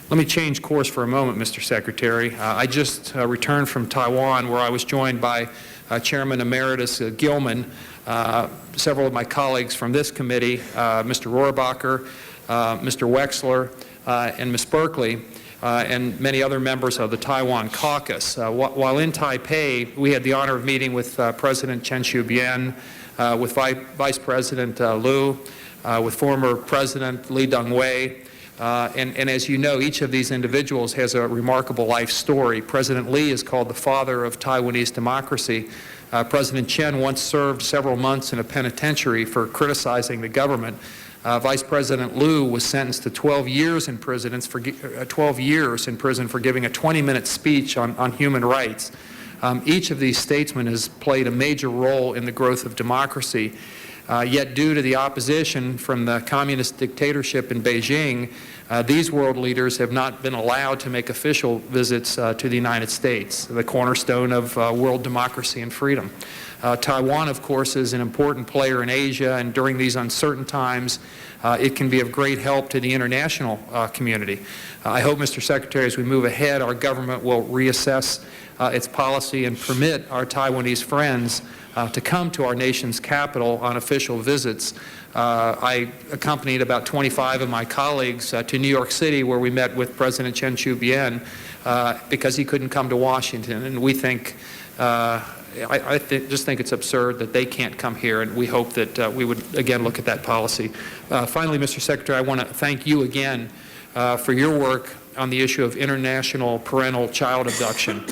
Let me change course for a moment, Mr. Secretary. I just returned from Taiwan, where I was joined by Chairman Emeritus Gilman, several of my colleagues from this committee, Mr. Rohrabacher, Mr. Wexler, and Ms. Berkeley, and many other members of the Taiwan caucus. While in Taipei, we had the honor of meeting with President Chen Shui-bian, with Vice President Liu, with former President Lee Teng-hui, and as you know, each of these individuals has a remarkable life story. President Lee is called the father of Taiwanese democracy. President Chen once served several months in a penitentiary for criticizing the government. Vice President Liu was sentenced to 12 years in prison for giving a 20-minute speech on human rights. Each of these statesmen has played a major role in the growth of democracy. Yet due to the opposition from the communist dictatorship in Beijing, these world leaders have not been allowed to make official visits to the United States, the cornerstone of world democracy and freedom. Taiwan, of course, is an important player in Asia, and during these uncertain times, it can be of great help to the international community. I hope, Mr. Secretary, as we move ahead, our government will reassess its policy and permit our Taiwanese friends to come to our nation's capital on official visits. I accompanied about 25 of my colleagues to New York City, where we met with President Chen Shui-bian because he couldn't come to Washington. And we think, just think it's absurd that they can't come here, and we hope that we would again look at that policy. Finally, Mr. Secretary, I want to thank you again for your work on the issue of international parental child abduction.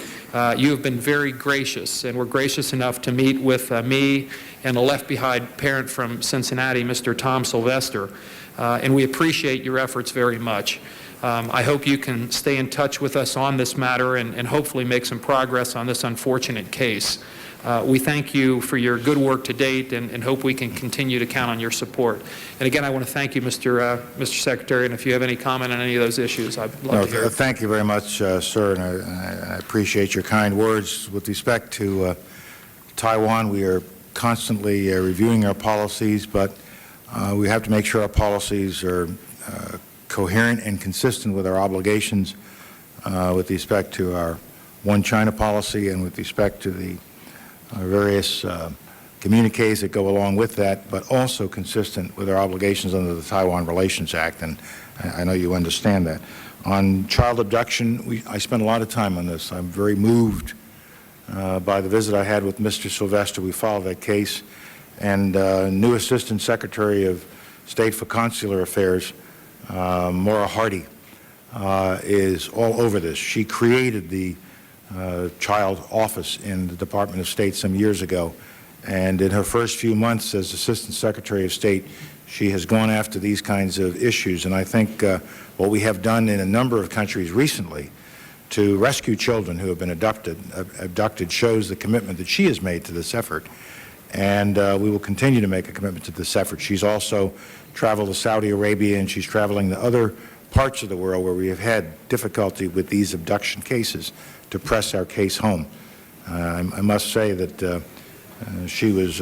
You have been very gracious, and were gracious enough to meet with me and a left-behind parent from Cincinnati, Mr. Tom Sylvester, and we appreciate your efforts very much. I hope you can stay in touch with us on this matter and hopefully make some progress on this unfortunate case. We thank you for your good work to date and hope we can continue to count on your support. And again, I want to thank you, Mr. Secretary, and if you have any comment on any of those issues, I'd love to hear it. Thank you very much, sir, and I appreciate your kind words. With respect to Taiwan, we are constantly reviewing our policies, but we have to make sure our policies are coherent and consistent with our obligations with respect to our One China policy and with respect to the various communiques that go along with that, but also consistent with our obligations under the Taiwan Relations Act, and I know you understand that. On child abduction, I spent a lot of time on this. I'm very moved by the visit I had with Mr. Sylvester. We followed that case, and new Assistant Secretary of State for Consular Affairs, Maura Hardy, is all over this. She created the child office in the Department of State some years ago, and in her first few months as Assistant Secretary of State, she has gone after these kinds of issues. And I think what we have done in a number of countries recently to rescue children who have been abducted shows the commitment that she has made to this effort, and we will continue to make a commitment to this effort. She's also traveled to Saudi Arabia, and she's traveling to other parts of the world where we have had difficulty with these abduction cases to press our case home. I must say that she was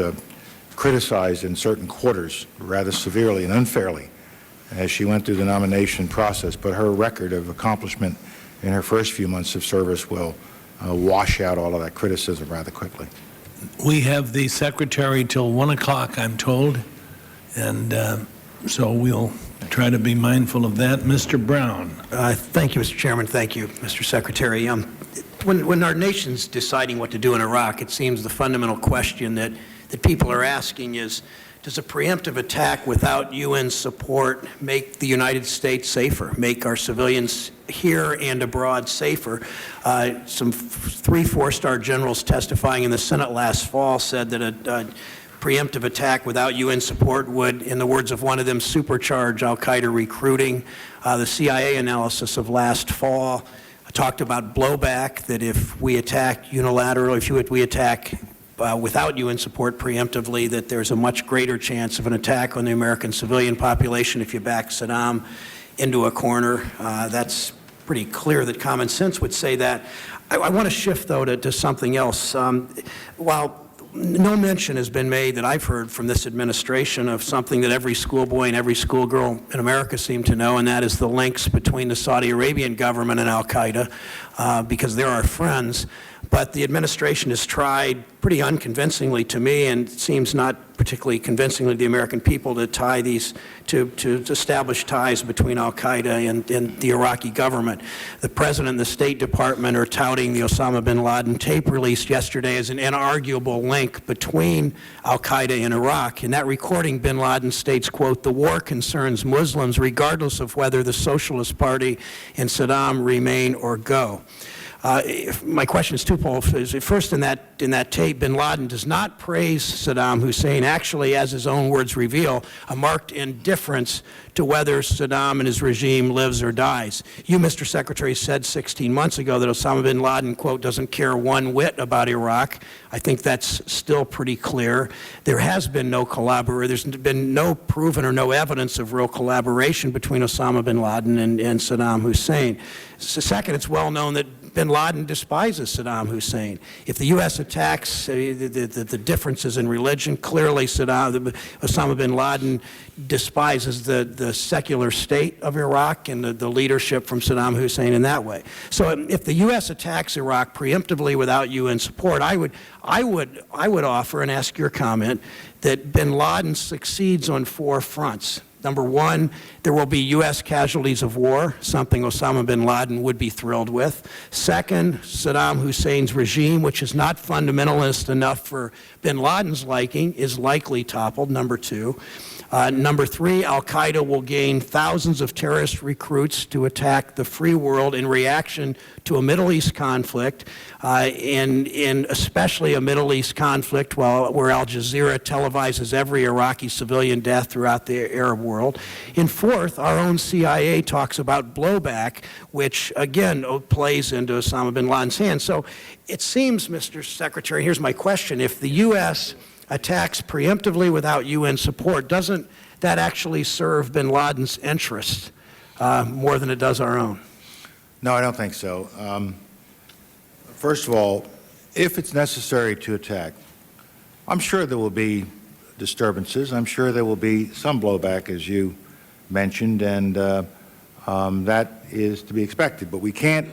criticized in certain quarters rather severely and unfairly as she went through the nomination process, but her record of accomplishment in her first few months of service will wash out all of that criticism rather quickly. We have the Secretary till 1 o'clock, I'm told, and so we'll try to be mindful of that. Mr. Brown. Thank you, Mr. Chairman. Thank you, Mr. Secretary. When our nation's deciding what to do in Iraq, it seems the fundamental question that people are asking is, does a preemptive attack without UN support make the United States safer, make our civilians here and abroad safer? Some 3 4-star generals testifying in the Senate last fall said that a preemptive attack without UN support would, in the words of one of them, supercharge al-Qaeda recruiting. The CIA analysis of last fall talked about blowback, that if we attack unilaterally, if we attack without UN support preemptively, that there's a much greater chance of an attack on the American civilian population if you back Saddam into a corner. That's pretty clear that common sense would say that. I want to shift, though, to something else. While no mention has been made that I've heard from this administration of something that every schoolboy and every schoolgirl in America seem to know, and that is the links between the Saudi Arabian government and al-Qaeda, because they're our friends. But the administration has tried pretty unconvincingly to me, and it seems not particularly convincingly to the American people, to tie these, to establish ties between al-Qaeda and the Iraqi government. The President and the State Department are touting the Osama bin Laden tape released yesterday as an inarguable link between al-Qaeda and Iraq. In that recording, bin Laden states, quote, "The war concerns Muslims regardless of whether the Socialist Party and Saddam remain or go." My question is twofold. First, in that tape, bin Laden does not praise Saddam Hussein, actually, as his own words reveal, a marked indifference to whether Saddam and his regime lives or dies. You, Mr. Secretary, said 16 months ago that Osama bin Laden, quote, "doesn't care one whit about Iraq." I think that's still pretty clear. There has been no collaboration. There's been no proven or no evidence of real collaboration between Osama bin Laden and Saddam Hussein. So second, it's well known that bin Laden despises Saddam Hussein. If the U.S. attacks the differences in religion, clearly Osama bin Laden despises the secular state of Iraq and the leadership from Saddam Hussein in that way. So if the U.S. attacks Iraq preemptively without UN support, I would offer and ask your comment that bin Laden succeeds on 4 fronts. Number one, there will be U.S. casualties of war, something Osama bin Laden would be thrilled with. Second, Saddam Hussein's regime, which is not fundamentalist enough for bin Laden's liking, is likely toppled, number two. Number three, al-Qaeda will gain thousands of terrorist recruits to attack the free world in reaction to a Middle East conflict, and especially a Middle East conflict where Al Jazeera televises every Iraqi civilian death throughout the Arab world. And fourth, our own CIA talks about blowback, which again plays into Osama bin Laden's hands. So it seems, Mr. Secretary, here's my question, if the U.S. attacks preemptively without UN support, doesn't that actually serve bin Laden's interests more than it does our own? No, I don't think so. First of all, if it's necessary to attack, I'm sure there will be disturbances. I'm sure there will be some blowback, as you mentioned, and that is to be expected. But we can't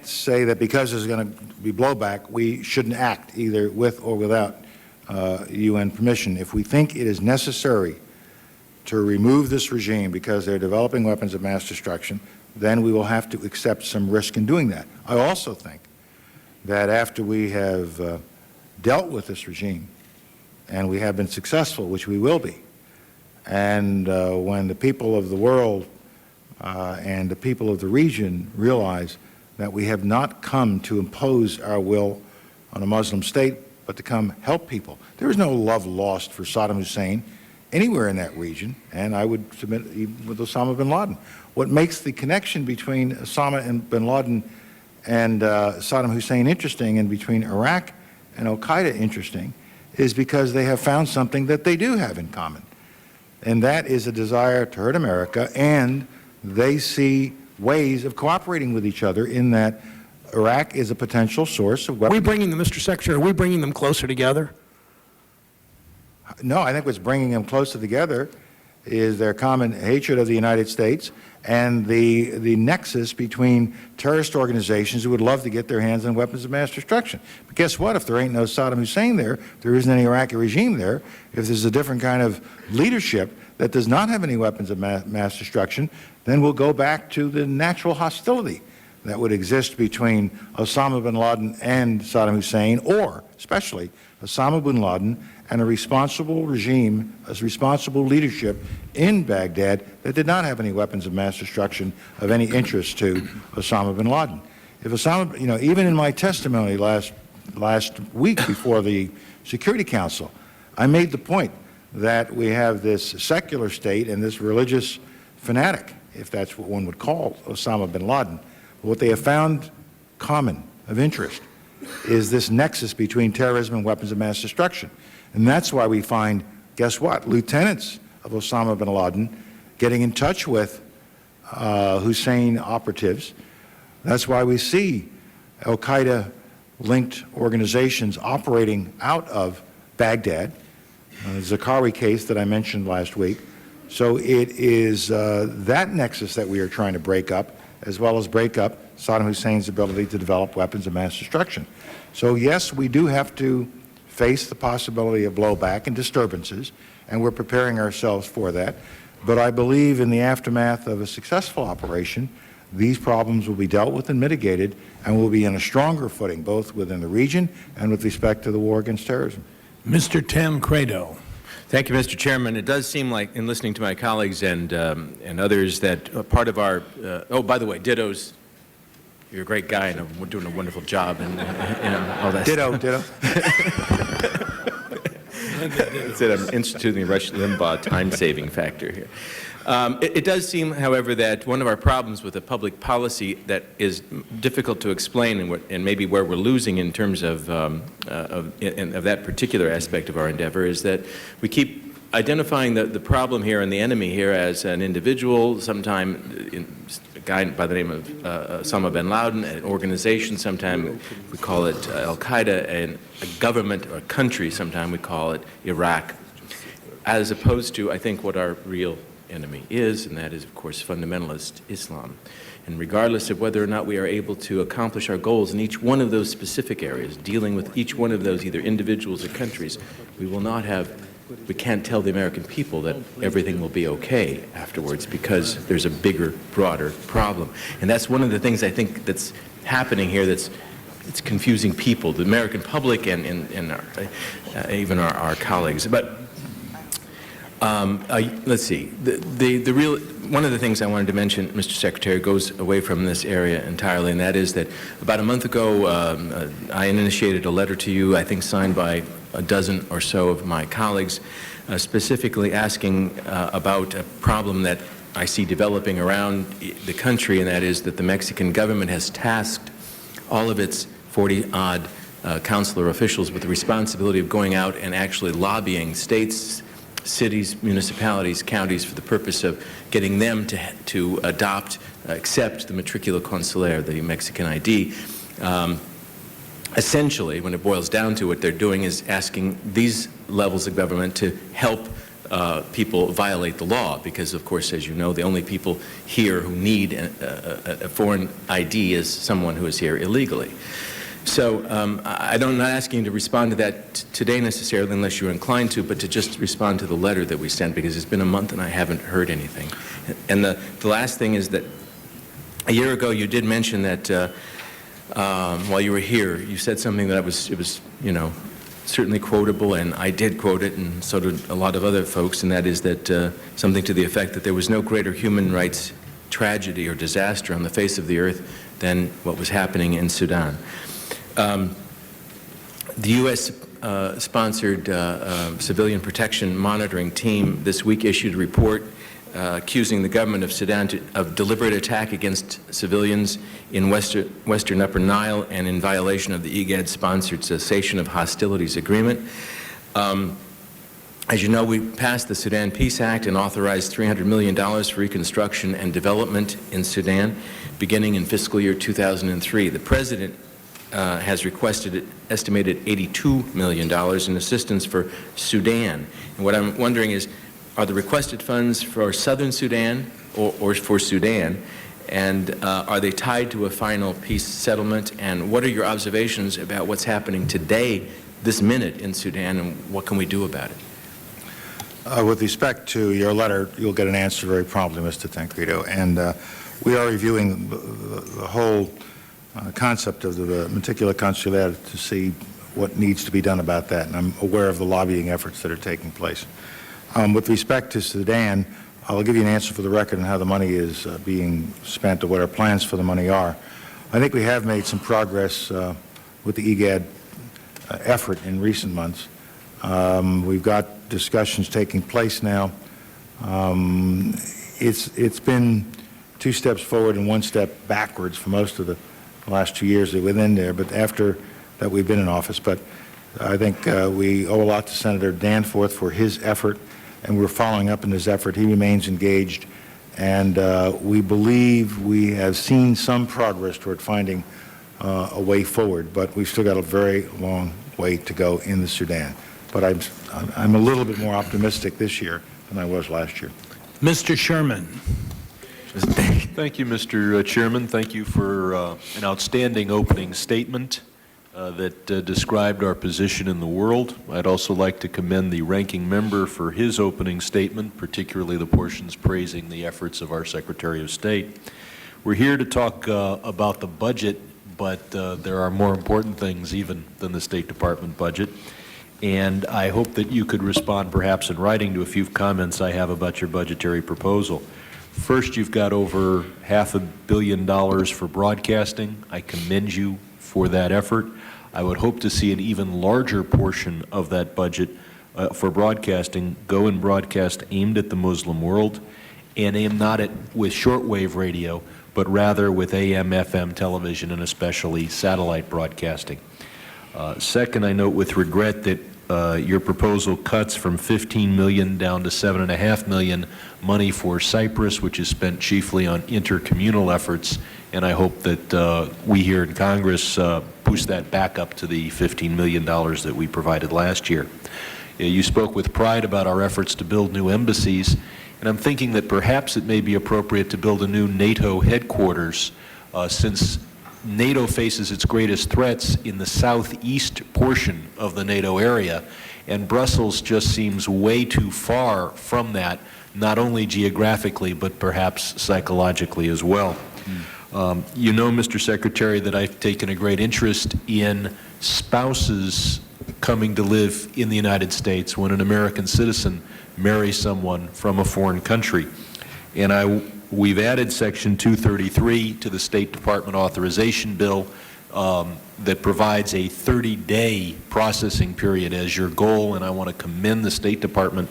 say that because there's going to be blowback, we shouldn't act either with or without UN permission. If we think it is necessary to remove this regime because they're developing weapons of mass destruction, then we will have to accept some risk in doing that. I also think that after we have dealt with this regime, and we have been successful, which we will be, and when the people of the world and the people of the region realize that we have not come to impose our will on a Muslim state, but to come help people. There is no love lost for Saddam Hussein anywhere in that region, and I would submit even with Osama bin Laden. What makes the connection between Osama and bin Laden and Saddam Hussein interesting, and between Iraq and al-Qaeda interesting, is because they have found something that they do have in common, and that is a desire to hurt America, and they see ways of cooperating with each other in that Iraq is a potential source of weapons. Are we bringing them, Mr. Secretary, are we bringing them closer together? No, I think what's bringing them closer together is their common hatred of the United States and the nexus between terrorist organizations who would love to get their hands on weapons of mass destruction. But guess what? If there ain't no Saddam Hussein there, if there isn't any Iraqi regime there, if there's a different kind of leadership that does not have any weapons of mass destruction, then we'll go back to the natural hostility that would exist between Osama bin Laden and Saddam Hussein, or especially Osama bin Laden and a responsible regime, a responsible leadership in Baghdad that did not have any weapons of mass destruction of any interest to Osama bin Laden. If Osama, even in my testimony last week before the Security Council, I made the point that we have this secular state and this religious fanatic, if that's what one would call Osama bin Laden. What they have found common of interest is this nexus between terrorism and weapons of mass destruction. And that's why we find, guess what, lieutenants of Osama bin Laden getting in touch with Hussein operatives. That's why we see al-Qaeda-linked organizations operating out of Baghdad, the Zakawi case that I mentioned last week. So it is that nexus that we are trying to break up, as well as break up Saddam Hussein's ability to develop weapons of mass destruction. So yes, we do have to face the possibility of blowback and disturbances, and we're preparing ourselves for that. But I believe in the aftermath of a successful operation, these problems will be dealt with and mitigated, and we'll be in a stronger footing, both within the region and with respect to the war against terrorism. Mr. Tancredo. Thank you, Mr. Chairman. It does seem like, in listening to my colleagues and others, that part of our oh, by the way, dittos. You're a great guy, and we're doing a wonderful job, and all that. Ditto, stuff. That's it. I'm instituting the Rush Limbaugh time-saving factor here. It does seem, however, that one of our problems with a public policy that is difficult to explain, and maybe where we're losing in terms of that particular aspect of our endeavor, is that we keep identifying the problem here and the enemy here as an individual, sometimes guy by the name of Osama bin Laden, an organization, sometimes we call it Al-Qaeda, and a government or a country, sometimes we call it Iraq, as opposed to, I think, what our real enemy is, and that is, of course, fundamentalist Islam. And regardless of whether or not we are able to accomplish our goals in each one of those specific areas, dealing with each one of those, either individuals or countries, we can't tell the American people that everything will be okay afterwards, because there's a bigger, broader problem. And that's one of the things I think that's happening here it's confusing people, the American public and even our colleagues. But let's see. One of the things I wanted to mention, Mr. Secretary, goes away from this area entirely, and that is that about a month ago, I initiated a letter to you, I think signed by a dozen or so of my colleagues, specifically asking about a problem that I see developing around the country, and that is that the Mexican government has tasked all of its 40-odd consular officials with the responsibility of going out and actually lobbying states, cities, municipalities, counties for the purpose of getting them to accept the matricula consular, the Mexican ID. Essentially, when it boils down to it, they're doing is asking these levels of government to help people violate the law, because, of course, as you know, the only people here who need a foreign ID is someone who is here illegally. So I'm not asking you to respond to that today necessarily, unless you're inclined to, but to just respond to the letter that we sent, because it's been a month and I haven't heard anything. And the last thing is that a year ago you did mention that while you were here, you said something that it was certainly quotable, and I did quote it, and so did a lot of other folks, and that is that something to the effect that there was no greater human rights tragedy or disaster on the face of the earth than what was happening in Sudan. The U.S.-sponsored Civilian Protection Monitoring Team this week issued a report accusing the government of Sudan of deliberate attack against civilians in western Upper Nile and in violation of the IGAD-sponsored Cessation of Hostilities Agreement. As you know, we passed the Sudan Peace Act and authorized $300 million for reconstruction and development in Sudan beginning in fiscal year 2003. The President has requested an estimated $82 million in assistance for Sudan. And what I'm wondering is, are the requested funds for southern Sudan or for Sudan, and are they tied to a final peace settlement? And what are your observations about what's happening today, this minute in Sudan, and what can we do about it? With respect to your letter, you'll get an answer very promptly, Mr. Tancredo. And we are reviewing the whole concept of the matricula consular to see what needs to be done about that. And I'm aware of the lobbying efforts that are taking place. With respect to Sudan, I'll give you an answer for the record on how the money is being spent or what our plans for the money are. I think we have made some progress with the IGAD effort in recent months. We've got discussions taking place now. It's been 2 steps forward and 1 step backwards for most of the last 2 years that we've been in there, but after that we've been in office. But I think we owe a lot to Senator Danforth for his effort, and we're following up in his effort. He remains engaged, and we believe we have seen some progress toward finding a way forward, but we've still got a very long way to go in the Sudan. But I'm a little bit more optimistic this year than I was last year. Mr. Sherman. Thank you, Mr. Chairman. Thank you for an outstanding opening statement that described our position in the world. I'd also like to commend the ranking member for his opening statement, particularly the portions praising the efforts of our Secretary of State. We're here to talk about the budget, but there are more important things even than the State Department budget. And I hope that you could respond perhaps in writing to a few comments I have about your budgetary proposal. First, you've got over $500 million for broadcasting. I commend you for that effort. I would hope to see an even larger portion of that budget for broadcasting go in broadcast aimed at the Muslim world, and aimed not with shortwave radio, but rather with AM, FM television, and especially satellite broadcasting. Second, I note with regret that Your proposal cuts from $15 million down to $7.5 million money for Cyprus, which is spent chiefly on intercommunal efforts, and I hope that we here in Congress push that back up to the $15 million that we provided last year. You spoke with pride about our efforts to build new embassies, and I'm thinking that perhaps it may be appropriate to build a new NATO headquarters since NATO faces its greatest threats in the southeast portion of the NATO area, and Brussels just seems way too far from that, not only geographically, but perhaps psychologically as well. You know, Mr. Secretary, that I've taken a great interest in spouses coming to live in the United States when an American citizen marries someone from a foreign country. And we've added Section 233 to the State Department authorization bill that provides a 30-day processing period as your goal, and I want to commend the State Department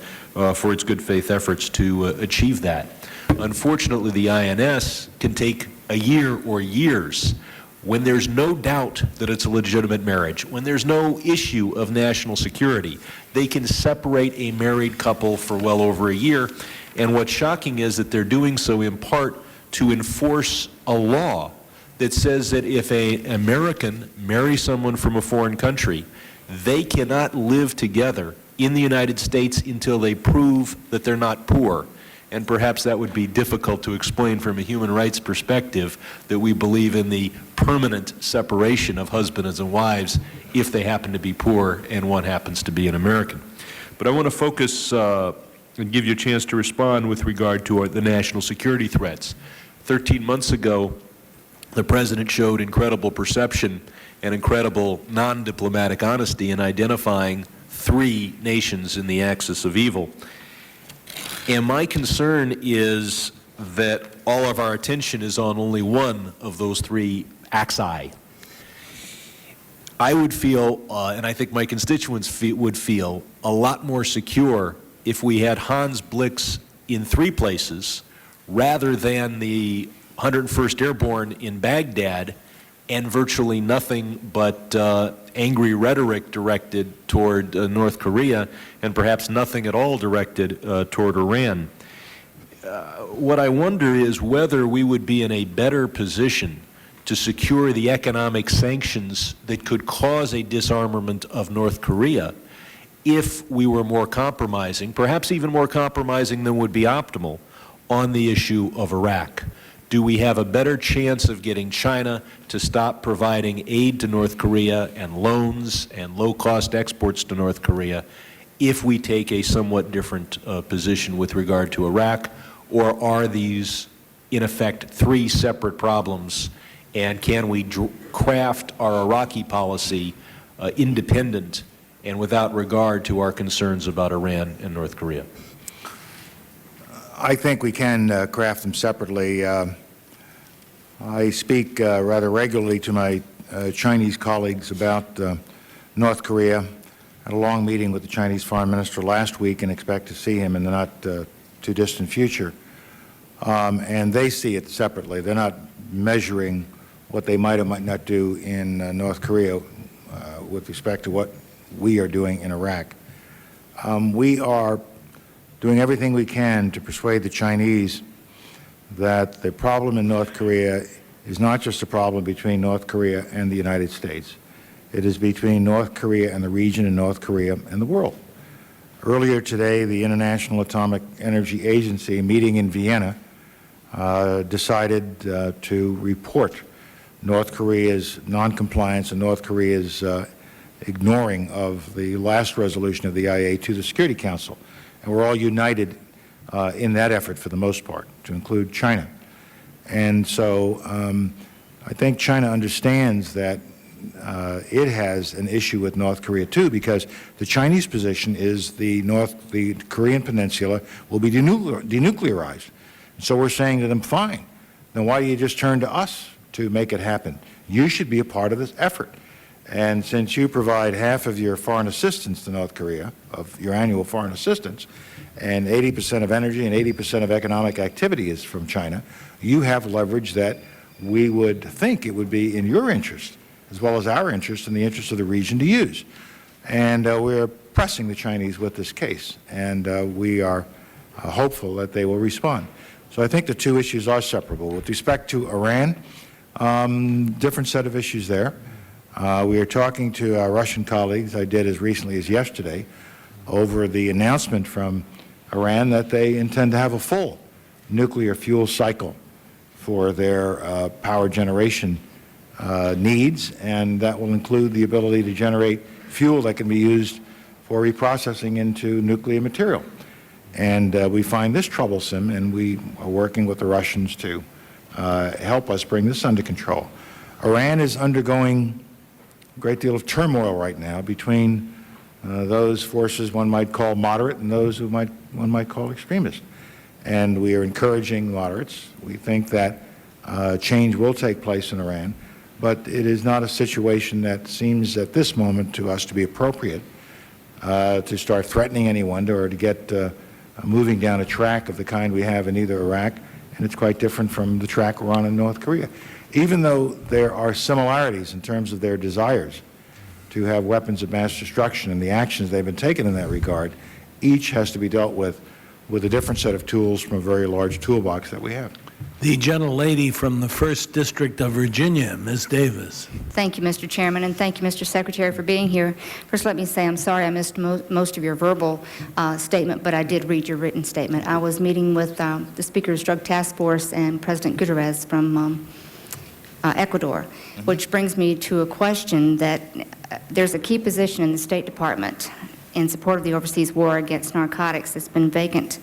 for its good faith efforts to achieve that. Unfortunately, the INS can take a year or years when there's no doubt that it's a legitimate marriage, when there's no issue of national security. They can separate a married couple for well over a year, and what's shocking is that they're doing so in part to enforce a law that says that if an American marries someone from a foreign country, they cannot live together in the United States until they prove that they're not poor. And perhaps that would be difficult to explain from a human rights perspective, that we believe in the permanent separation of husbands and wives if they happen to be poor and one happens to be an American. But I want to focus and give you a chance to respond with regard to the national security threats. 13 months ago, the President showed incredible perception and incredible non-diplomatic honesty in identifying 3 nations in the axis of evil. And my concern is that all of our attention is on only one of those 3 axi. I would feel, and I think my constituents would feel, a lot more secure if we had Hans Blix in 3 places rather than the 101st Airborne in Baghdad and virtually nothing but angry rhetoric directed toward North Korea, and perhaps nothing at all directed toward Iran. What I wonder is whether we would be in a better position to secure the economic sanctions that could cause a disarmament of North Korea if we were more compromising, perhaps even more compromising than would be optimal, on the issue of Iraq. Do we have a better chance of getting China to stop providing aid to North Korea and loans and low-cost exports to North Korea if we take a somewhat different position with regard to Iraq? Or are these, in effect, 3 separate problems, and can we craft our Iraqi policy independent and without regard to our concerns about Iran and North Korea? I think we can craft them separately. I speak rather regularly to my Chinese colleagues about North Korea. I had a long meeting with the Chinese Foreign Minister last week and expect to see him in the not too distant future. And they see it separately. They're not measuring what they might or might not do in North Korea with respect to what we are doing in Iraq. We are doing everything we can to persuade the Chinese that the problem in North Korea is not just a problem between North Korea and the United States. It is between North Korea and the region, and North Korea and the world. Earlier today, the International Atomic Energy Agency, meeting in Vienna, decided to report North Korea's noncompliance and North Korea's ignoring of the last resolution of the IA to the Security Council. And we're all united in that effort for the most part, to include China. And so I think China understands that it has an issue with North Korea too, because the Chinese position is the Korean peninsula will be denuclearized. So we're saying to them, fine, then why do you just turn to us to make it happen? You should be a part of this effort. And since you provide half of your foreign assistance to North Korea, of your annual foreign assistance, and 80% of energy and 80% of economic activity is from China, you have leverage that we would think it would be in your interest, as well as our interest and the interest of the region, to use. And we're pressing the Chinese with this case, and we are hopeful that they will respond. So I think the two issues are separable. With respect to Iran, different set of issues there. We are talking to our Russian colleagues, I did as recently as yesterday, over the announcement from Iran that they intend to have a full nuclear fuel cycle for their power generation needs, and that will include the ability to generate fuel that can be used for reprocessing into nuclear material. And we find this troublesome, and we are working with the Russians to help us bring this under control. Iran is undergoing a great deal of turmoil right now between those forces one might call moderate and those who one might call extremist. And we are encouraging moderates. We think that change will take place in Iran, but it is not a situation that seems at this moment to us to be appropriate to start threatening anyone or to get moving down a track of the kind we have in either Iraq, and it's quite different from the track we're on in North Korea. Even though there are similarities in terms of their desires to have weapons of mass destruction and the actions they've been taking in that regard, each has to be dealt with a different set of tools from a very large toolbox that we have. The gentlelady from the 1st District of Virginia, Ms. Davis. Thank you, Mr. Chairman, and thank you, Mr. Secretary, for being here. First, let me say I'm sorry I missed most of your verbal statement, but I did read your written statement. I was meeting with the Speaker's Drug Task Force and President Gutierrez from Ecuador, which brings me to a question that there's a key position in the State Department in support of the overseas war against narcotics that's been vacant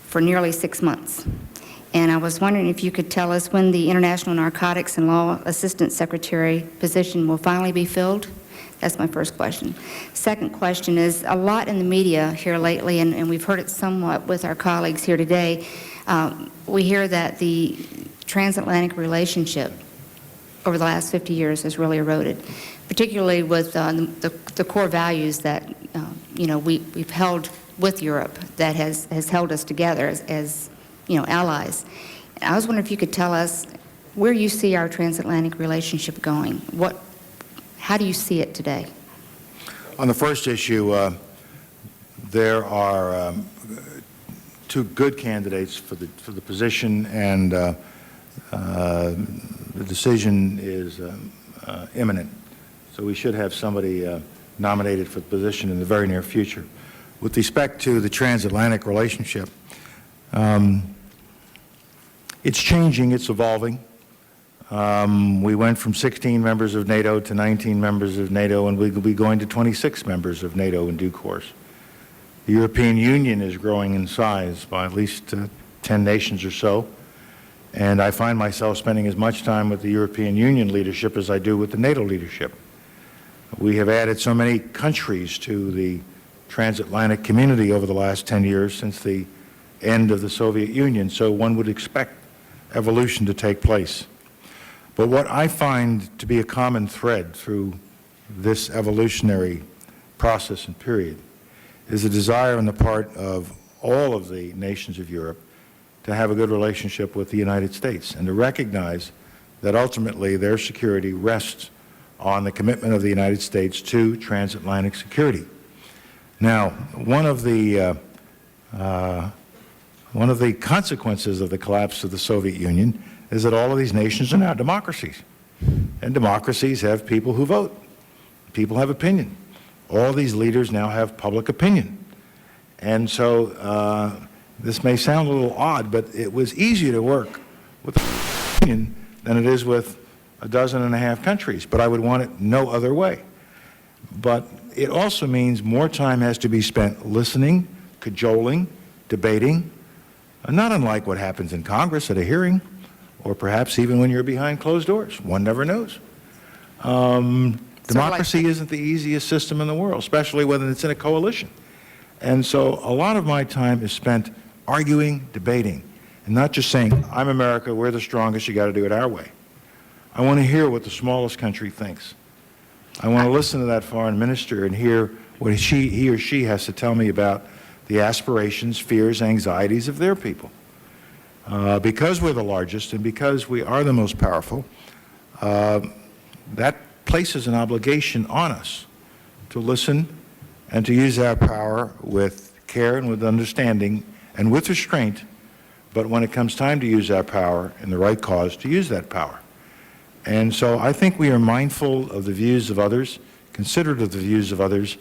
for nearly 6 months. And I was wondering if you could tell us when the International Narcotics and Law Assistant Secretary position will finally be filled? That's my first question. Second question is, a lot in the media here lately, and we've heard it somewhat with our colleagues here today, we hear that the transatlantic relationship over the last 50 years has really eroded, particularly with the core values that we've held with Europe that has held us together as allies. I was wondering if you could tell us where you see our transatlantic relationship going. How do you see it today? On the first issue, there are two good candidates for the position, and the decision is imminent. So we should have somebody nominated for the position in the very near future. With respect to the transatlantic relationship, it's changing, it's evolving. We went from 16 members of NATO to 19 members of NATO, and we will be going to 26 members of NATO in due course. The European Union is growing in size by at least 10 nations or so, and I find myself spending as much time with the European Union leadership as I do with the NATO leadership. We have added so many countries to the transatlantic community over the last 10 years since the end of the Soviet Union, so one would expect evolution to take place. But what I find to be a common thread through this evolutionary process and period is a desire on the part of all of the nations of Europe to have a good relationship with the United States and to recognize that ultimately their security rests on the commitment of the United States to transatlantic security. Now, one of the consequences of the collapse of the Soviet Union is that all of these nations are now democracies. And democracies have people who vote. People have opinion. All these leaders now have public opinion. And so this may sound a little odd, but it was easier to work with opinion than it is with 12.5 countries. But I would want it no other way. But it also means more time has to be spent listening, cajoling, debating, not unlike what happens in Congress at a hearing, or perhaps even when you're behind closed doors. One never knows. Democracy isn't the easiest system in the world, especially when it's in a coalition. And so a lot of my time is spent arguing, debating, and not just saying, I'm America, we're the strongest, you got to do it our way. I want to hear what the smallest country thinks. I want to listen to that foreign minister and hear what he or she has to tell me about the aspirations, fears, anxieties of their people. Because we're the largest and because we are the most powerful, that places an obligation on us to listen and to use our power with care and with understanding and with restraint, but when it comes time to use our power in the right cause, to use that power. And so I think we are mindful of the views of others, considerate of the views of others,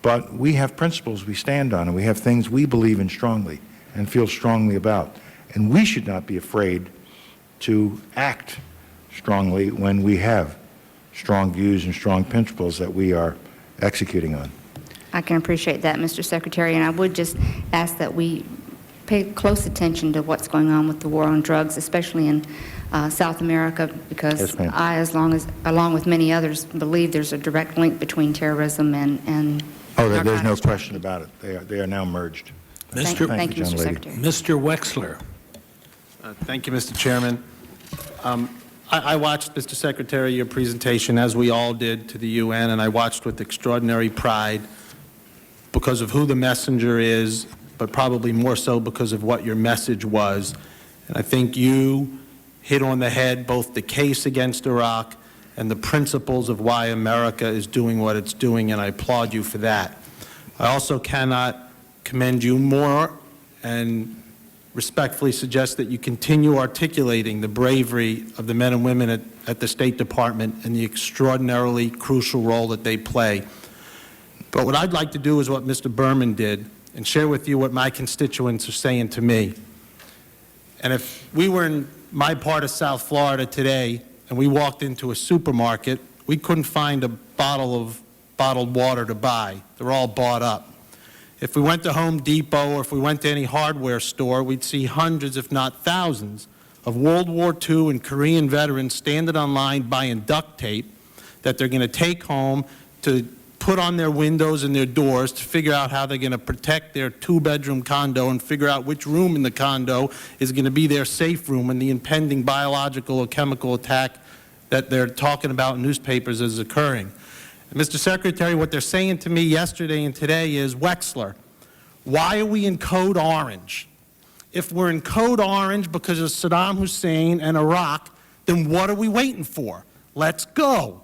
but we have principles we stand on, and we have things we believe in strongly and feel strongly about. And we should not be afraid to act strongly when we have strong views and strong principles that we are executing on. I can appreciate that, Mr. Secretary, and I would just ask that we pay close attention to what's going on with the war on drugs, especially in South America, because Yes, ma'am. I, along with many others, believe there's a direct link between terrorism and Oh, there's no narcotics. question about it. They are now merged. Thank you, Mr. gentle lady. Secretary. Mr. Wexler. Thank you, Mr. Chairman. I watched, Mr. Secretary, your presentation, as we all did, to the UN, and I watched with extraordinary pride because of who the messenger is, but probably more so because of what your message was. And I think you hit on the head both the case against Iraq and the principles of why America is doing what it's doing, and I applaud you for that. I also cannot commend you more and respectfully suggest that you continue articulating the bravery of the men and women at the State Department and the extraordinarily crucial role that they play. But what I'd like to do is what Mr. Berman did and share with you what my constituents are saying to me. And if we were in my part of South Florida today and we walked into a supermarket, we couldn't find a bottle of bottled water to buy. They're all bought up. If we went to Home Depot or if we went to any hardware store, we'd see hundreds, if not thousands, of World War II and Korean veterans standing online buying duct tape that they're going to take home to put on their windows and their doors to figure out how they're going to protect their two-bedroom condo and figure out which room in the condo is going to be their safe room in the impending biological or chemical attack that they're talking about in newspapers is occurring. Mr. Secretary, what they're saying to me yesterday and today is, Wexler, why are we in code orange? If we're in code orange because of Saddam Hussein and Iraq, then what are we waiting for? Let's go.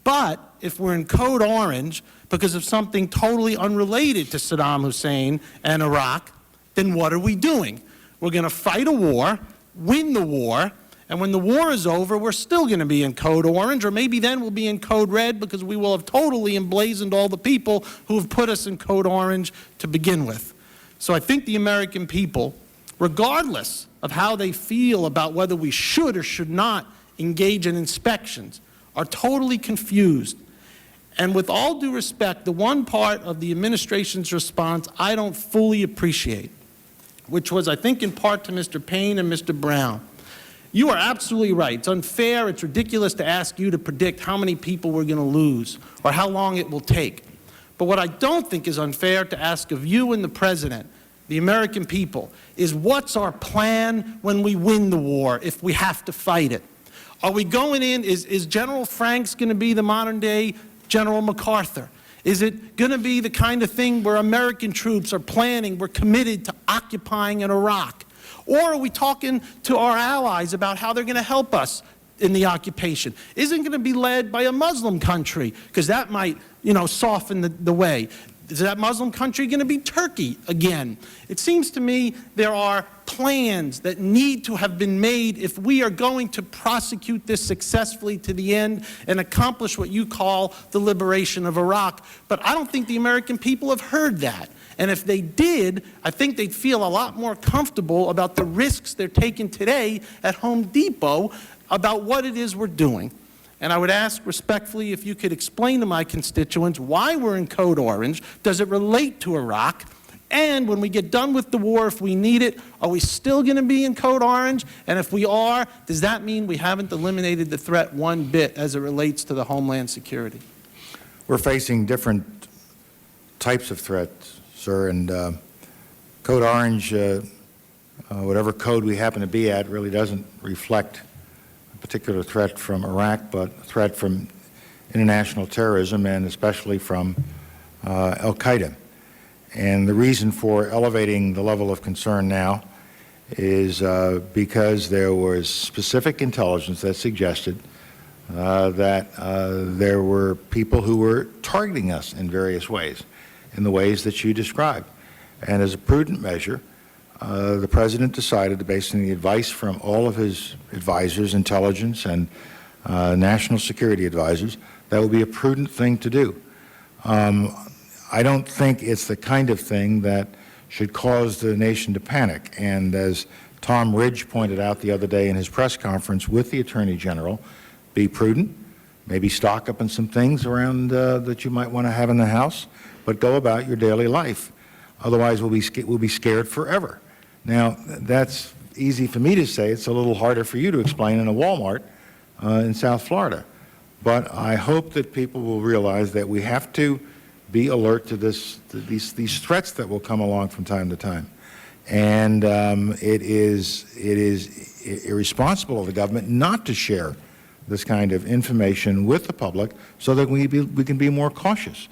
But if we're in code orange because of something totally unrelated to Saddam Hussein and Iraq, then what are we doing? We're going to fight a war, win the war, and when the war is over, we're still going to be in code orange, or maybe then we'll be in code red because we will have totally emblazoned all the people who have put us in code orange to begin with. So I think the American people, regardless of how they feel about whether we should or should not engage in inspections, are totally confused. And with all due respect, the one part of the administration's response I don't fully appreciate, which was, I think, in part to Mr. Payne and Mr. Brown. You are absolutely right. It's unfair, it's ridiculous to ask you to predict how many people we're going to lose or how long it will take. But what I don't think is unfair to ask of you and the President, the American people, is what's our plan when we win the war if we have to fight it? Are we going in, is General Franks going to be the modern-day General MacArthur? Is it going to be the kind of thing where American troops are planning, we're committed to occupying in Iraq? Or are we talking to our allies about how they're going to help us in the occupation? Isn't going to be led by a Muslim country, because that might, soften the way. Is that Muslim country going to be Turkey again? It seems to me there are plans that need to have been made if we are going to prosecute this successfully to the end and accomplish what you call the liberation of Iraq. But I don't think the American people have heard that. And if they did, I think they'd feel a lot more comfortable about the risks they're taking today at Home Depot about what it is we're doing. And I would ask respectfully if you could explain to my constituents why we're in code orange. Does it relate to Iraq? And when we get done with the war, if we need it, are we still going to be in code orange? And if we are, does that mean we haven't eliminated the threat one bit as it relates to the homeland security? We're facing different types of threats, sir, and code orange, whatever code we happen to be at, really doesn't reflect a particular threat from Iraq, but a threat from international terrorism and especially from al-Qaeda. And the reason for elevating the level of concern now is because there was specific intelligence that suggested that there were people who were targeting us in various ways, in the ways that you described. And as a prudent measure, the President decided, based on the advice from all of his advisors, intelligence and national security advisors, that would be a prudent thing to do. I don't think it's the kind of thing that should cause the nation to panic. And as Tom Ridge pointed out the other day in his press conference with the Attorney General, be prudent, maybe stock up on some things around that you might want to have in the house, but go about your daily life. Otherwise, we'll be scared forever. Now, that's easy for me to say. It's a little harder for you to explain in a Walmart in South Florida. But I hope that people will realize that we have to be alert to these threats that will come along from time to time. And it is irresponsible of the government not to share this kind of information with the public so that we can be more cautious.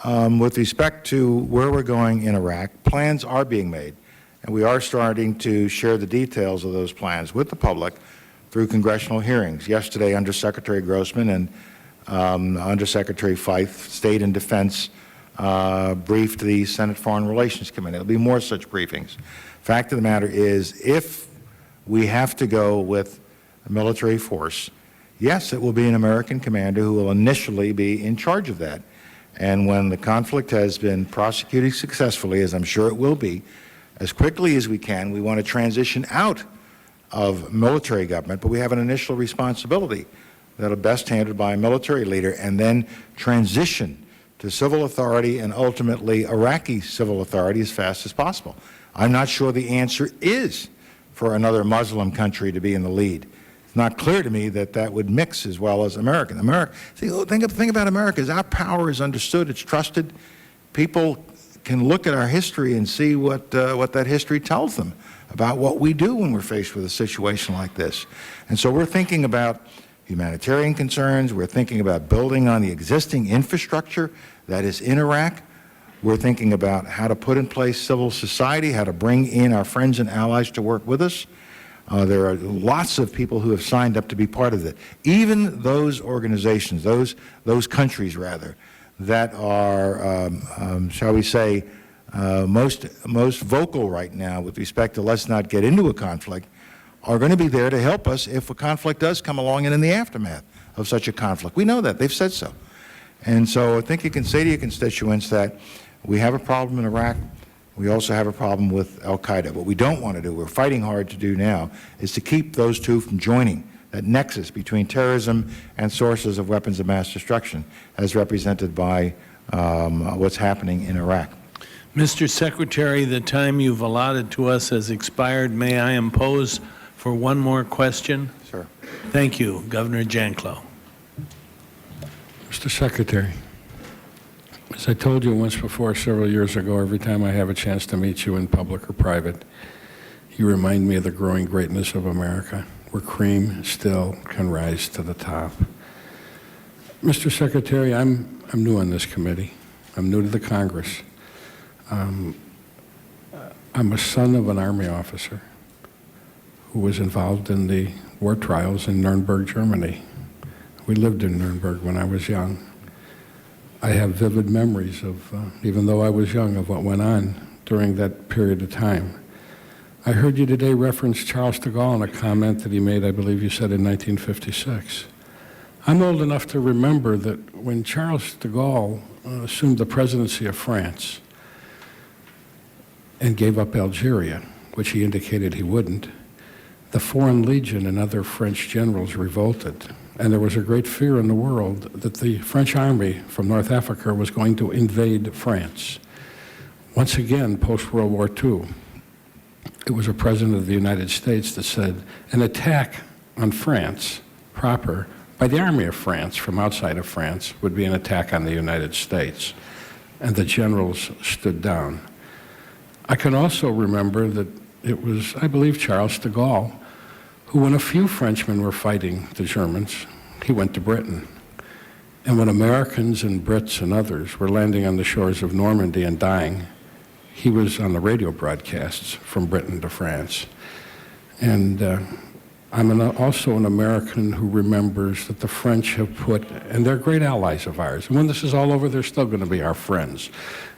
With respect to where we're going in Iraq, plans are being made, and we are starting to share the details of those plans with the public through congressional hearings. Yesterday, Undersecretary Grossman and Undersecretary Feith, State and Defense, briefed the Senate Foreign Relations Committee. There'll be more such briefings. Fact of the matter is, if we have to go with a military force, yes, it will be an American commander who will initially be in charge of that. And when the conflict has been prosecuted successfully, as I'm sure it will be, as quickly as we can, we want to transition out of military government, but we have an initial responsibility that are best handled by a military leader, and then transition to civil authority and ultimately Iraqi civil authority as fast as possible. I'm not sure the answer is for another Muslim country to be in the lead. It's not clear to me that that would mix as well as American. See, the thing about America is our power is understood, it's trusted. People can look at our history and see what that history tells them about what we do when we're faced with a situation like this. And so we're thinking about humanitarian concerns, we're thinking about building on the existing infrastructure that is in Iraq. We're thinking about how to put in place civil society, how to bring in our friends and allies to work with us. There are lots of people who have signed up to be part of it. Even those organizations, those countries rather, that are, shall we say, most vocal right now with respect to let's not get into a conflict, are going to be there to help us if a conflict does come along and in the aftermath of such a conflict. We know that. They've said so. And so I think you can say to your constituents that we have a problem in Iraq. We also have a problem with al-Qaeda. What we don't want to do, we're fighting hard to do now, is to keep those two from joining, that nexus between terrorism and sources of weapons of mass destruction, as represented by what's happening in Iraq. Mr. Secretary, the time you've allotted to us has expired. May I impose for one more question? Sir. Thank you. Governor Janklow. Mr. Secretary, as I told you once before several years ago, every time I have a chance to meet you in public or private, you remind me of the growing greatness of America, where cream still can rise to the top. Mr. Secretary, I'm new on this committee. I'm new to the Congress. I'm a son of an Army officer who was involved in the war trials in Nuremberg, Germany. We lived in Nuremberg when I was young. I have vivid memories of, even though I was young, of what went on during that period of time. I heard you today reference Charles de Gaulle in a comment that he made, I believe you said in 1956. I'm old enough to remember that when Charles de Gaulle assumed the presidency of France and gave up Algeria, which he indicated he wouldn't, the Foreign Legion and other French generals revolted. And there was a great fear in the world that the French army from North Africa was going to invade France. Once again, post-World War II, it was a president of the United States that said an attack on France proper by the army of France from outside of France would be an attack on the United States. And the generals stood down. I can also remember that it was, I believe, Charles de Gaulle who, when a few Frenchmen were fighting the Germans, he went to Britain. And when Americans and Brits and others were landing on the shores of Normandy and dying, he was on the radio broadcasts from Britain to France. And I'm also an American who remembers that the French have put, and they're great allies of ours, and when this is all over, they're still going to be our friends.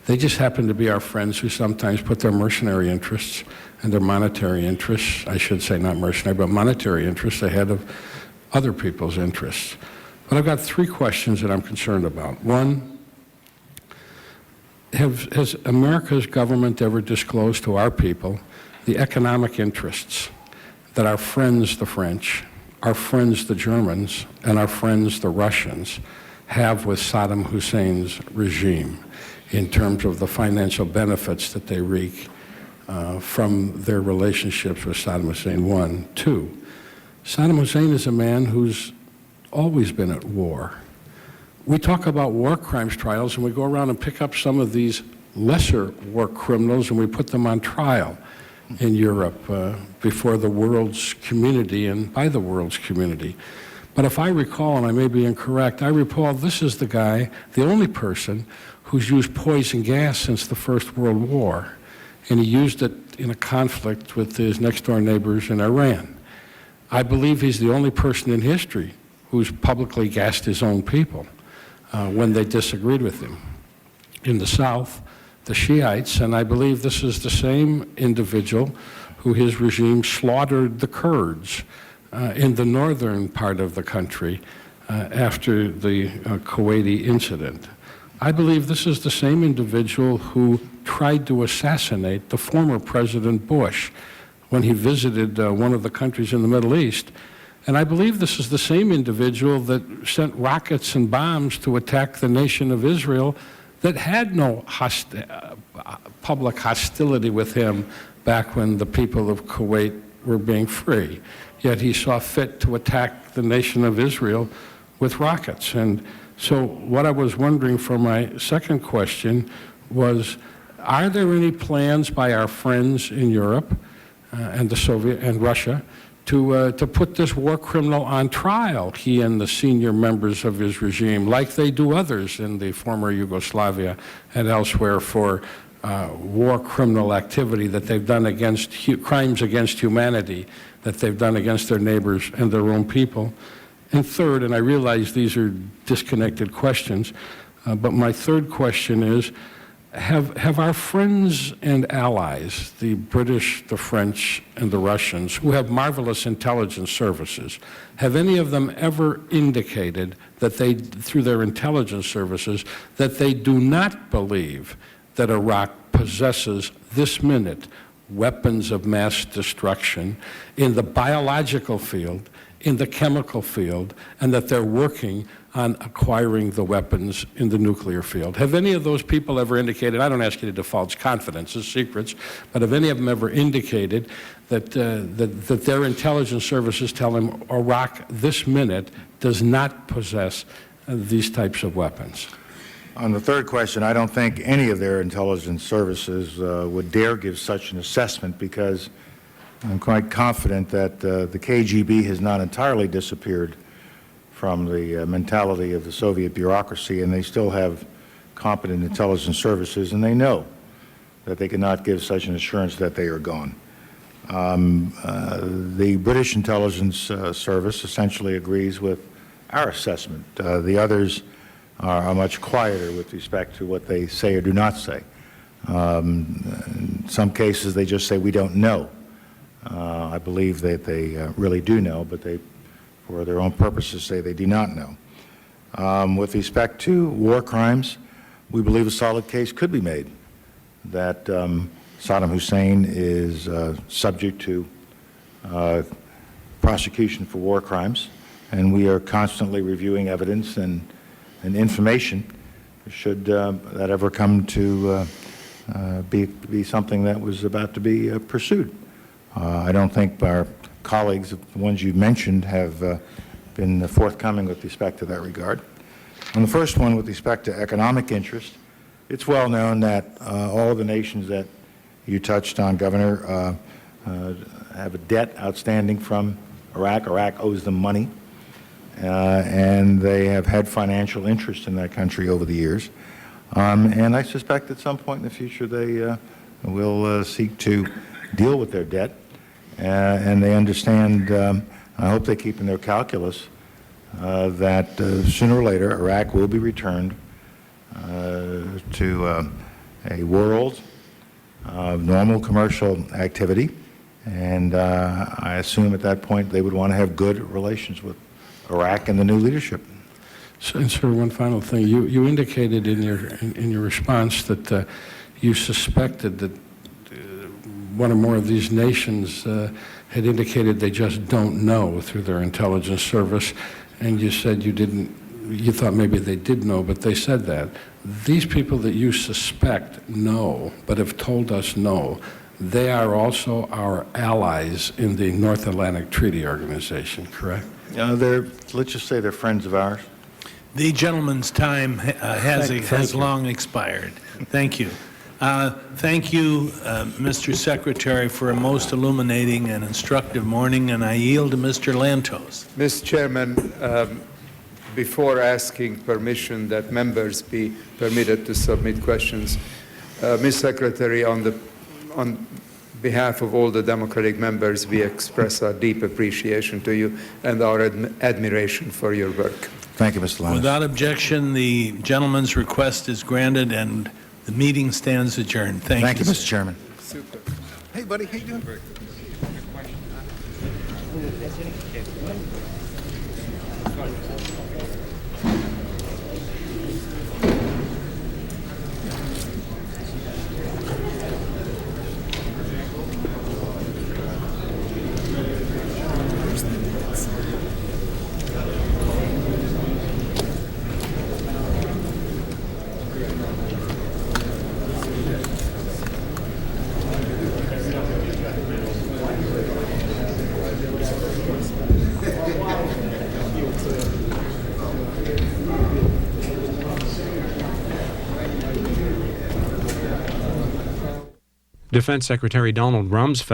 They just happen to be our friends who sometimes put their mercenary interests and their monetary interests, I should say not mercenary, but monetary interests ahead of other people's interests. But I've got 3 questions that I'm concerned about. One, has America's government ever disclosed to our people the economic interests that our friends, the French, our friends, the Germans, and our friends, the Russians, have with Saddam Hussein's regime in terms of the financial benefits that they reap from their relationships with Saddam Hussein? 1. 2, Saddam Hussein is a man who's always been at war. We talk about war crimes trials, and we go around and pick up some of these lesser war criminals, and we put them on trial in Europe before the world's community and by the world's community. But if I recall, and I may be incorrect, I recall this is the guy, the only person, who's used poison gas since the First World War, and he used it in a conflict with his next-door neighbors in Iran. I believe he's the only person in history who's publicly gassed his own people when they disagreed with him. In the South, the Shiites, and I believe this is the same individual who his regime slaughtered the Kurds in the northern part of the country after the Kuwaiti incident. I believe this is the same individual who tried to assassinate the former President Bush when he visited one of the countries in the Middle East. And I believe this is the same individual that sent rockets and bombs to attack the nation of Israel that had no public hostility with him back when the people of Kuwait were being free. Yet he saw fit to attack the nation of Israel with rockets. And so what I was wondering for my second question was, are there any plans by our friends in Europe and the Soviet and Russia to put this war criminal on trial, he and the senior members of his regime, like they do others in the former Yugoslavia and elsewhere for war criminal activity that they've done against crimes against humanity that they've done against their neighbors and their own people? And third, and I realize these are disconnected questions, but my third question is, have our friends and allies, the British, the French, and the Russians, who have marvelous intelligence services, have any of them ever indicated that they, through their intelligence services, that they do not believe that Iraq possesses this minute weapons of mass destruction in the biological field, in the chemical field, and that they're working on acquiring the weapons in the nuclear field? Have any of those people ever indicated, I don't ask you to divulge confidences, secrets, but have any of them ever indicated that, that their intelligence services tell them Iraq this minute does not possess these types of weapons? On the third question, I don't think any of their intelligence services would dare give such an assessment, because I'm quite confident that the KGB has not entirely disappeared from the mentality of the Soviet bureaucracy, and they still have competent intelligence services, and they know that they cannot give such an assurance that they are gone. The British intelligence service essentially agrees with our assessment. The others are much quieter with respect to what they say or do not say. In some cases, they just say, we don't know. I believe that they really do know, but they, for their own purposes, say they do not know. With respect to war crimes, we believe a solid case could be made that Saddam Hussein is subject to prosecution for war crimes, and we are constantly reviewing evidence and information should that ever come to be something that was about to be pursued. I don't think our colleagues, the ones you mentioned, have been forthcoming with respect to that regard. On the first one, with respect to economic interest, it's well known that all of the nations that you touched on, Governor, have a debt outstanding from Iraq. Iraq owes them money, and they have had financial interest in that country over the years. And I suspect at some point in the future they will seek to deal with their debt, and they understand I hope they keep in their calculus that sooner or later Iraq will be returned to a world of normal commercial activity, and I assume at that point they would want to have good relations with Iraq and the new leadership. So, and sir, one final thing. You indicated in your response that you suspected that one or more of these nations had indicated they just don't know through their intelligence service, and you said you thought maybe they did know, but they said that. These people that you suspect know, but have told us no, they are also our allies in the North Atlantic Treaty Organization, correct? Let's just say they're friends of ours. The gentleman's time has long expired. Thank you. Thank you, Mr. Secretary, for a most illuminating and instructive morning, and I yield to Mr. Lantos. Mr. Chairman, before asking permission that members be permitted to submit questions, Ms. Secretary, on behalf of all the Democratic members, we express our deep appreciation to you and our admiration for your work. Thank you, Mr. Lantos. Without objection, the gentleman's request is granted, and the meeting stands adjourned. Thank you, Mr. Chairman. Super. Hey, buddy, how you doing? Defense Secretary Donald Rumsfeld